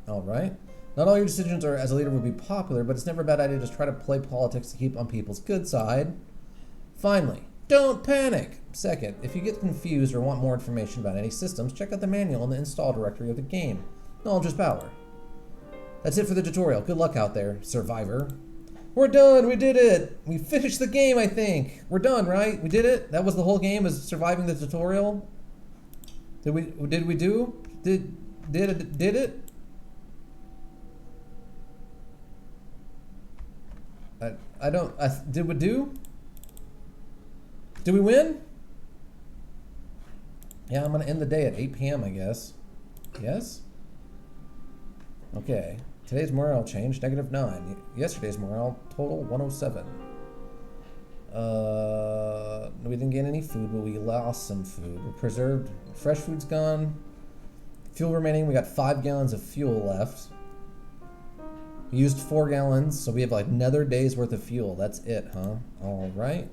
Alright. Not all your decisions as a leader will be popular, but it's never a bad idea to just try to play politics to keep on people's good side. Finally, don't panic! Second, if you get confused or want more information about any systems, check out the manual in the install directory of the game. Knowledge is power. That's it for the tutorial. Good luck out there, survivor. We're done! We did it! We finished the game, I think! We're done, right? We did it? That was the whole game, is surviving the tutorial? Did it? Did we do? Did we win? Yeah, I'm gonna end the day at 8 p.m. I guess. Yes? Okay. Today's morale change, -9. Yesterday's morale, total 107. We didn't get any food, but we lost some food. We preserved, fresh food's gone. Fuel remaining, we got 5 gallons of fuel left. We used 4 gallons, so we have like another day's worth of fuel. That's it, huh? Alright.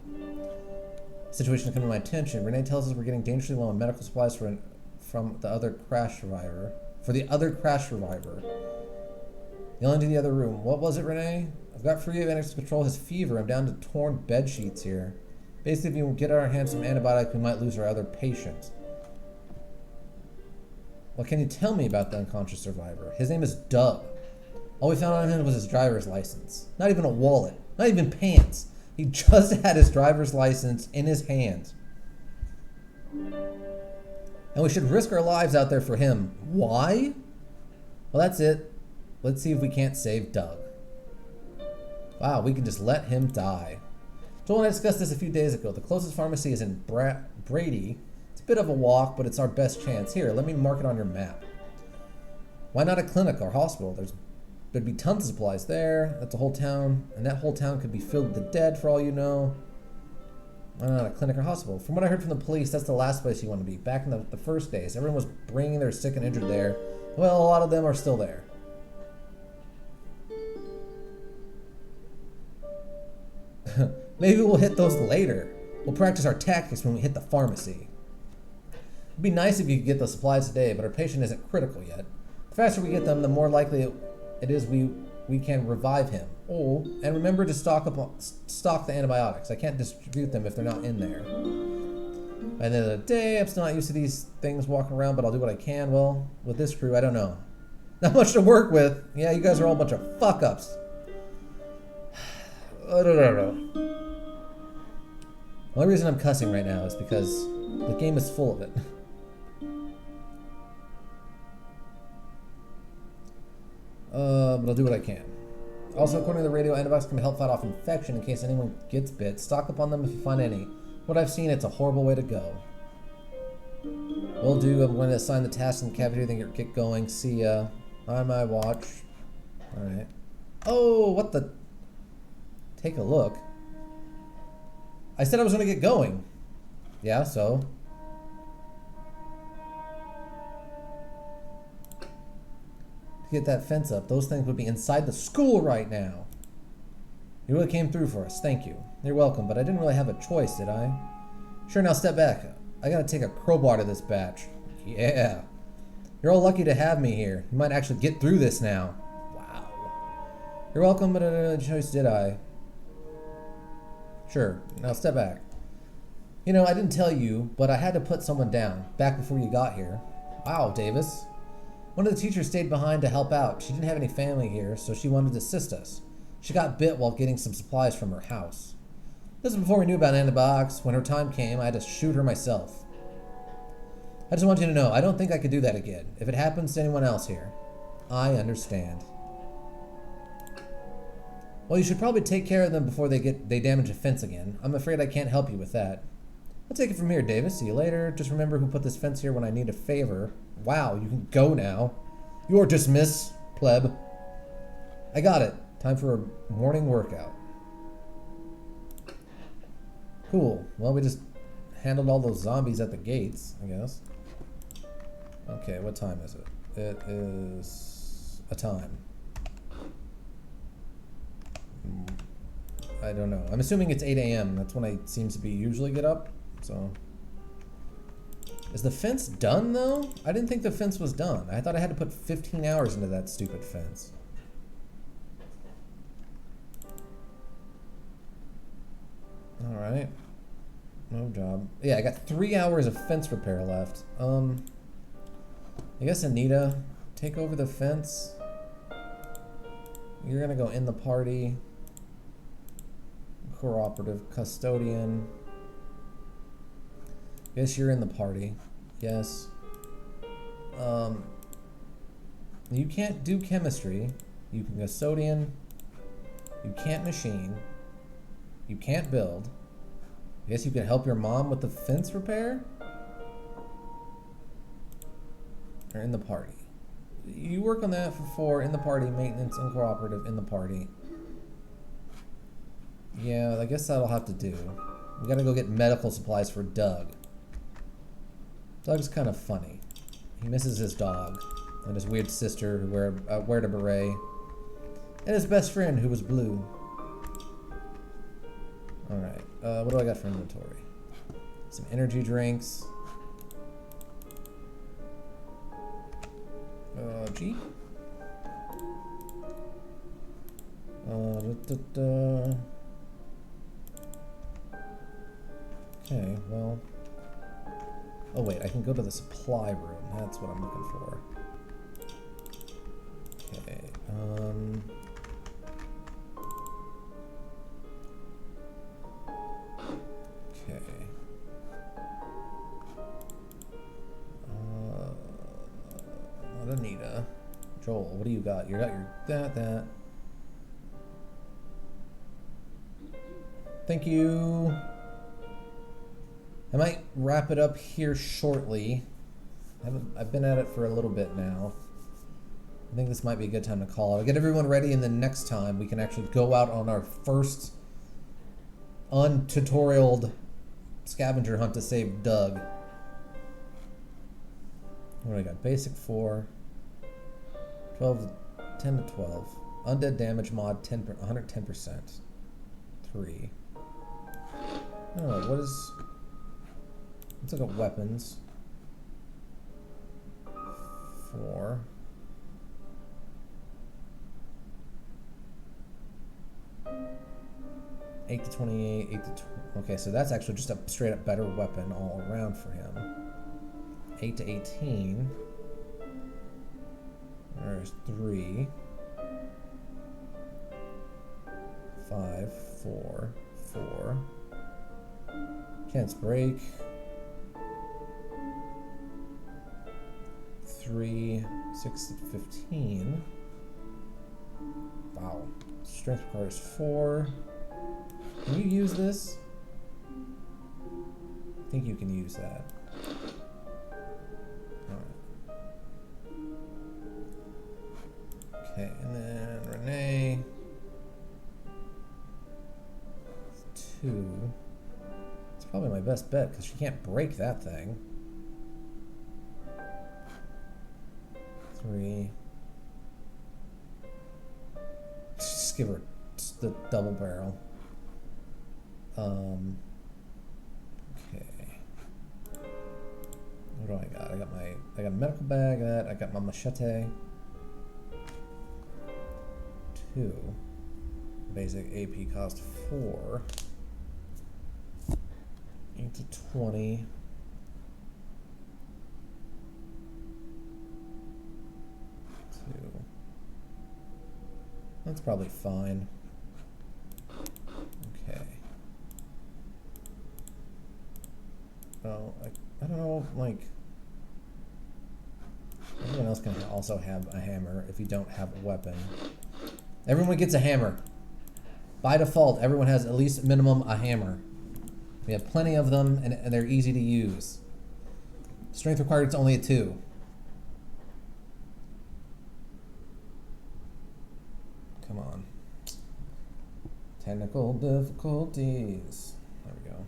Situation is coming to my attention. Renee tells us we're getting dangerously low on medical supplies from the other crash survivor. For the other crash survivor. Yelling to the other room. What was it, Renee? I've got free Annex Control has fever. I'm down to torn bed sheets here. Basically, if you get our hands some antibiotics, we might lose our other patient. What can you tell me about the unconscious survivor? His name is Doug. All we found on him was his driver's license. Not even a wallet. Not even pants. He just had his driver's license in his hand. And we should risk our lives out there for him. Why? Well, that's it. Let's see if we can't save Doug. Wow, we can just let him die. Joel and I discussed this a few days ago. The closest pharmacy is in Brady. It's a bit of a walk, but it's our best chance. Here, let me mark it on your map. Why not a clinic or hospital? There'd be tons of supplies there. That's a whole town. And that whole town could be filled with the dead for all you know. Why not a clinic or hospital? From what I heard from the police, that's the last place you want to be. Back in the first days, everyone was bringing their sick and injured there. Well, a lot of them are still there. Maybe we'll hit those later. We'll practice our tactics when we hit the pharmacy. It'd be nice if you could get those supplies today, but our patient isn't critical yet. The faster we get them, the more likely it is we can revive him. Oh, and remember to stock the antibiotics. I can't distribute them if they're not in there. By the end of the day, I'm still not used to these things walking around, but I'll do what I can. Well, with this crew, I don't know. Not much to work with. Yeah, you guys are all a bunch of fuck-ups. The only reason I'm cussing right now is because the game is full of it. But I'll do what I can. Also, according to the radio, antibiotics can help fight off infection in case anyone gets bit. Stock up on them if you find any. What I've seen, it's a horrible way to go. Will do. I'm going to assign the task in the cafeteria, then get going. See ya. On my watch. Alright. Oh, what the... Take a look. I said I was going to get going. Yeah, so... To get that fence up, those things would be inside the school right now. You really came through for us. Thank you. You're welcome, but I didn't really have a choice, did I? Sure, now step back. I gotta take a crowbar to this batch. Yeah. You're all lucky to have me here. You might actually get through this now. Wow. You're welcome, but I didn't have a choice, did I? Sure, now step back. You know, I didn't tell you, but I had to put someone down back before you got here. Wow, Davis. One of the teachers stayed behind to help out. She didn't have any family here, so she wanted to assist us. She got bit while getting some supplies from her house. This was before we knew about antibiotics. When her time came, I had to shoot her myself. I just want you to know, I don't think I could do that again. If it happens to anyone else here, I understand. Well, you should probably take care of them before they damage a fence again. I'm afraid I can't help you with that. I'll take it from here, Davis. See you later. Just remember who put this fence here when I need a favor. Wow, you can go now. You're dismissed, pleb. I got it. Time for a morning workout. Cool. Well, we just handled all those zombies at the gates, I guess. Okay, what time is it? It is a time. I don't know. I'm assuming it's 8 a.m. That's when I seems to be usually get up. So, is the fence done though? I didn't think the fence was done. I thought I had to put 15 hours into that stupid fence. All right. No job. Yeah, I got 3 hours of fence repair left. I guess Anita, take over the fence. You're gonna go in the party. Cooperative custodian. Guess you're in the party. Yes. You can't do chemistry. You can custodian. You can't machine. You can't build. I guess you can help your mom with the fence repair? Or in the party. You work on that for 4 in the party, maintenance and cooperative in the party. Yeah, I guess that'll have to do. We gotta go get medical supplies for Doug. Doug's kind of funny. He misses his dog, and his weird sister who wear a beret, and his best friend who was blue. Alright, what do I got for inventory? Some energy drinks. G? Okay, well... Oh wait, I can go to the supply room. That's what I'm looking for. Okay, okay. Not Anita. Joel, what do you got? You got your that. Thank you. I might wrap it up here shortly. I've been at it for a little bit now. I think this might be a good time to call it. I'll get everyone ready, and then next time we can actually go out on our first untutorialed scavenger hunt to save Doug. What do I got? Basic 4. 10 to 12. Undead damage mod 110%. 3. Oh, what is... Let's look at weapons. 4. $8 to 28, 8 to 20. Okay, so that's actually just a straight up better weapon all around for him. 8 to 18. There's 3. 5, 4, 4. Chance break. 3, 6 to 15. Wow. Strength requires 4. Can you use this? I think you can use that. Alright. Okay, and then Renee. 2. It's probably my best bet because she can't break that thing. 3. Just give her the double barrel. Okay. What do I got? I got a medical bag, I got my machete. 2. Basic AP cost 4. 8 to 20. 2. That's probably fine. Okay. Oh, I don't know, like... Everyone else can also have a hammer if you don't have a weapon. Everyone gets a hammer. By default, everyone has at least minimum a hammer. We have plenty of them, and they're easy to use. Strength required is only a 2. Come on. Technical difficulties. There we go.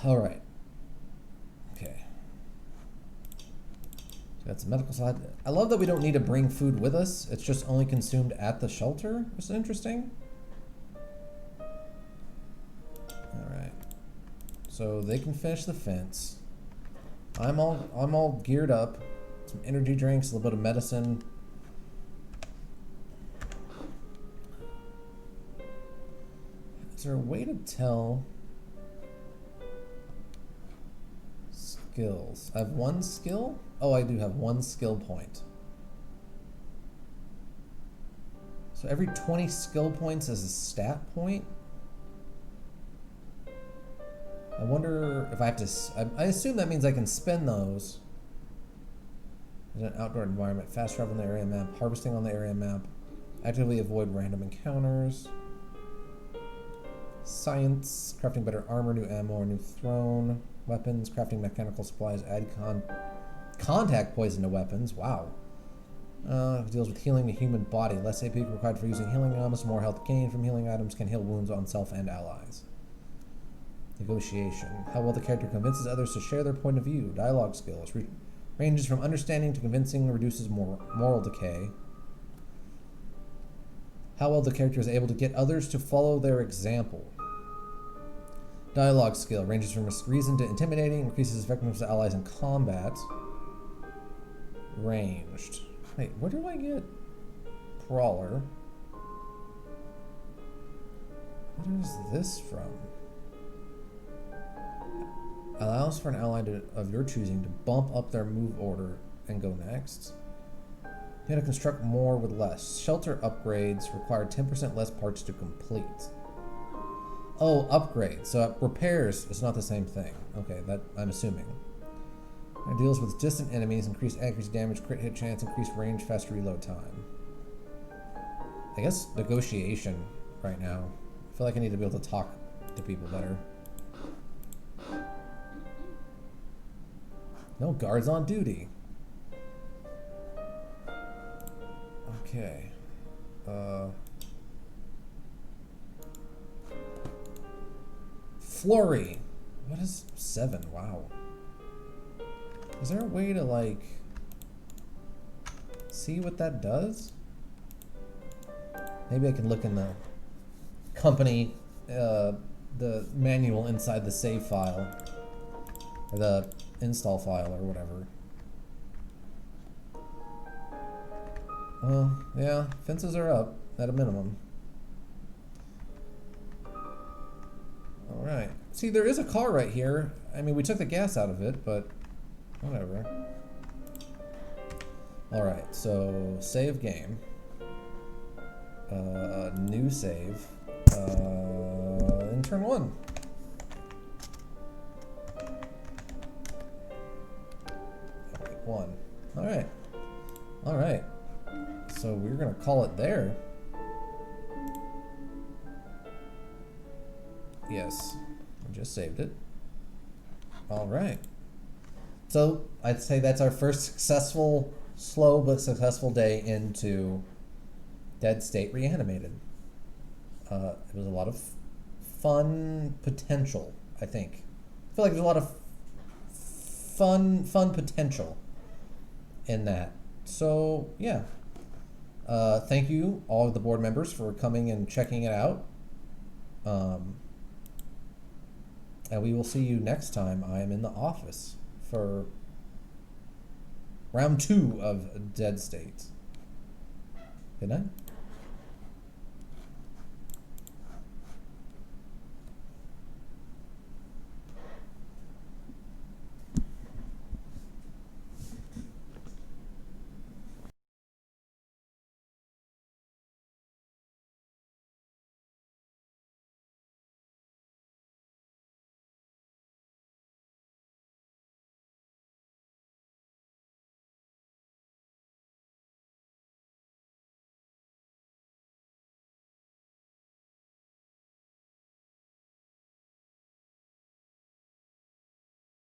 All right. Okay. So that's the medical side. I love that we don't need to bring food with us. It's just only consumed at the shelter. It's interesting. All right. So they can finish the fence. I'm all geared up. Some energy drinks, a little bit of medicine. Is there a way to tell skills? I have 1 skill? Oh, I do have 1 skill point. So every 20 skill points is a stat point? I wonder if I have to... I assume that means I can spend those. In an outdoor environment, fast travel on the area map, harvesting on the area map, actively avoid random encounters, science, crafting better armor, new ammo, or new throne, weapons, crafting mechanical supplies, add contact poison to weapons, wow. Deals with healing the human body, less AP required for using healing items, more health gained from healing items, can heal wounds on self and allies. Negotiation, how well the character convinces others to share their point of view, dialogue skills, ranges from understanding to convincing, reduces moral decay. How well the character is able to get others to follow their example. Dialogue skill ranges from reason to intimidating, increases effectiveness of allies in combat. Ranged. Wait, where do I get Brawler? What is this from? Allows for an ally of your choosing to bump up their move order and go next. You have to construct more with less. Shelter upgrades require 10% less parts to complete. Oh, upgrades. So repairs is not the same thing. Okay, that I'm assuming. It deals with distant enemies, increased accuracy damage, crit hit chance, increased range, faster reload time. I guess negotiation right now. I feel like I need to be able to talk to people better. No guards on duty. Okay. Flurry. What is 7? Wow. Is there a way to, like, see what that does? Maybe I can look in the company, the manual inside the save file, or the install file, or whatever. Well, yeah, fences are up at a minimum. Alright. See, there is a car right here. I mean, we took the gas out of it, but whatever. Alright, so save game. New save. Intern 1. Okay, 1. Alright. Alright. So we're gonna call it there. Yes. I just saved it. Alright. So I'd say that's our first successful, slow but successful day into Dead State Reanimated. It was a lot of fun potential, I think. I feel like there's a lot of fun potential in that. So, yeah. Thank you, all of the board members, for coming and checking it out. And we will see you next time I am in the office for round 2 of Dead State. Good night.